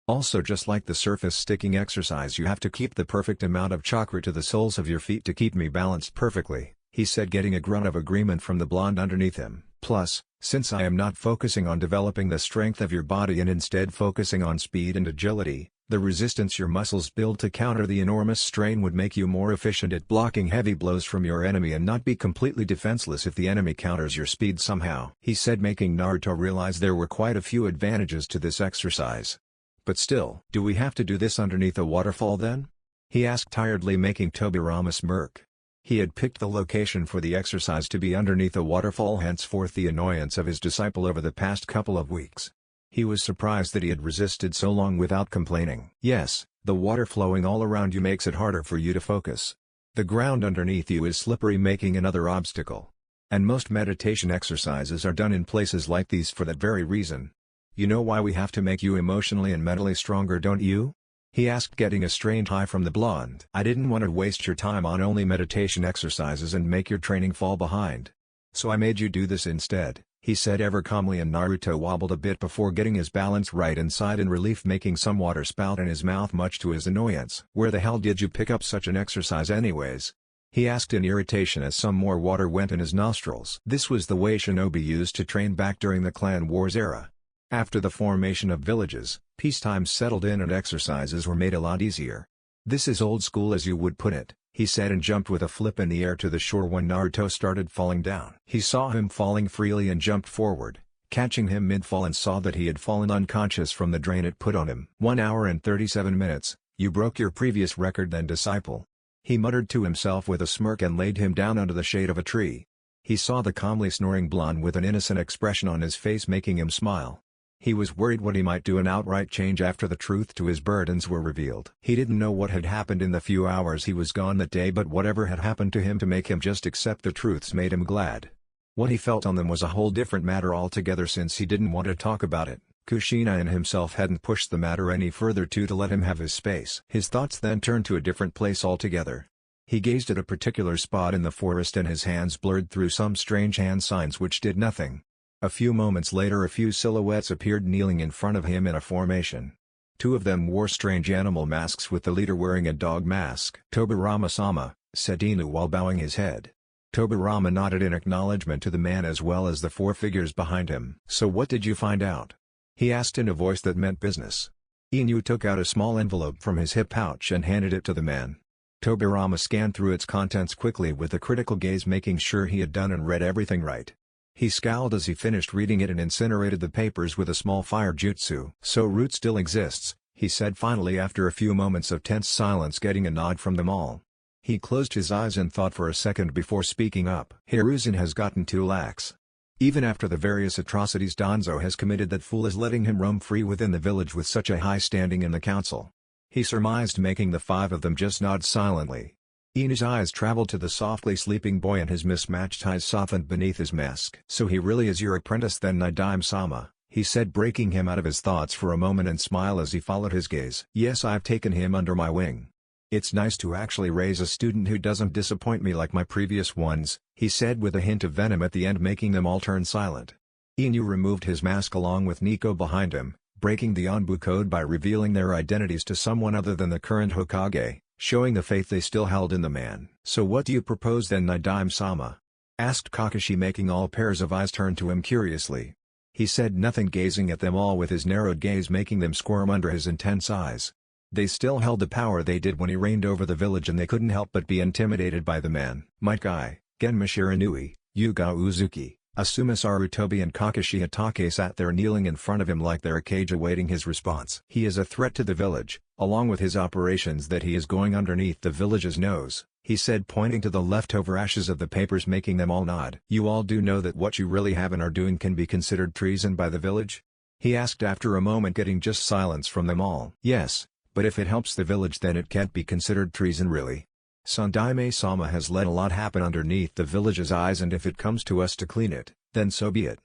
Also, just like the surface sticking exercise, you have to keep the perfect amount of chakra to the soles of your feet to keep me balanced perfectly," he said, getting a grunt of agreement from the blonde underneath him. "Plus, since I am not focusing on developing the strength of your body and instead focusing on speed and agility, the resistance your muscles build to counter the enormous strain would make you more efficient at blocking heavy blows from your enemy and not be completely defenseless if the enemy counters your speed somehow," he said, making Naruto realize there were quite a few advantages to this exercise. "But still, do we have to do this underneath a waterfall then?" he asked tiredly, making Tobirama smirk. He had picked the location for the exercise to be underneath a waterfall, henceforth the annoyance of his disciple over the past couple of weeks. He was surprised that he had resisted so long without complaining. Yes, the water flowing all around you makes it harder for you to focus. The ground underneath you is slippery, making another obstacle. And most meditation exercises are done in places like these for that very reason. You know why we have to make you emotionally and mentally stronger, don't you? He asked, getting a strained eye from the blonde. I didn't want to waste your time on only meditation exercises and make your training fall behind. So I made you do this instead, he said ever calmly, and Naruto wobbled a bit before getting his balance right and sighed in relief, making some water spout in his mouth much to his annoyance. Where the hell did you pick up such an exercise anyways? He asked in irritation as some more water went in his nostrils. This was the way shinobi used to train back during the clan wars era. After the formation of villages, peacetime settled in and exercises were made a lot easier. This is old school as you would put it, he said, and jumped with a flip in the air to the shore when Naruto started falling down. He saw him falling freely and jumped forward, catching him mid-fall, and saw that he had fallen unconscious from the drain it put on him. 1 hour and 37 minutes, you broke your previous record then, disciple. He muttered to himself with a smirk and laid him down under the shade of a tree. He saw the calmly snoring blonde with an innocent expression on his face, making him smile. He was worried what he might do and outright change after the truth to his burdens were revealed. He didn't know what had happened in the few hours he was gone that day, but whatever had happened to him to make him just accept the truths made him glad. What he felt on them was a whole different matter altogether, since he didn't want to talk about it. Kushina and himself hadn't pushed the matter any further to let him have his space. His thoughts then turned to a different place altogether. He gazed at a particular spot in the forest and his hands blurred through some strange hand signs which did nothing. A few moments later a few silhouettes appeared kneeling in front of him in a formation. 2 of them wore strange animal masks, with the leader wearing a dog mask. Tobirama-sama, said Inu while bowing his head. Tobirama nodded in acknowledgement to the man as well as the 4 figures behind him. So what did you find out? He asked in a voice that meant business. Inu took out a small envelope from his hip pouch and handed it to the man. Tobirama scanned through its contents quickly with a critical gaze, making sure he had done and read everything right. He scowled as he finished reading it and incinerated the papers with a small fire jutsu. So Root still exists, he said finally after a few moments of tense silence, getting a nod from them all. He closed his eyes and thought for a second before speaking up. Hiruzen has gotten too lax. Even after the various atrocities Danzo has committed, that fool is letting him roam free within the village with such a high standing in the council. He surmised, making the 5 of them just nod silently. Inu's eyes traveled to the softly sleeping boy and his mismatched eyes softened beneath his mask. So he really is your apprentice then, Nidime-sama, he said, breaking him out of his thoughts for a moment and smiled as he followed his gaze. Yes, I've taken him under my wing. It's nice to actually raise a student who doesn't disappoint me like my previous ones, he said with a hint of venom at the end, making them all turn silent. Inu removed his mask along with Nico behind him, breaking the Anbu code by revealing their identities to someone other than the current Hokage, showing the faith they still held in the man. So what do you propose then, Nidime-sama? Asked Kakashi, making all pairs of eyes turn to him curiously. He said nothing, gazing at them all with his narrowed gaze, making them squirm under his intense eyes. They still held the power they did when he reigned over the village, and they couldn't help but be intimidated by the man. Might Guy, Genma Shiranui, Yuga Uzuki, Asuma Sarutobi and Kakashi Hatake sat there kneeling in front of him like they're a cage awaiting his response. He is a threat to the village, along with his operations that he is going underneath the village's nose, he said, pointing to the leftover ashes of the papers, making them all nod. You all do know that what you really have and are doing can be considered treason by the village? He asked after a moment, getting just silence from them all. Yes, but if it helps the village then it can't be considered treason really. Sandaime-sama has let a lot happen underneath the village's eyes, and if it comes to us to clean it, then so be it.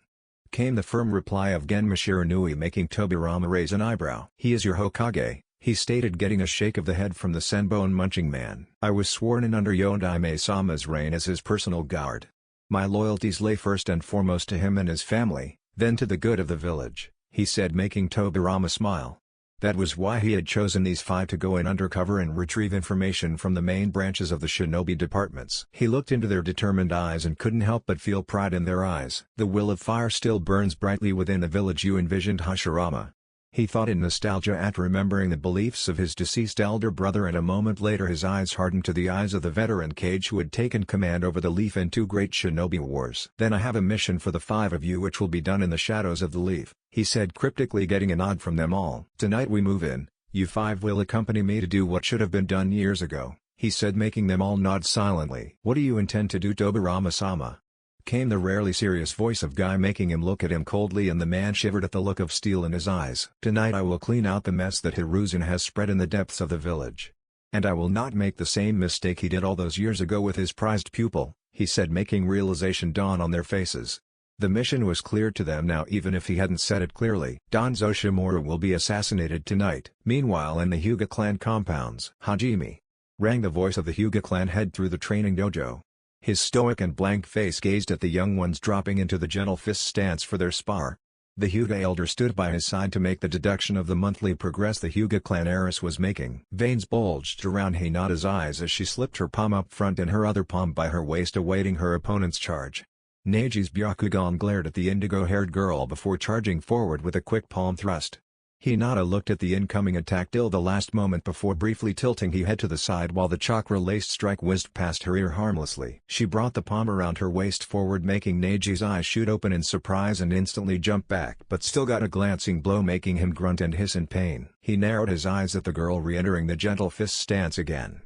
Came the firm reply of Genma Shiranui, making Tobirama raise an eyebrow. He is your Hokage, he stated, getting a shake of the head from the senbone-munching man. I was sworn in under Yondaime-sama's reign as his personal guard. My loyalties lay first and foremost to him and his family, then to the good of the village, he said, making Tobirama smile. That was why he had chosen these 5 to go in undercover and retrieve information from the main branches of the shinobi departments. He looked into their determined eyes and couldn't help but feel pride in their eyes. The will of fire still burns brightly within the village, you envisioned Hashirama. He thought in nostalgia at remembering the beliefs of his deceased elder brother, and a moment later his eyes hardened to the eyes of the veteran Kage who had taken command over the Leaf in 2 great shinobi wars. Then I have a mission for the 5 of you which will be done in the shadows of the Leaf, he said cryptically, getting a nod from them all. Tonight we move in, you 5 will accompany me to do what should have been done years ago, he said, making them all nod silently. What do you intend to do, Tobirama-sama? came the rarely serious voice of Guy, making him look at him coldly, and the man shivered at the look of steel in his eyes. "Tonight I will clean out the mess that Hiruzen has spread in the depths of the village. And I will not make the same mistake he did all those years ago with his prized pupil," he said, making realization dawn on their faces. The mission was clear to them now, even if he hadn't said it clearly. Danzo Shimura will be assassinated tonight. Meanwhile, in the Hyuga clan compounds, "Hajime!" rang the voice of the Hyuga clan head through the training dojo. His stoic and blank face gazed at the young ones dropping into the gentle fist stance for their spar. The Hyuga elder stood by his side to make the deduction of the monthly progress the Hyuga clan heiress was making. Veins bulged around Hinata's eyes as she slipped her palm up front and her other palm by her waist, awaiting her opponent's charge. Neiji's Byakugan glared at the indigo-haired girl before charging forward with a quick palm thrust. Hinata looked at the incoming attack till the last moment before briefly tilting his head to the side while the chakra-laced strike whizzed past her ear harmlessly. She brought the palm around her waist forward, making Neiji's eyes shoot open in surprise and instantly jump back, but still got a glancing blow, making him grunt and hiss in pain. He narrowed his eyes at the girl re-entering the gentle fist stance again.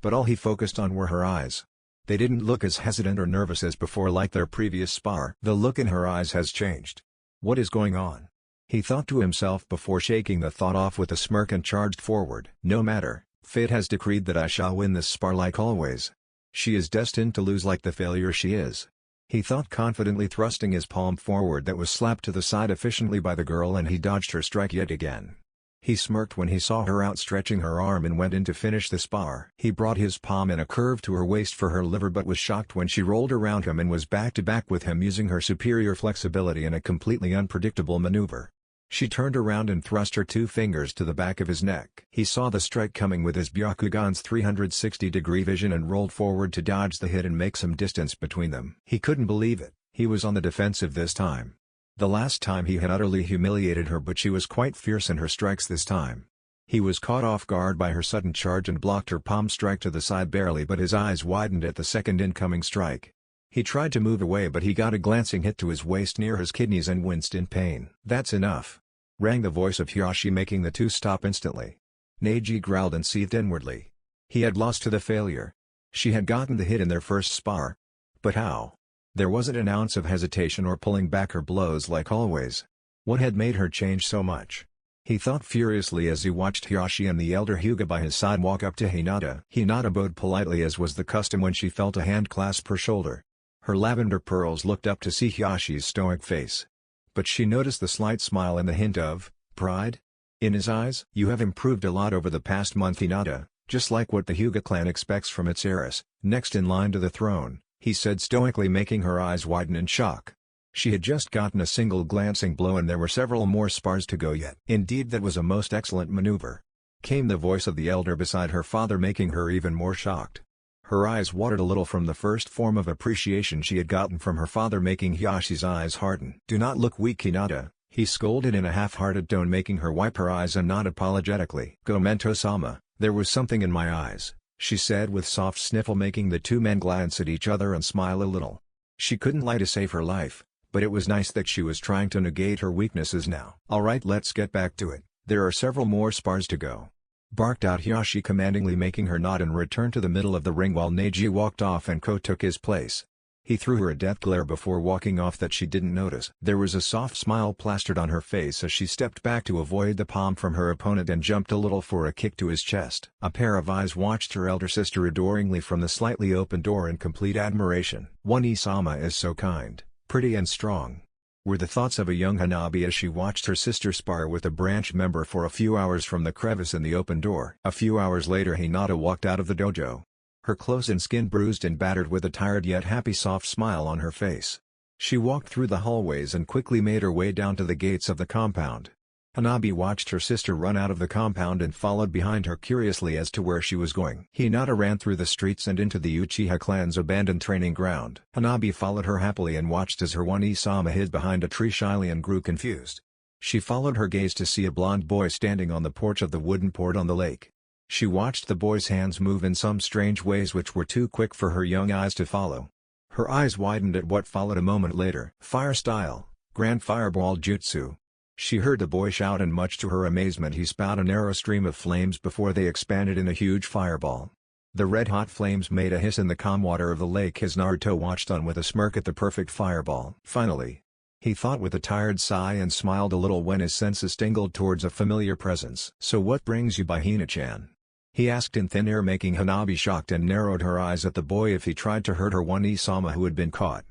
But all he focused on were her eyes. They didn't look as hesitant or nervous as before like their previous spar. The look in her eyes has changed. What is going on? He thought to himself before shaking the thought off with a smirk and charged forward. No matter, fate has decreed that I shall win this spar like always. She is destined to lose like the failure she is. He thought confidently, thrusting his palm forward that was slapped to the side efficiently by the girl, and he dodged her strike yet again. He smirked when he saw her outstretching her arm and went in to finish the spar. He brought his palm in a curve to her waist for her liver, but was shocked when she rolled around him and was back to back with him, using her superior flexibility in a completely unpredictable maneuver. She turned around and thrust her two fingers to the back of his neck. He saw the strike coming with his Byakugan's 360-degree vision and rolled forward to dodge the hit and make some distance between them. He couldn't believe it. He was on the defensive this time. The last time he had utterly humiliated her, but she was quite fierce in her strikes this time. He was caught off guard by her sudden charge and blocked her palm strike to the side barely, but his eyes widened at the second incoming strike. He tried to move away, but he got a glancing hit to his waist near his kidneys and winced in pain. "That's enough," rang the voice of Hiyashi, making the two stop instantly. Neji growled and seethed inwardly. He had lost to the failure. She had gotten the hit in their first spar. But how? There wasn't an ounce of hesitation or pulling back her blows like always. What had made her change so much? He thought furiously as he watched Hiyashi and the elder Hyuga by his side walk up to Hinata. Hinata bowed politely, as was the custom when she felt a hand clasp her shoulder. Her lavender pearls looked up to see Hiyashi's stoic face. But she noticed the slight smile and the hint of pride in his eyes. "You have improved a lot over the past month, Hinata, just like what the Hyuga clan expects from its heiress, next in line to the throne," he said stoically, making her eyes widen in shock. She had just gotten a single glancing blow and there were several more spars to go yet. "Indeed, that was a most excellent maneuver," came the voice of the elder beside her father, making her even more shocked. Her eyes watered a little from the first form of appreciation she had gotten from her father, making Hiyashi's eyes harden. "Do not look weak, Hinata," he scolded in a half-hearted tone, making her wipe her eyes and nod apologetically. "Gomento-sama, there was something in my eyes," she said with soft sniffle, making the two men glance at each other and smile a little. She couldn't lie to save her life, but it was nice that she was trying to negate her weaknesses now. "Alright, let's get back to it. There are several more spars to go," barked out Hiyashi commandingly, making her nod and return to the middle of the ring while Neji walked off and Ko took his place. He threw her a death glare before walking off that she didn't notice. There was a soft smile plastered on her face as she stepped back to avoid the palm from her opponent and jumped a little for a kick to his chest. A pair of eyes watched her elder sister adoringly from the slightly open door in complete admiration. "One-sama is so kind, pretty and strong," were the thoughts of a young Hanabi as she watched her sister spar with a branch member for a few hours from the crevice in the open door. A few hours later, Hinata walked out of the dojo. Her clothes and skin bruised and battered, with a tired yet happy soft smile on her face. She walked through the hallways and quickly made her way down to the gates of the compound. Hanabi watched her sister run out of the compound and followed behind her curiously as to where she was going. Hinata ran through the streets and into the Uchiha clan's abandoned training ground. Hanabi followed her happily and watched as her one-sama hid behind a tree shyly and grew confused. She followed her gaze to see a blond boy standing on the porch of the wooden port on the lake. She watched the boy's hands move in some strange ways which were too quick for her young eyes to follow. Her eyes widened at what followed a moment later. "Fire style, Grand Fireball Jutsu," she heard the boy shout, and much to her amazement he spat a narrow stream of flames before they expanded in a huge fireball. The red-hot flames made a hiss in the calm water of the lake as Naruto watched on with a smirk at the perfect fireball. Finally, he thought with a tired sigh and smiled a little when his senses tingled towards a familiar presence. "So what brings you by Hina-chan?" he asked in thin air, making Hanabi shocked and narrowed her eyes at the boy if he tried to hurt her one-sama who had been caught.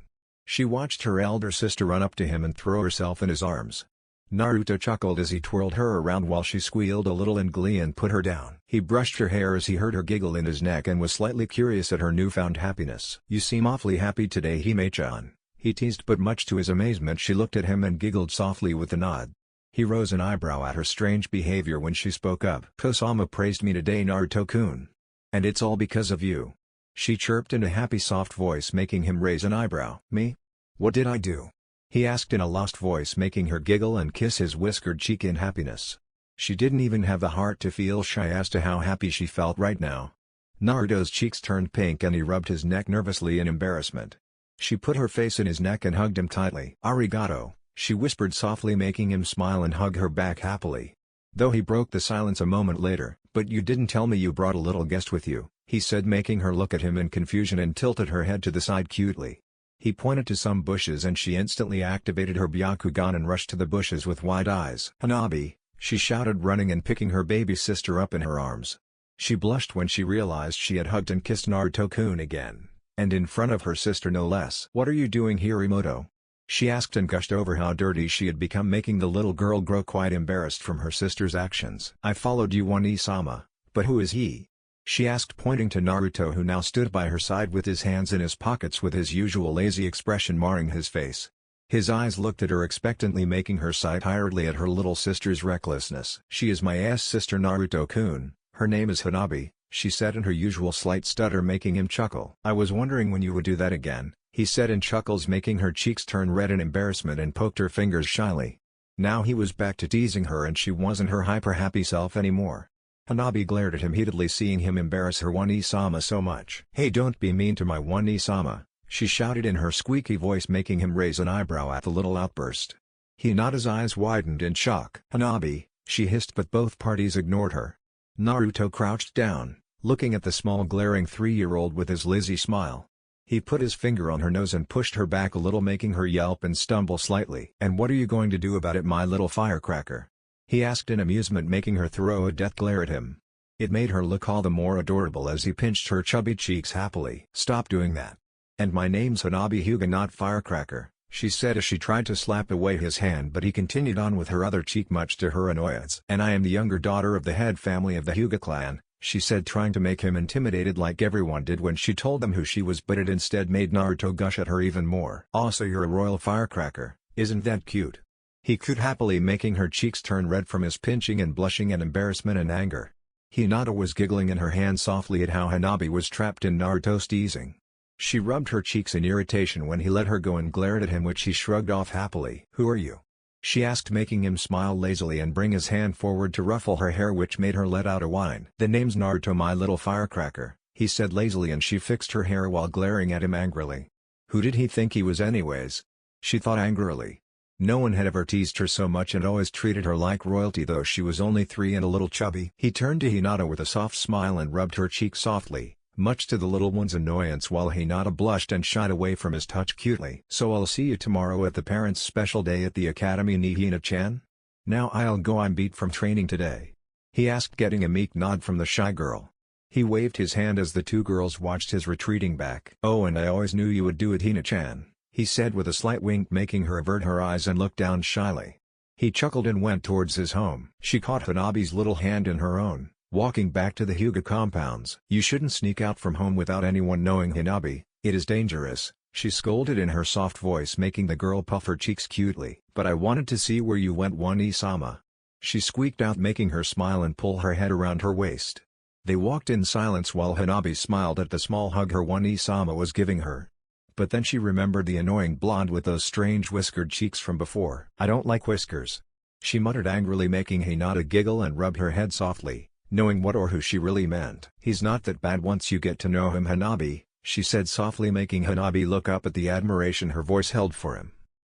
She watched her elder sister run up to him and throw herself in his arms. Naruto chuckled as he twirled her around while she squealed a little in glee and put her down. He brushed her hair as he heard her giggle in his neck and was slightly curious at her newfound happiness. "You seem awfully happy today, Hime-chan," he teased, but much to his amazement she looked at him and giggled softly with a nod. He rose an eyebrow at her strange behavior when she spoke up. "Kosama praised me today, Naruto-kun. And it's all because of you," she chirped in a happy soft voice, making him raise an eyebrow. "Me? What did I do?" he asked in a lost voice, making her giggle and kiss his whiskered cheek in happiness. She didn't even have the heart to feel shy as to how happy she felt right now. Naruto's cheeks turned pink and he rubbed his neck nervously in embarrassment. She put her face in his neck and hugged him tightly. "Arigato," she whispered softly, making him smile and hug her back happily. Though he broke the silence a moment later. "But you didn't tell me you brought a little guest with you," he said, making her look at him in confusion and tilted her head to the side cutely. He pointed to some bushes and she instantly activated her Byakugan and rushed to the bushes with wide eyes. "Hanabi," she shouted, running and picking her baby sister up in her arms. She blushed when she realized she had hugged and kissed Naruto-kun again, and in front of her sister no less. "What are you doing here, Imoto?" she asked and gushed over how dirty she had become, making the little girl grow quite embarrassed from her sister's actions. "I followed you, one-sama, but who is he?" she asked, pointing to Naruto, who now stood by her side with his hands in his pockets with his usual lazy expression marring his face. His eyes looked at her expectantly, making her sigh tiredly at her little sister's recklessness. "She is my sister, Naruto-kun. Her name is Hanabi," she said in her usual slight stutter, making him chuckle. "I was wondering when you would do that again," he said in chuckles, making her cheeks turn red in embarrassment, and poked her fingers shyly. Now he was back to teasing her and she wasn't her hyper-happy self anymore. Hanabi glared at him heatedly, seeing him embarrass her one-sama so much. "Hey, don't be mean to my one-sama," she shouted in her squeaky voice, making him raise an eyebrow at the little outburst. Hinata's eyes widened in shock. "Hanabi," she hissed, but both parties ignored her. Naruto crouched down, looking at the small glaring 3-year-old with his lazy smile. He put his finger on her nose and pushed her back a little, making her yelp and stumble slightly. "And what are you going to do about it, my little firecracker?" he asked in amusement, making her throw a death glare at him. It made her look all the more adorable as he pinched her chubby cheeks happily. "Stop doing that. And my name's Hanabi Hyuga, not Firecracker," she said as she tried to slap away his hand, but he continued on with her other cheek much to her annoyance. "And I am the younger daughter of the head family of the Hyuga clan," she said, trying to make him intimidated like everyone did when she told them who she was, but it instead made Naruto gush at her even more. "Also, you're a royal firecracker, isn't that cute?" he cooed happily, making her cheeks turn red from his pinching and blushing and embarrassment and anger. Hinata was giggling in her hand softly at how Hanabi was trapped in Naruto's teasing. She rubbed her cheeks in irritation when he let her go and glared at him, which he shrugged off happily. "Who are you?" she asked, making him smile lazily and bring his hand forward to ruffle her hair, which made her let out a whine. "The name's Naruto, my little firecracker," he said lazily, and she fixed her hair while glaring at him angrily. Who did he think he was anyways? She thought angrily. No one had ever teased her so much and always treated her like royalty, though she was only 3 and a little chubby. He turned to Hinata with a soft smile and rubbed her cheek softly, much to the little one's annoyance, while Hinata blushed and shied away from his touch cutely. "So I'll see you tomorrow at the parents' special day at the academy, ni Hina-chan? Now I'll go, I'm beat from training today," he asked, getting a meek nod from the shy girl. He waved his hand as the 2 girls watched his retreating back. "Oh, and I always knew you would do it, Hina-chan," he said with a slight wink, making her avert her eyes and look down shyly. He chuckled and went towards his home. She caught Hanabi's little hand in her own, walking back to the Hyuga compounds. "You shouldn't sneak out from home without anyone knowing, Hanabi, it is dangerous," she scolded in her soft voice, making the girl puff her cheeks cutely. "But I wanted to see where you went, one-sama," she squeaked out, making her smile and pull her head around her waist. They walked in silence while Hanabi smiled at the small hug her one-sama was giving her. But then she remembered the annoying blonde with those strange whiskered cheeks from before. "I don't like whiskers," she muttered angrily, making Hinata giggle and rub her head softly, knowing what or who she really meant. "He's not that bad once you get to know him, Hanabi," she said softly, making Hanabi look up at the admiration her voice held for him.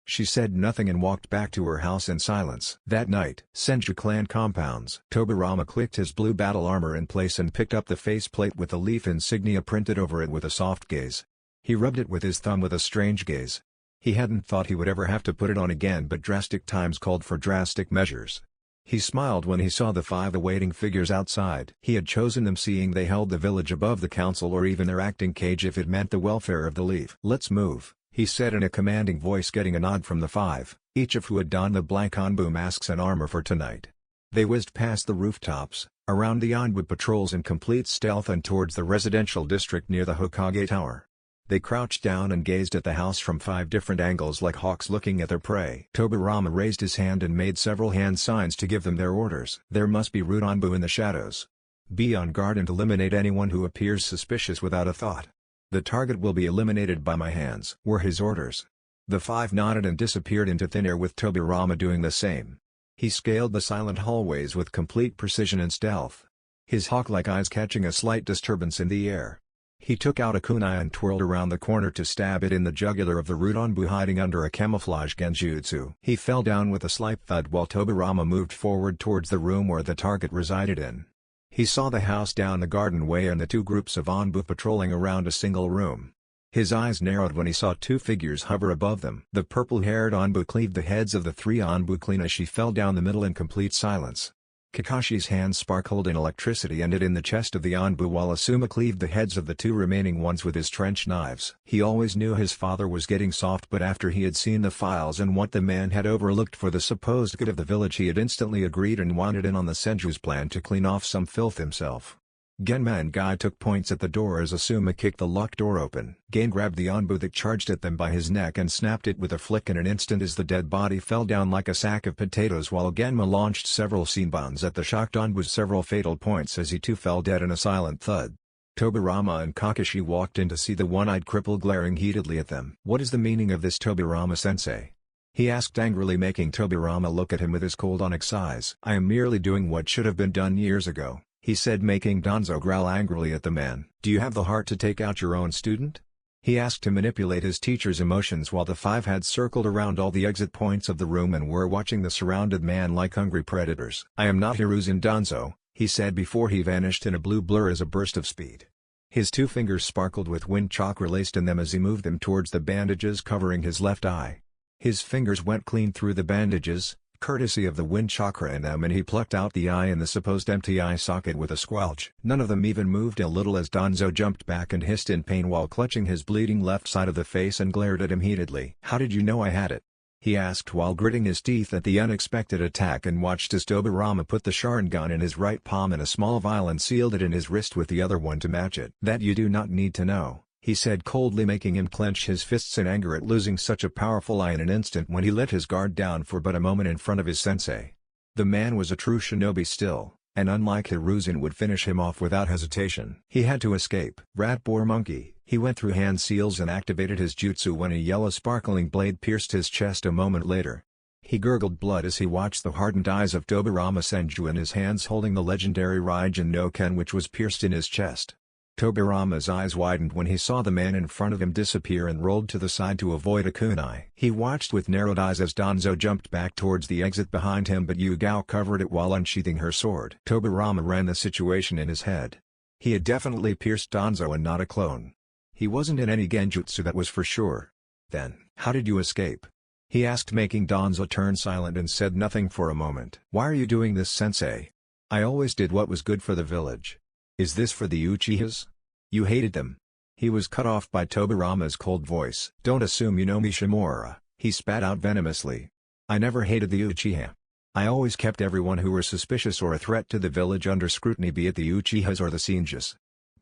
She said nothing and walked back to her house in silence. That night, Senju clan compounds. Tobirama clicked his blue battle armor in place and picked up the faceplate with the leaf insignia printed over it with a soft gaze. He rubbed it with his thumb with a strange gaze. He hadn't thought he would ever have to put it on again, but drastic times called for drastic measures. He smiled when he saw the 5 awaiting figures outside. He had chosen them seeing they held the village above the council or even their acting cage if it meant the welfare of the leaf. "Let's move," he said in a commanding voice, getting a nod from the 5, each of who had donned the black Anbu masks and armor for tonight. They whizzed past the rooftops, around the Anbu patrols in complete stealth and towards the residential district near the Hokage Tower. They crouched down and gazed at the house from 5 different angles like hawks looking at their prey. Tobirama raised his hand and made several hand signs to give them their orders. "There must be root Anbu in the shadows. Be on guard and eliminate anyone who appears suspicious without a thought. The target will be eliminated by my hands," were his orders. The 5 nodded and disappeared into thin air, with Tobirama doing the same. He scaled the silent hallways with complete precision and stealth, his hawk-like eyes catching a slight disturbance in the air. He took out a kunai and twirled around the corner to stab it in the jugular of the root Anbu hiding under a camouflage genjutsu. He fell down with a slight thud while Tobirama moved forward towards the room where the target resided in. He saw the house down the garden way and the 2 groups of Anbu patrolling around a single room. His eyes narrowed when he saw 2 figures hover above them. The purple-haired Anbu cleaved the heads of the 3 Anbu clean as she fell down the middle in complete silence. Kakashi's hand sparkled in electricity and it in the chest of the Anbu while Asuma cleaved the heads of the 2 remaining ones with his trench knives. He always knew his father was getting soft, but after he had seen the files and what the man had overlooked for the supposed good of the village, he had instantly agreed and wanted in on the Senju's plan to clean off some filth himself. Genma and Guy took points at the door as Asuma kicked the locked door open. Gen grabbed the Anbu that charged at them by his neck and snapped it with a flick in an instant as the dead body fell down like a sack of potatoes, while Genma launched several senbons at the shocked Anbu's several fatal points as he too fell dead in a silent thud. Tobirama and Kakashi walked in to see the one-eyed cripple glaring heatedly at them. "What is the meaning of this, Tobirama-sensei?" he asked angrily, making Tobirama look at him with his cold onyx eyes. "I am merely doing what should have been done years ago," he said, making Danzo growl angrily at the man. "Do you have the heart to take out your own student?" he asked to manipulate his teacher's emotions while the 5 had circled around all the exit points of the room and were watching the surrounded man like hungry predators. "I am not Hiruzen Danzo," he said before he vanished in a blue blur as a burst of speed. His 2 fingers sparkled with wind chakra laced in them as he moved them towards the bandages covering his left eye. His fingers went clean through the bandages, courtesy of the wind chakra in them, and he plucked out the eye in the supposed empty eye socket with a squelch. None of them even moved a little as Danzo jumped back and hissed in pain while clutching his bleeding left side of the face and glared at him heatedly. "How did you know I had it?" he asked while gritting his teeth at the unexpected attack, and watched as Tobirama put the Sharingan in his right palm in a small vial and sealed it in his wrist with the other one to match it. "That you do not need to know," he said coldly, making him clench his fists in anger at losing such a powerful eye in an instant when he let his guard down for but a moment in front of his sensei. The man was a true shinobi still, and unlike Hiruzen would finish him off without hesitation. He had to escape. "Rat boar monkey." He went through hand seals and activated his jutsu when a yellow sparkling blade pierced his chest a moment later. He gurgled blood as he watched the hardened eyes of Tobirama Senju in his hands holding the legendary Raijin no Ken, which was pierced in his chest. Tobirama's eyes widened when he saw the man in front of him disappear and rolled to the side to avoid a kunai. He watched with narrowed eyes as Danzo jumped back towards the exit behind him, but Yugao covered it while unsheathing her sword. Tobirama ran the situation in his head. He had definitely pierced Danzo and not a clone. He wasn't in any genjutsu, that was for sure. "Then, how did you escape?" he asked, making Danzo turn silent and said nothing for a moment. "Why are you doing this, sensei?" "I always did what was good for the village." "Is this for the Uchihas? You hated them." He was cut off by Tobirama's cold voice. "Don't assume you know me, Shimura," he spat out venomously. "I never hated the Uchiha. I always kept everyone who were suspicious or a threat to the village under scrutiny, be it the Uchihas or the Senjus.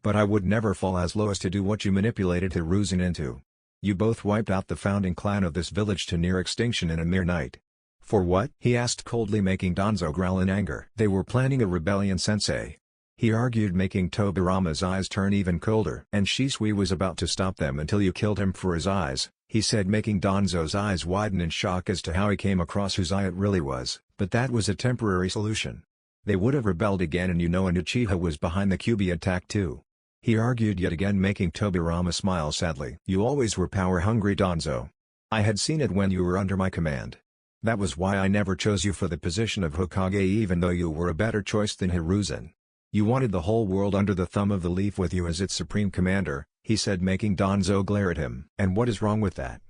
But I would never fall as low as to do what you manipulated Hiruzen into. You both wiped out the founding clan of this village to near extinction in a mere night." "For what?" he asked coldly, making Danzo growl in anger. "They were planning a rebellion, sensei," he argued, making Tobirama's eyes turn even colder. "And Shisui was about to stop them until you killed him for his eyes," he said, making Danzo's eyes widen in shock as to how he came across whose eye it really was. "But that was a temporary solution. They would have rebelled again, and an Uchiha was behind the Kyuubi attack too," he argued yet again, making Tobirama smile sadly. "You always were power-hungry, Danzo. I had seen it when you were under my command. That was why I never chose you for the position of Hokage even though you were a better choice than Hiruzen. You wanted the whole world under the thumb of the leaf with you as its supreme commander, he said, making Danzo glare at him. And what is wrong with that?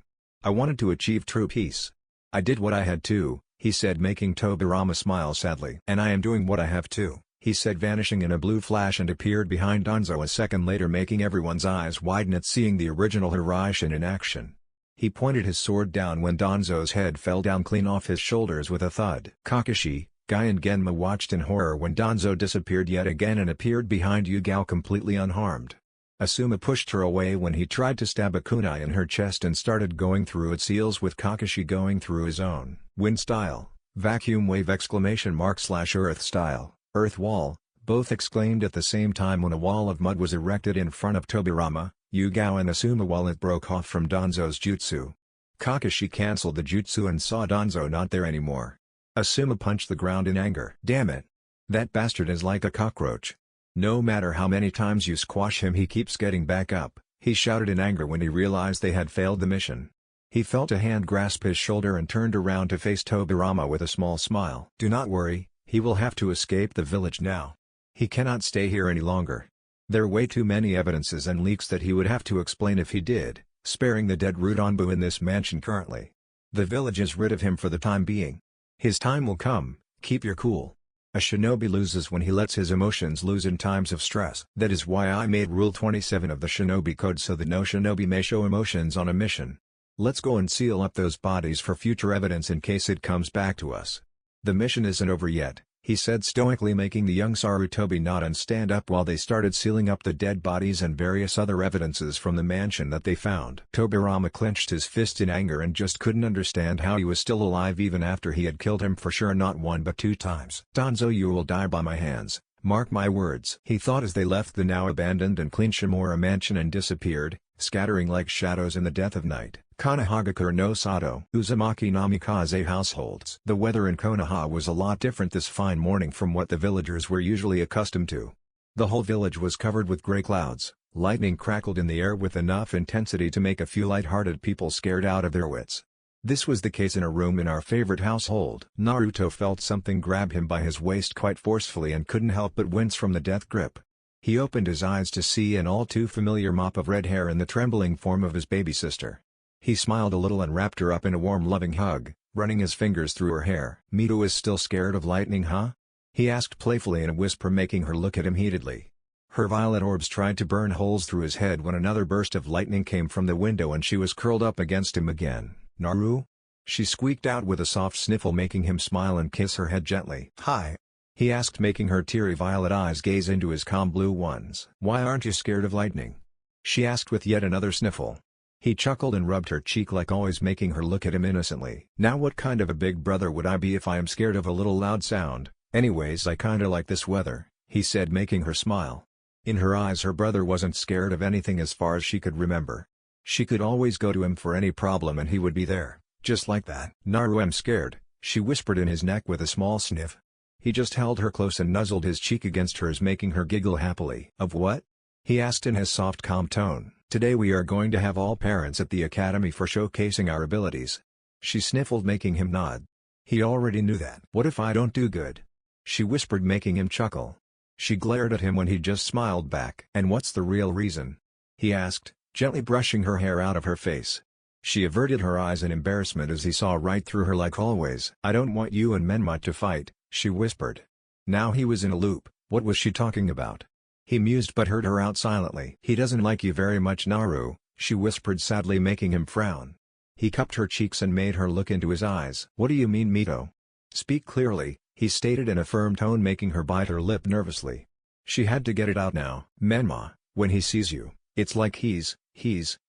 I wanted to achieve true peace. I did what I had to, he said, making Tobirama smile sadly. And I am doing what I have to, he said, vanishing in a blue flash, and appeared behind Danzo a second later, making everyone's eyes widen at seeing the original Hiraishin in action. He pointed his sword down when Danzo's head fell down clean off his shoulders with a thud. Kakashi, Guy and Genma watched in horror when Danzo disappeared yet again and appeared behind Yugao completely unharmed. Asuma pushed her away when he tried to stab a kunai in her chest and started going through its heels, with Kakashi going through his own. Wind style, vacuum wave, !/earth style, earth wall, both exclaimed at the same time when a wall of mud was erected in front of Tobirama, Yugao and Asuma while it broke off from Danzo's jutsu. Kakashi cancelled the jutsu and saw Danzo not there anymore. Asuma punched the ground in anger. Damn it! That bastard is like a cockroach. No matter how many times you squash him, he keeps getting back up, he shouted in anger when he realized they had failed the mission. He felt a hand grasp his shoulder and turned around to face Tobirama with a small smile. Do not worry, he will have to escape the village now. He cannot stay here any longer. There are way too many evidences and leaks that he would have to explain if he did, sparing the dead Rudanbu in this mansion currently. The village is rid of him for the time being. His time will come, keep your cool. A shinobi loses when he lets his emotions loose in times of stress. That is why I made Rule 27 of the Shinobi Code so that no shinobi may show emotions on a mission. Let's go and seal up those bodies for future evidence in case it comes back to us. The mission isn't over yet, he said stoically, making the young Sarutobi nod and stand up while they started sealing up the dead bodies and various other evidences from the mansion that they found. Tobirama clenched his fist in anger and just couldn't understand how he was still alive even after he had killed him for sure not one but two times. Danzo, you will die by my hands, mark my words, he thought as they left the now abandoned and clean Shimura mansion and disappeared, scattering like shadows in the death of night. Konohagakure no Sato, Uzumaki Namikaze households. The weather in Konoha was a lot different this fine morning from what the villagers were usually accustomed to. The whole village was covered with gray clouds, lightning crackled in the air with enough intensity to make a few light-hearted people scared out of their wits. This was the case in a room in our favorite household. Naruto felt something grab him by his waist quite forcefully and couldn't help but wince from the death grip. He opened his eyes to see an all too familiar mop of red hair in the trembling form of his baby sister. He smiled a little and wrapped her up in a warm loving hug, running his fingers through her hair. Mito is still scared of lightning, huh? He asked playfully in a whisper, making her look at him heatedly. Her violet orbs tried to burn holes through his head when another burst of lightning came from the window and she was curled up against him again. Naru? She squeaked out with a soft sniffle, making him smile and kiss her head gently. Hi? He asked, making her teary violet eyes gaze into his calm blue ones. Why aren't you scared of lightning? She asked with yet another sniffle. He chuckled and rubbed her cheek like always, making her look at him innocently. Now what kind of a big brother would I be if I am scared of a little loud sound? Anyways, I kinda like this weather, he said, making her smile. In her eyes her brother wasn't scared of anything as far as she could remember. She could always go to him for any problem and he would be there, just like that. Naru, I'm scared, she whispered in his neck with a small sniff. He just held her close and nuzzled his cheek against hers, making her giggle happily. Of what? He asked in his soft calm tone. Today we are going to have all parents at the academy for showcasing our abilities. She sniffled, making him nod. He already knew that. What if I don't do good? She whispered, making him chuckle. She glared at him when he just smiled back. And what's the real reason? He asked, gently brushing her hair out of her face. She averted her eyes in embarrassment as he saw right through her like always. I don't want you and Menma to fight, she whispered. Now he was in a loop. What was she talking about? He mused but heard her out silently. He doesn't like you very much, Naru, she whispered sadly, making him frown. He cupped her cheeks and made her look into his eyes. What do you mean, Mito? Speak clearly, he stated in a firm tone, making her bite her lip nervously. She had to get it out now. Menma, when he sees you, it's like he's,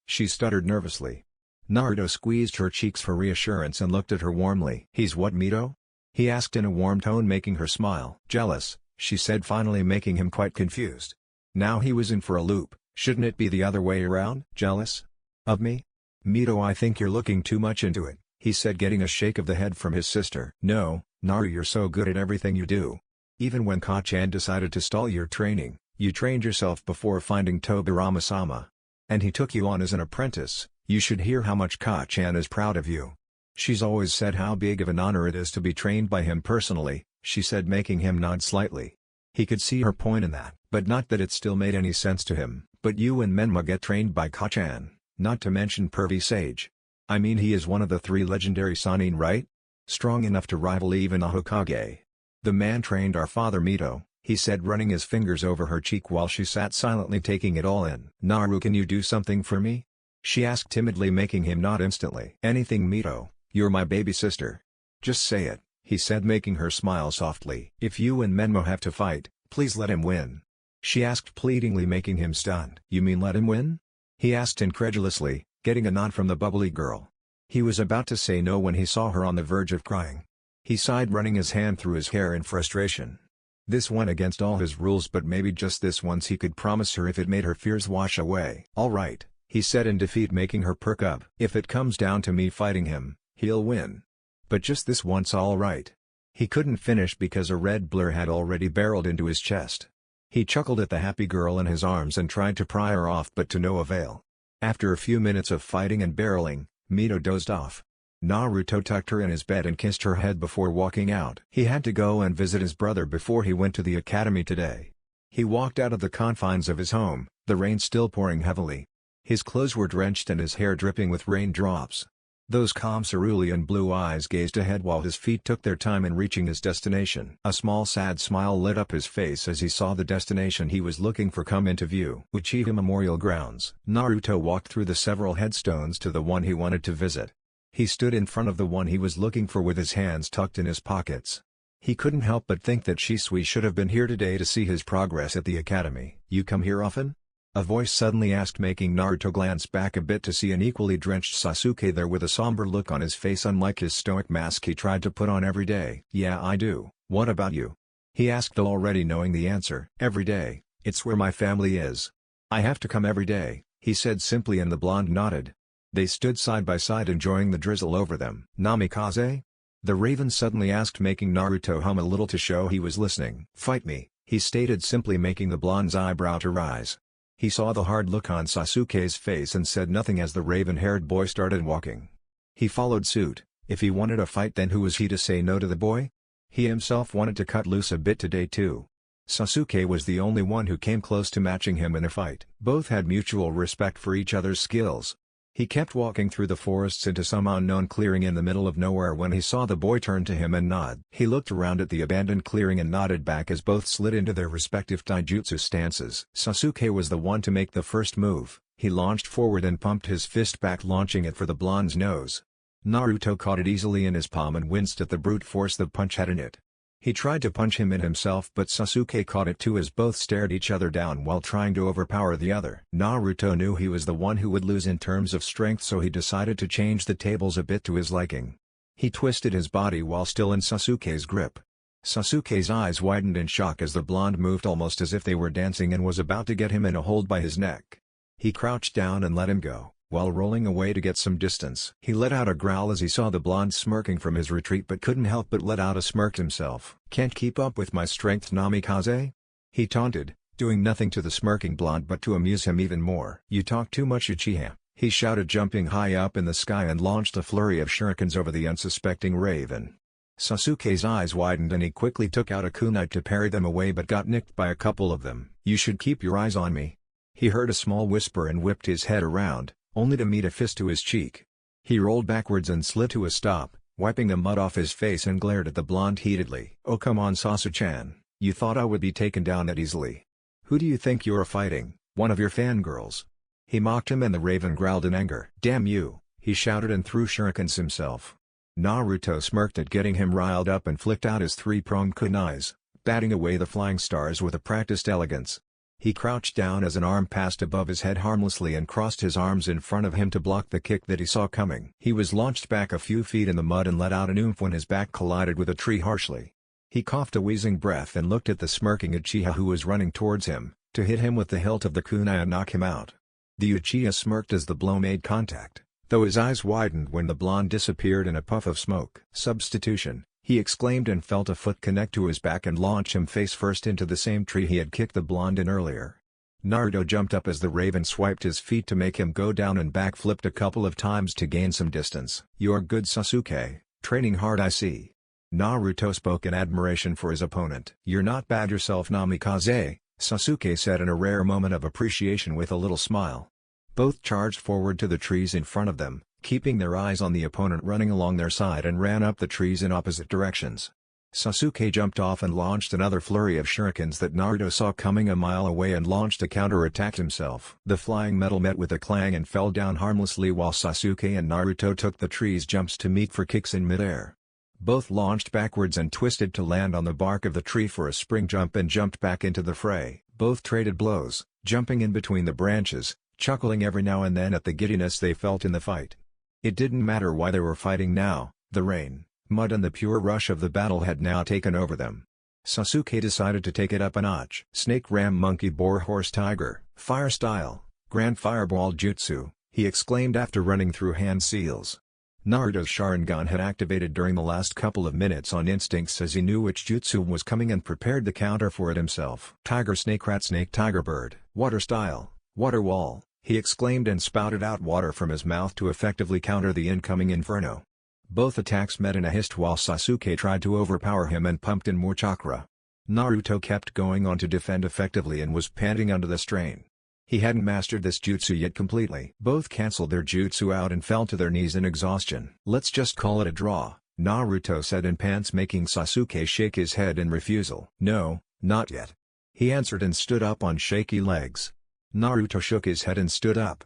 she stuttered nervously. Naruto squeezed her cheeks for reassurance and looked at her warmly. He's what, Mito? He asked in a warm tone, making her smile. Jealous, she said, finally, making him quite confused. Now he was in for a loop. Shouldn't it be the other way around? Jealous? Of me? Mito, I think you're looking too much into it, he said, getting a shake of the head from his sister. No, Naru, you're so good at everything you do. Even when Kachan decided to stall your training, you trained yourself before finding Tobirama-sama. And he took you on as an apprentice, You should hear how much Ka-chan is proud of you. She's always said how big of an honor it is to be trained by him personally, she said, making him nod slightly. He could see her point in that, but not that it still made any sense to him. But you and Menma get trained by Ka-chan, not to mention pervy sage. I mean, he is one of the 3 legendary Sannin, right? Strong enough to rival even a Hokage. The man trained our father Mito, he said, running his fingers over her cheek while she sat silently taking it all in. Naru, can you do something for me? She asked timidly, making him nod instantly. Anything, Mito, you're my baby sister. Just say it, he said, making her smile softly. If you and Menmo have to fight, please let him win. She asked pleadingly, making him stunned. You mean let him win? He asked incredulously, getting a nod from the bubbly girl. He was about to say no when he saw her on the verge of crying. He sighed, running his hand through his hair in frustration. This went against all his rules, but maybe just this once he could promise her if it made her fears wash away. All right, he said in defeat, making her perk up. If it comes down to me fighting him, he'll win. But just this once, all right. He couldn't finish because a red blur had already barreled into his chest. He chuckled at the happy girl in his arms and tried to pry her off, but to no avail. After a few minutes of fighting and barreling, Mito dozed off. Naruto tucked her in his bed and kissed her head before walking out. He had to go and visit his brother before he went to the academy today. He walked out of the confines of his home, the rain still pouring heavily. His clothes were drenched and his hair dripping with raindrops. Those calm cerulean blue eyes gazed ahead while his feet took their time in reaching his destination. A small sad smile lit up his face as he saw the destination he was looking for come into view. Uchiha Memorial Grounds. Naruto walked through the several headstones to the one he wanted to visit. He stood in front of the one he was looking for with his hands tucked in his pockets. He couldn't help but think that Shisui should have been here today to see his progress at the academy. You come here often? A voice suddenly asked, making Naruto glance back a bit to see an equally drenched Sasuke there with a somber look on his face, unlike his stoic mask he tried to put on every day. Yeah, I do. What about you? He asked, already knowing the answer. Every day, it's where my family is. I have to come every day, he said simply, and the blonde nodded. They stood side by side enjoying the drizzle over them. Namikaze? The raven suddenly asked, making Naruto hum a little to show he was listening. Fight me, he stated simply, making the blonde's eyebrow to rise. He saw the hard look on Sasuke's face and said nothing as the raven-haired boy started walking. He followed suit. If he wanted a fight, then who was he to say no to the boy? He himself wanted to cut loose a bit today too. Sasuke was the only one who came close to matching him in a fight. Both had mutual respect for each other's skills. He kept walking through the forests into some unknown clearing in the middle of nowhere when he saw the boy turn to him and nod. He looked around at the abandoned clearing and nodded back as both slid into their respective taijutsu stances. Sasuke was the one to make the first move. He launched forward and pumped his fist back, launching it for the blonde's nose. Naruto caught it easily in his palm and winced at the brute force the punch had in it. He tried to punch him in himself, but Sasuke caught it too as both stared each other down while trying to overpower the other. Naruto knew he was the one who would lose in terms of strength, so he decided to change the tables a bit to his liking. He twisted his body while still in Sasuke's grip. Sasuke's eyes widened in shock as the blonde moved almost as if they were dancing and was about to get him in a hold by his neck. He crouched down and let him go, while rolling away to get some distance. He let out a growl as he saw the blonde smirking from his retreat, but couldn't help but let out a smirk himself. Can't keep up with my strength, Namikaze? He taunted, doing nothing to the smirking blonde but to amuse him even more. You talk too much, Uchiha, he shouted, jumping high up in the sky and launched a flurry of shurikens over the unsuspecting raven. Sasuke's eyes widened and he quickly took out a kunai to parry them away, but got nicked by a couple of them. You should keep your eyes on me. He heard a small whisper and whipped his head around, only to meet a fist to his cheek. He rolled backwards and slid to a stop, wiping the mud off his face, and glared at the blonde heatedly. Oh come on, Sasu-chan, you thought I would be taken down that easily? Who do you think you're fighting, one of your fangirls? He mocked him and the raven growled in anger. Damn you, he shouted and threw shurikens himself. Naruto smirked at getting him riled up and flicked out his three-pronged kunais, batting away the flying stars with a practiced elegance. He crouched down as an arm passed above his head harmlessly and crossed his arms in front of him to block the kick that he saw coming. He was launched back a few feet in the mud and let out an oomph when his back collided with a tree harshly. He coughed a wheezing breath and looked at the smirking Uchiha who was running towards him, to hit him with the hilt of the kunai and knock him out. The Uchiha smirked as the blow made contact, though his eyes widened when the blonde disappeared in a puff of smoke. Substitution, he exclaimed and felt a foot connect to his back and launch him face first into the same tree he had kicked the blonde in earlier. Naruto jumped up as the Raven swiped his feet to make him go down and backflipped a couple of times to gain some distance. "You're good, Sasuke, training hard I see." Naruto spoke in admiration for his opponent. "You're not bad yourself, Namikaze," Sasuke said in a rare moment of appreciation with a little smile. Both charged forward to the trees in front of them, keeping their eyes on the opponent running along their side, and ran up the trees in opposite directions. Sasuke jumped off and launched another flurry of shurikens that Naruto saw coming a mile away and launched a counter-attack himself. The flying metal met with a clang and fell down harmlessly while Sasuke and Naruto took the tree's jumps to meet for kicks in midair. Both launched backwards and twisted to land on the bark of the tree for a spring jump and jumped back into the fray. Both traded blows, jumping in between the branches, chuckling every now and then at the giddiness they felt in the fight. It didn't matter why they were fighting now, the rain, mud and the pure rush of the battle had now taken over them. Sasuke decided to take it up a notch. "Snake ram monkey boar horse tiger, fire style, grand fireball jutsu," he exclaimed after running through hand seals. Naruto's Sharingan had activated during the last couple of minutes on instincts as he knew which jutsu was coming and prepared the counter for it himself. "Tiger snake rat snake tiger bird, water style, water wall," he exclaimed and spouted out water from his mouth to effectively counter the incoming inferno. Both attacks met in a hist while Sasuke tried to overpower him and pumped in more chakra. Naruto kept going on to defend effectively and was panting under the strain. He hadn't mastered this jutsu yet completely. Both cancelled their jutsu out and fell to their knees in exhaustion. "Let's just call it a draw," Naruto said in pants, making Sasuke shake his head in refusal. "No, not yet," he answered and stood up on shaky legs. Naruto shook his head and stood up.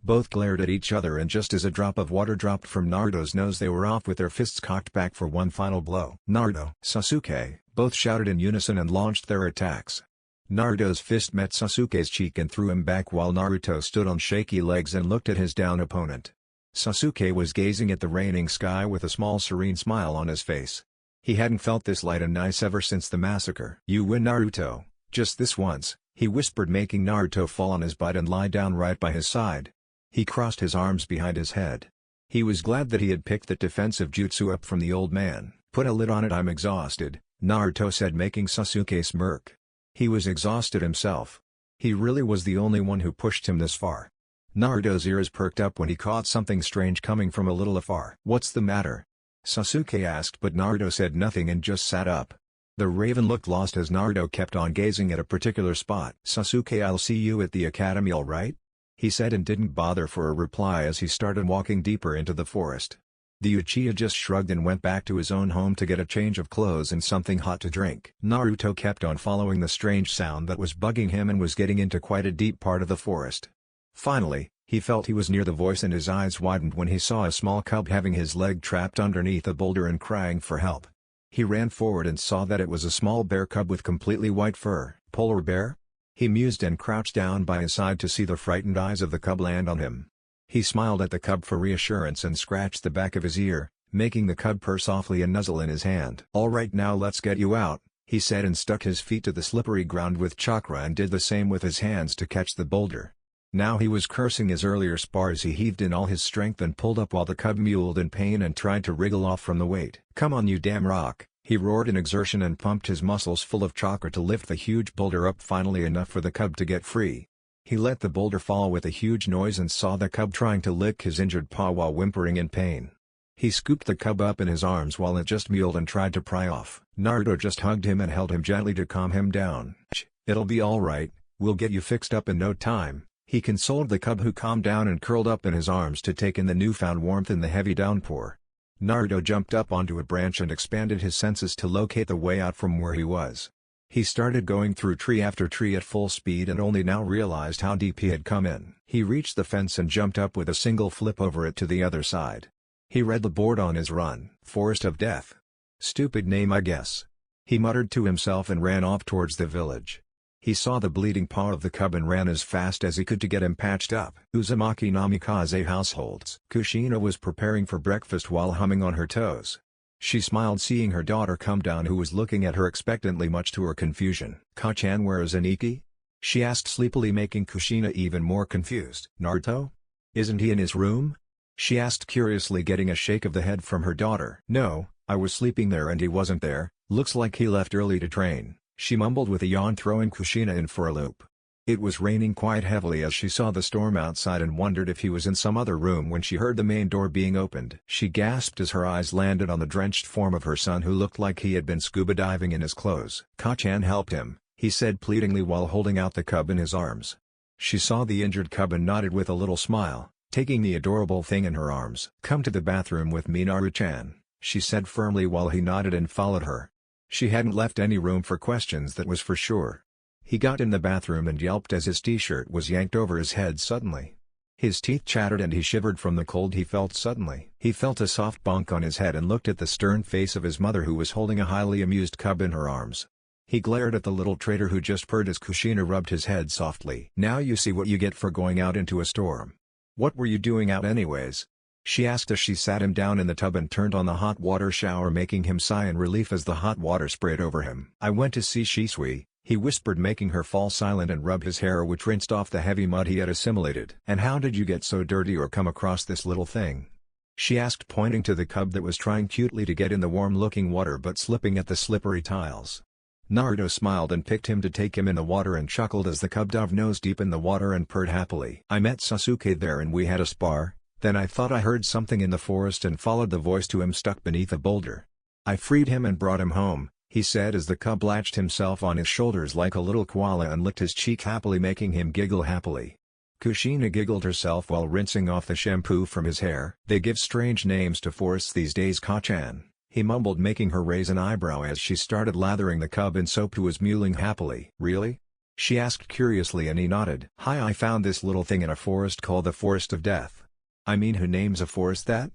Both glared at each other, and just as a drop of water dropped from Naruto's nose they were off with their fists cocked back for one final blow. "Naruto, Sasuke," both shouted in unison and launched their attacks. Naruto's fist met Sasuke's cheek and threw him back while Naruto stood on shaky legs and looked at his down opponent. Sasuke was gazing at the raining sky with a small serene smile on his face. He hadn't felt this light and nice ever since the massacre. "You win, Naruto, just this once," he whispered, making Naruto fall on his butt and lie down right by his side. He crossed his arms behind his head. He was glad that he had picked that defensive jutsu up from the old man. "Put a lid on it, I'm exhausted," Naruto said, making Sasuke smirk. He was exhausted himself. He really was the only one who pushed him this far. Naruto's ears perked up when he caught something strange coming from a little afar. "What's the matter?" Sasuke asked, but Naruto said nothing and just sat up. The Raven looked lost as Naruto kept on gazing at a particular spot. "Sasuke, I'll see you at the academy, all right?" he said, and didn't bother for a reply as he started walking deeper into the forest. The Uchiha just shrugged and went back to his own home to get a change of clothes and something hot to drink. Naruto kept on following the strange sound that was bugging him and was getting into quite a deep part of the forest. Finally, he felt he was near the voice and his eyes widened when he saw a small cub having his leg trapped underneath a boulder and crying for help. He ran forward and saw that it was a small bear cub with completely white fur. "Polar bear?" He mused and crouched down by his side to see the frightened eyes of the cub land on him. He smiled at the cub for reassurance and scratched the back of his ear, making the cub purr softly and nuzzle in his hand. "All right, now let's get you out," he said, and stuck his feet to the slippery ground with chakra and did the same with his hands to catch the boulder. Now he was cursing his earlier spar as he heaved in all his strength and pulled up while the cub mewled in pain and tried to wriggle off from the weight. "Come on, you damn rock," he roared in exertion and pumped his muscles full of chakra to lift the huge boulder up finally enough for the cub to get free. He let the boulder fall with a huge noise and saw the cub trying to lick his injured paw while whimpering in pain. He scooped the cub up in his arms while it just mewled and tried to pry off. Naruto just hugged him and held him gently to calm him down. "Shh, it'll be alright, we'll get you fixed up in no time," he consoled the cub, who calmed down and curled up in his arms to take in the newfound warmth in the heavy downpour. Naruto jumped up onto a branch and expanded his senses to locate the way out from where he was. He started going through tree after tree at full speed and only now realized how deep he had come in. He reached the fence and jumped up with a single flip over it to the other side. He read the board on his run. "Forest of Death. Stupid name, I guess," he muttered to himself and ran off towards the village. He saw the bleeding paw of the cub and ran as fast as he could to get him patched up. Uzumaki Namikaze households. Kushina was preparing for breakfast while humming on her toes. She smiled seeing her daughter come down, who was looking at her expectantly, much to her confusion. "Ka-chan, where is Aniki?" she asked sleepily, making Kushina even more confused. "Naruto? Isn't he in his room?" she asked curiously, getting a shake of the head from her daughter. "No, I was sleeping there and he wasn't there, looks like he left early to train," she mumbled with a yawn, throwing Kushina in for a loop. It was raining quite heavily as she saw the storm outside and wondered if he was in some other room when she heard the main door being opened. She gasped as her eyes landed on the drenched form of her son who looked like he had been scuba diving in his clothes. "Ka-chan helped him," he said pleadingly while holding out the cub in his arms. She saw the injured cub and nodded with a little smile, taking the adorable thing in her arms. "Come to the bathroom with me, Naru-chan," she said firmly while he nodded and followed her. She hadn't left any room for questions, that was for sure. He got in the bathroom and yelped as his t-shirt was yanked over his head suddenly. His teeth chattered and he shivered from the cold he felt suddenly. He felt a soft bonk on his head and looked at the stern face of his mother who was holding a highly amused cub in her arms. He glared at the little traitor who just purred as Kushina rubbed his head softly. "Now you see what you get for going out into a storm. What were you doing out anyways?" she asked as she sat him down in the tub and turned on the hot water shower, making him sigh in relief as the hot water sprayed over him. "I went to see Shisui," he whispered, making her fall silent and rub his hair which rinsed off the heavy mud he had assimilated. "And how did you get so dirty or come across this little thing?" she asked, pointing to the cub that was trying cutely to get in the warm-looking water but slipping at the slippery tiles. Naruto smiled and picked him to take him in the water and chuckled as the cub dove nose deep in the water and purred happily. "I met Sasuke there and we had a spar, then I thought I heard something in the forest and followed the voice to him stuck beneath a boulder. I freed him and brought him home," he said as the cub latched himself on his shoulders like a little koala and licked his cheek happily, making him giggle happily. Kushina giggled herself while rinsing off the shampoo from his hair. "They give strange names to forests these days, Ka-chan," he mumbled, making her raise an eyebrow as she started lathering the cub in soap who was mewling happily. "Really?" she asked curiously and he nodded. "Hi, I found this little thing in a forest called the Forest of Death." "I mean, who names a forest that?"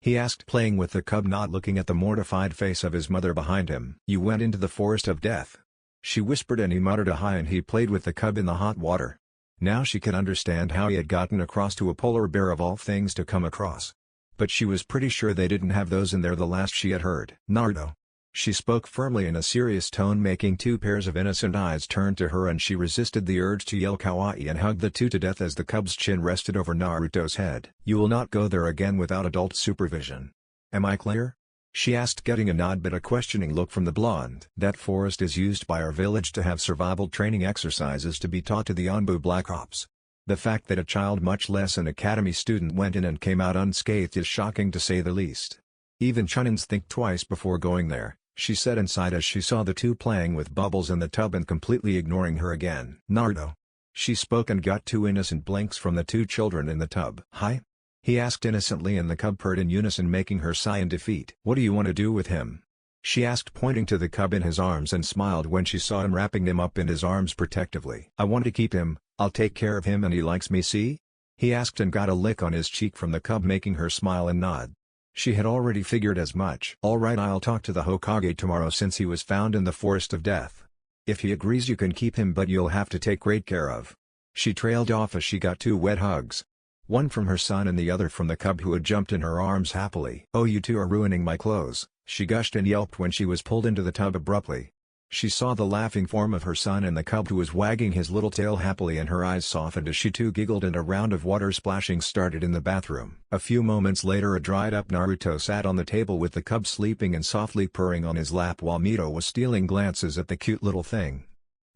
he asked, playing with the cub, not looking at the mortified face of his mother behind him. "You went into the Forest of Death?" she whispered, and he muttered a hi and he played with the cub in the hot water. Now she could understand how he had gotten across to a polar bear of all things to come across. But she was pretty sure they didn't have those in there the last she had heard. "Naruto." She spoke firmly in a serious tone, making two pairs of innocent eyes turn to her, and she resisted the urge to yell kawaii and hug the two to death as the cub's chin rested over Naruto's head. "You will not go there again without adult supervision. Am I clear?" she asked, getting a nod but a questioning look from the blonde. "That forest is used by our village to have survival training exercises to be taught to the Anbu Black Ops. The fact that a child, much less an academy student, went in and came out unscathed is shocking to say the least. Even Chunins think twice before going there," she said and sighed as she saw the two playing with bubbles in the tub and completely ignoring her again. "Naruto." she spoke and got two innocent blinks from the two children in the tub. "Hi?" he asked innocently, and the cub purred in unison, making her sigh in defeat. "What do you want to do with him?" she asked, pointing to the cub in his arms, and smiled when she saw him wrapping him up in his arms protectively. "I want to keep him. I'll take care of him and he likes me, see?" he asked and got a lick on his cheek from the cub, making her smile and nod. She had already figured as much. "All right, I'll talk to the Hokage tomorrow since he was found in the Forest of Death. If he agrees you can keep him, but you'll have to take great care of." She trailed off as she got two wet hugs. One from her son and the other from the cub who had jumped in her arms happily. "Oh, you two are ruining my clothes," she gushed and yelped when she was pulled into the tub abruptly. She saw the laughing form of her son and the cub who was wagging his little tail happily, and her eyes softened as she too giggled and a round of water splashing started in the bathroom. A few moments later a dried-up Naruto sat on the table with the cub sleeping and softly purring on his lap while Mito was stealing glances at the cute little thing.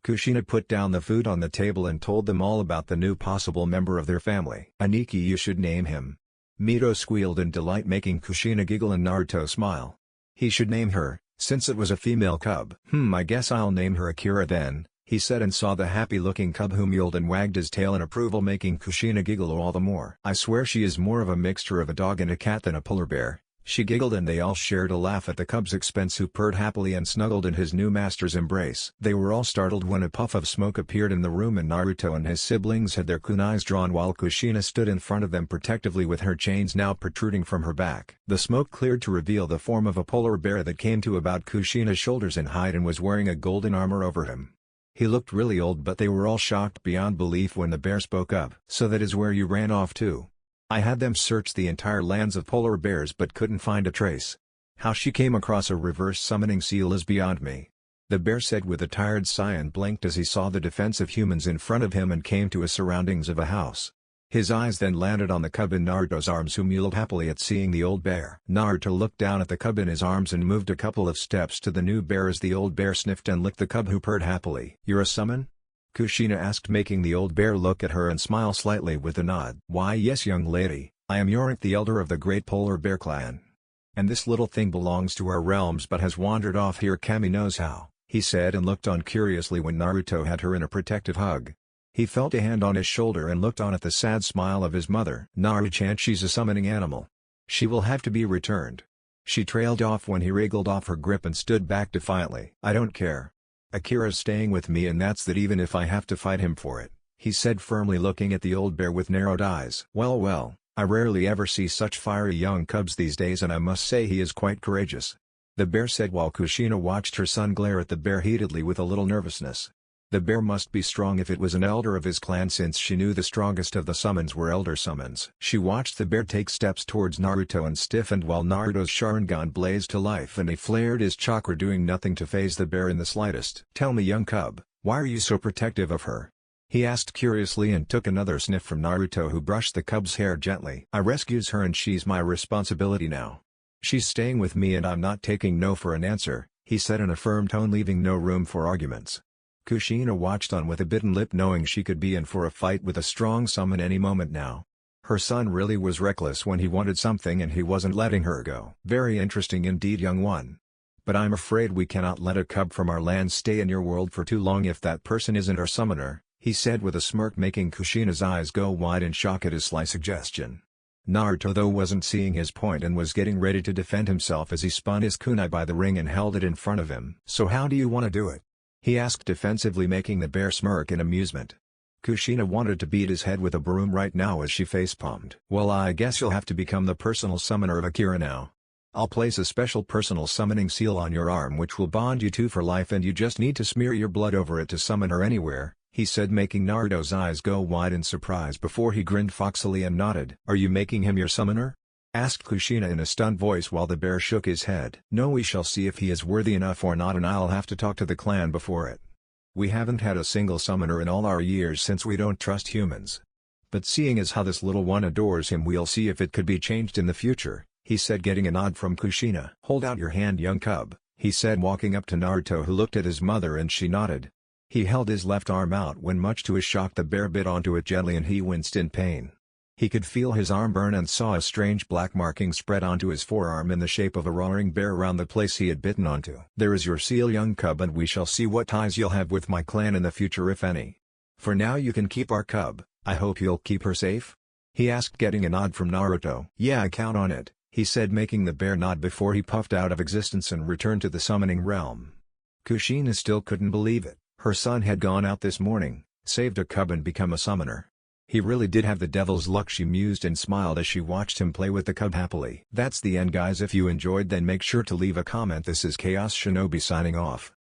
Kushina put down the food on the table and told them all about the new possible member of their family. "Aniki, you should name him." Mito squealed in delight, making Kushina giggle and Naruto smile. "He should name her, since it was a female cub." I guess I'll name her Akira then," he said, and saw the happy-looking cub who mewled and wagged his tail in approval, making Kushina giggle all the more. "I swear she is more of a mixture of a dog and a cat than a polar bear," she giggled, and they all shared a laugh at the cub's expense, who purred happily and snuggled in his new master's embrace. They were all startled when a puff of smoke appeared in the room and Naruto and his siblings had their kunais drawn while Kushina stood in front of them protectively with her chains now protruding from her back. The smoke cleared to reveal the form of a polar bear that came to about Kushina's shoulders in height and was wearing a golden armor over him. He looked really old, but they were all shocked beyond belief when the bear spoke up. "So that is where you ran off to? I had them search the entire lands of polar bears but couldn't find a trace. How she came across a reverse summoning seal is beyond me," the bear said with a tired sigh and blinked as he saw the defensive humans in front of him and came to his surroundings of a house. His eyes then landed on the cub in Naruto's arms, who mewled happily at seeing the old bear. Naruto looked down at the cub in his arms and moved a couple of steps to the new bear as the old bear sniffed and licked the cub, who purred happily. "You're a summon?" Kushina asked, making the old bear look at her and smile slightly with a nod. "Why yes, young lady, I am Yorick, the elder of the great polar bear clan. And this little thing belongs to our realms but has wandered off here, Kami knows how," he said, and looked on curiously when Naruto had her in a protective hug. He felt a hand on his shoulder and looked on at the sad smile of his mother. "Naru-chan, she's a summoning animal. She will have to be returned." She trailed off when he wriggled off her grip and stood back defiantly. "I don't care. Akira's staying with me, and that's that, even if I have to fight him for it," he said firmly, looking at the old bear with narrowed eyes. Well, I rarely ever see such fiery young cubs these days, and I must say he is quite courageous," the bear said, while Kushina watched her son glare at the bear heatedly with a little nervousness. The bear must be strong if it was an elder of his clan, since she knew the strongest of the summons were elder summons. She watched the bear take steps towards Naruto and stiffened while Naruto's Sharingan blazed to life and he flared his chakra, doing nothing to faze the bear in the slightest. "Tell me, young cub, why are you so protective of her?" he asked curiously, and took another sniff from Naruto, who brushed the cub's hair gently. "I rescued her and she's my responsibility now. She's staying with me and I'm not taking no for an answer," he said in a firm tone, leaving no room for arguments. Kushina watched on with a bitten lip, knowing she could be in for a fight with a strong summon any moment now. Her son really was reckless when he wanted something, and he wasn't letting her go. "Very interesting indeed, young one. But I'm afraid we cannot let a cub from our land stay in your world for too long if that person isn't our summoner," he said with a smirk, making Kushina's eyes go wide in shock at his sly suggestion. Naruto though wasn't seeing his point and was getting ready to defend himself as he spun his kunai by the ring and held it in front of him. "So how do you want to do it?" he asked defensively, making the bear smirk in amusement. Kushina wanted to beat his head with a broom right now as she facepalmed. "Well, I guess you'll have to become the personal summoner of Akira now. I'll place a special personal summoning seal on your arm which will bond you two for life, and you just need to smear your blood over it to summon her anywhere," he said, making Naruto's eyes go wide in surprise before he grinned foxily and nodded. "Are you making him your summoner?" asked Kushina in a stunned voice, while the bear shook his head. "No, we shall see if he is worthy enough or not, and I'll have to talk to the clan before it. We haven't had a single summoner in all our years since we don't trust humans. But seeing as how this little one adores him, we'll see if it could be changed in the future," he said, getting a nod from Kushina. "Hold out your hand, young cub," he said, walking up to Naruto, who looked at his mother and she nodded. He held his left arm out when, much to his shock, the bear bit onto it gently and he winced in pain. He could feel his arm burn and saw a strange black marking spread onto his forearm in the shape of a roaring bear around the place he had bitten onto. "There is your seal, young cub, and we shall see what ties you'll have with my clan in the future, if any. For now you can keep our cub. I hope you'll keep her safe?" he asked, getting a nod from Naruto. "Yeah, I count on it," he said, making the bear nod before he puffed out of existence and returned to the summoning realm. Kushina still couldn't believe it. Her son had gone out this morning, saved a cub and become a summoner. He really did have the devil's luck, she mused and smiled as she watched him play with the cub happily. That's the end, guys. If you enjoyed, then make sure to leave a comment. This is Chaos Shinobi signing off.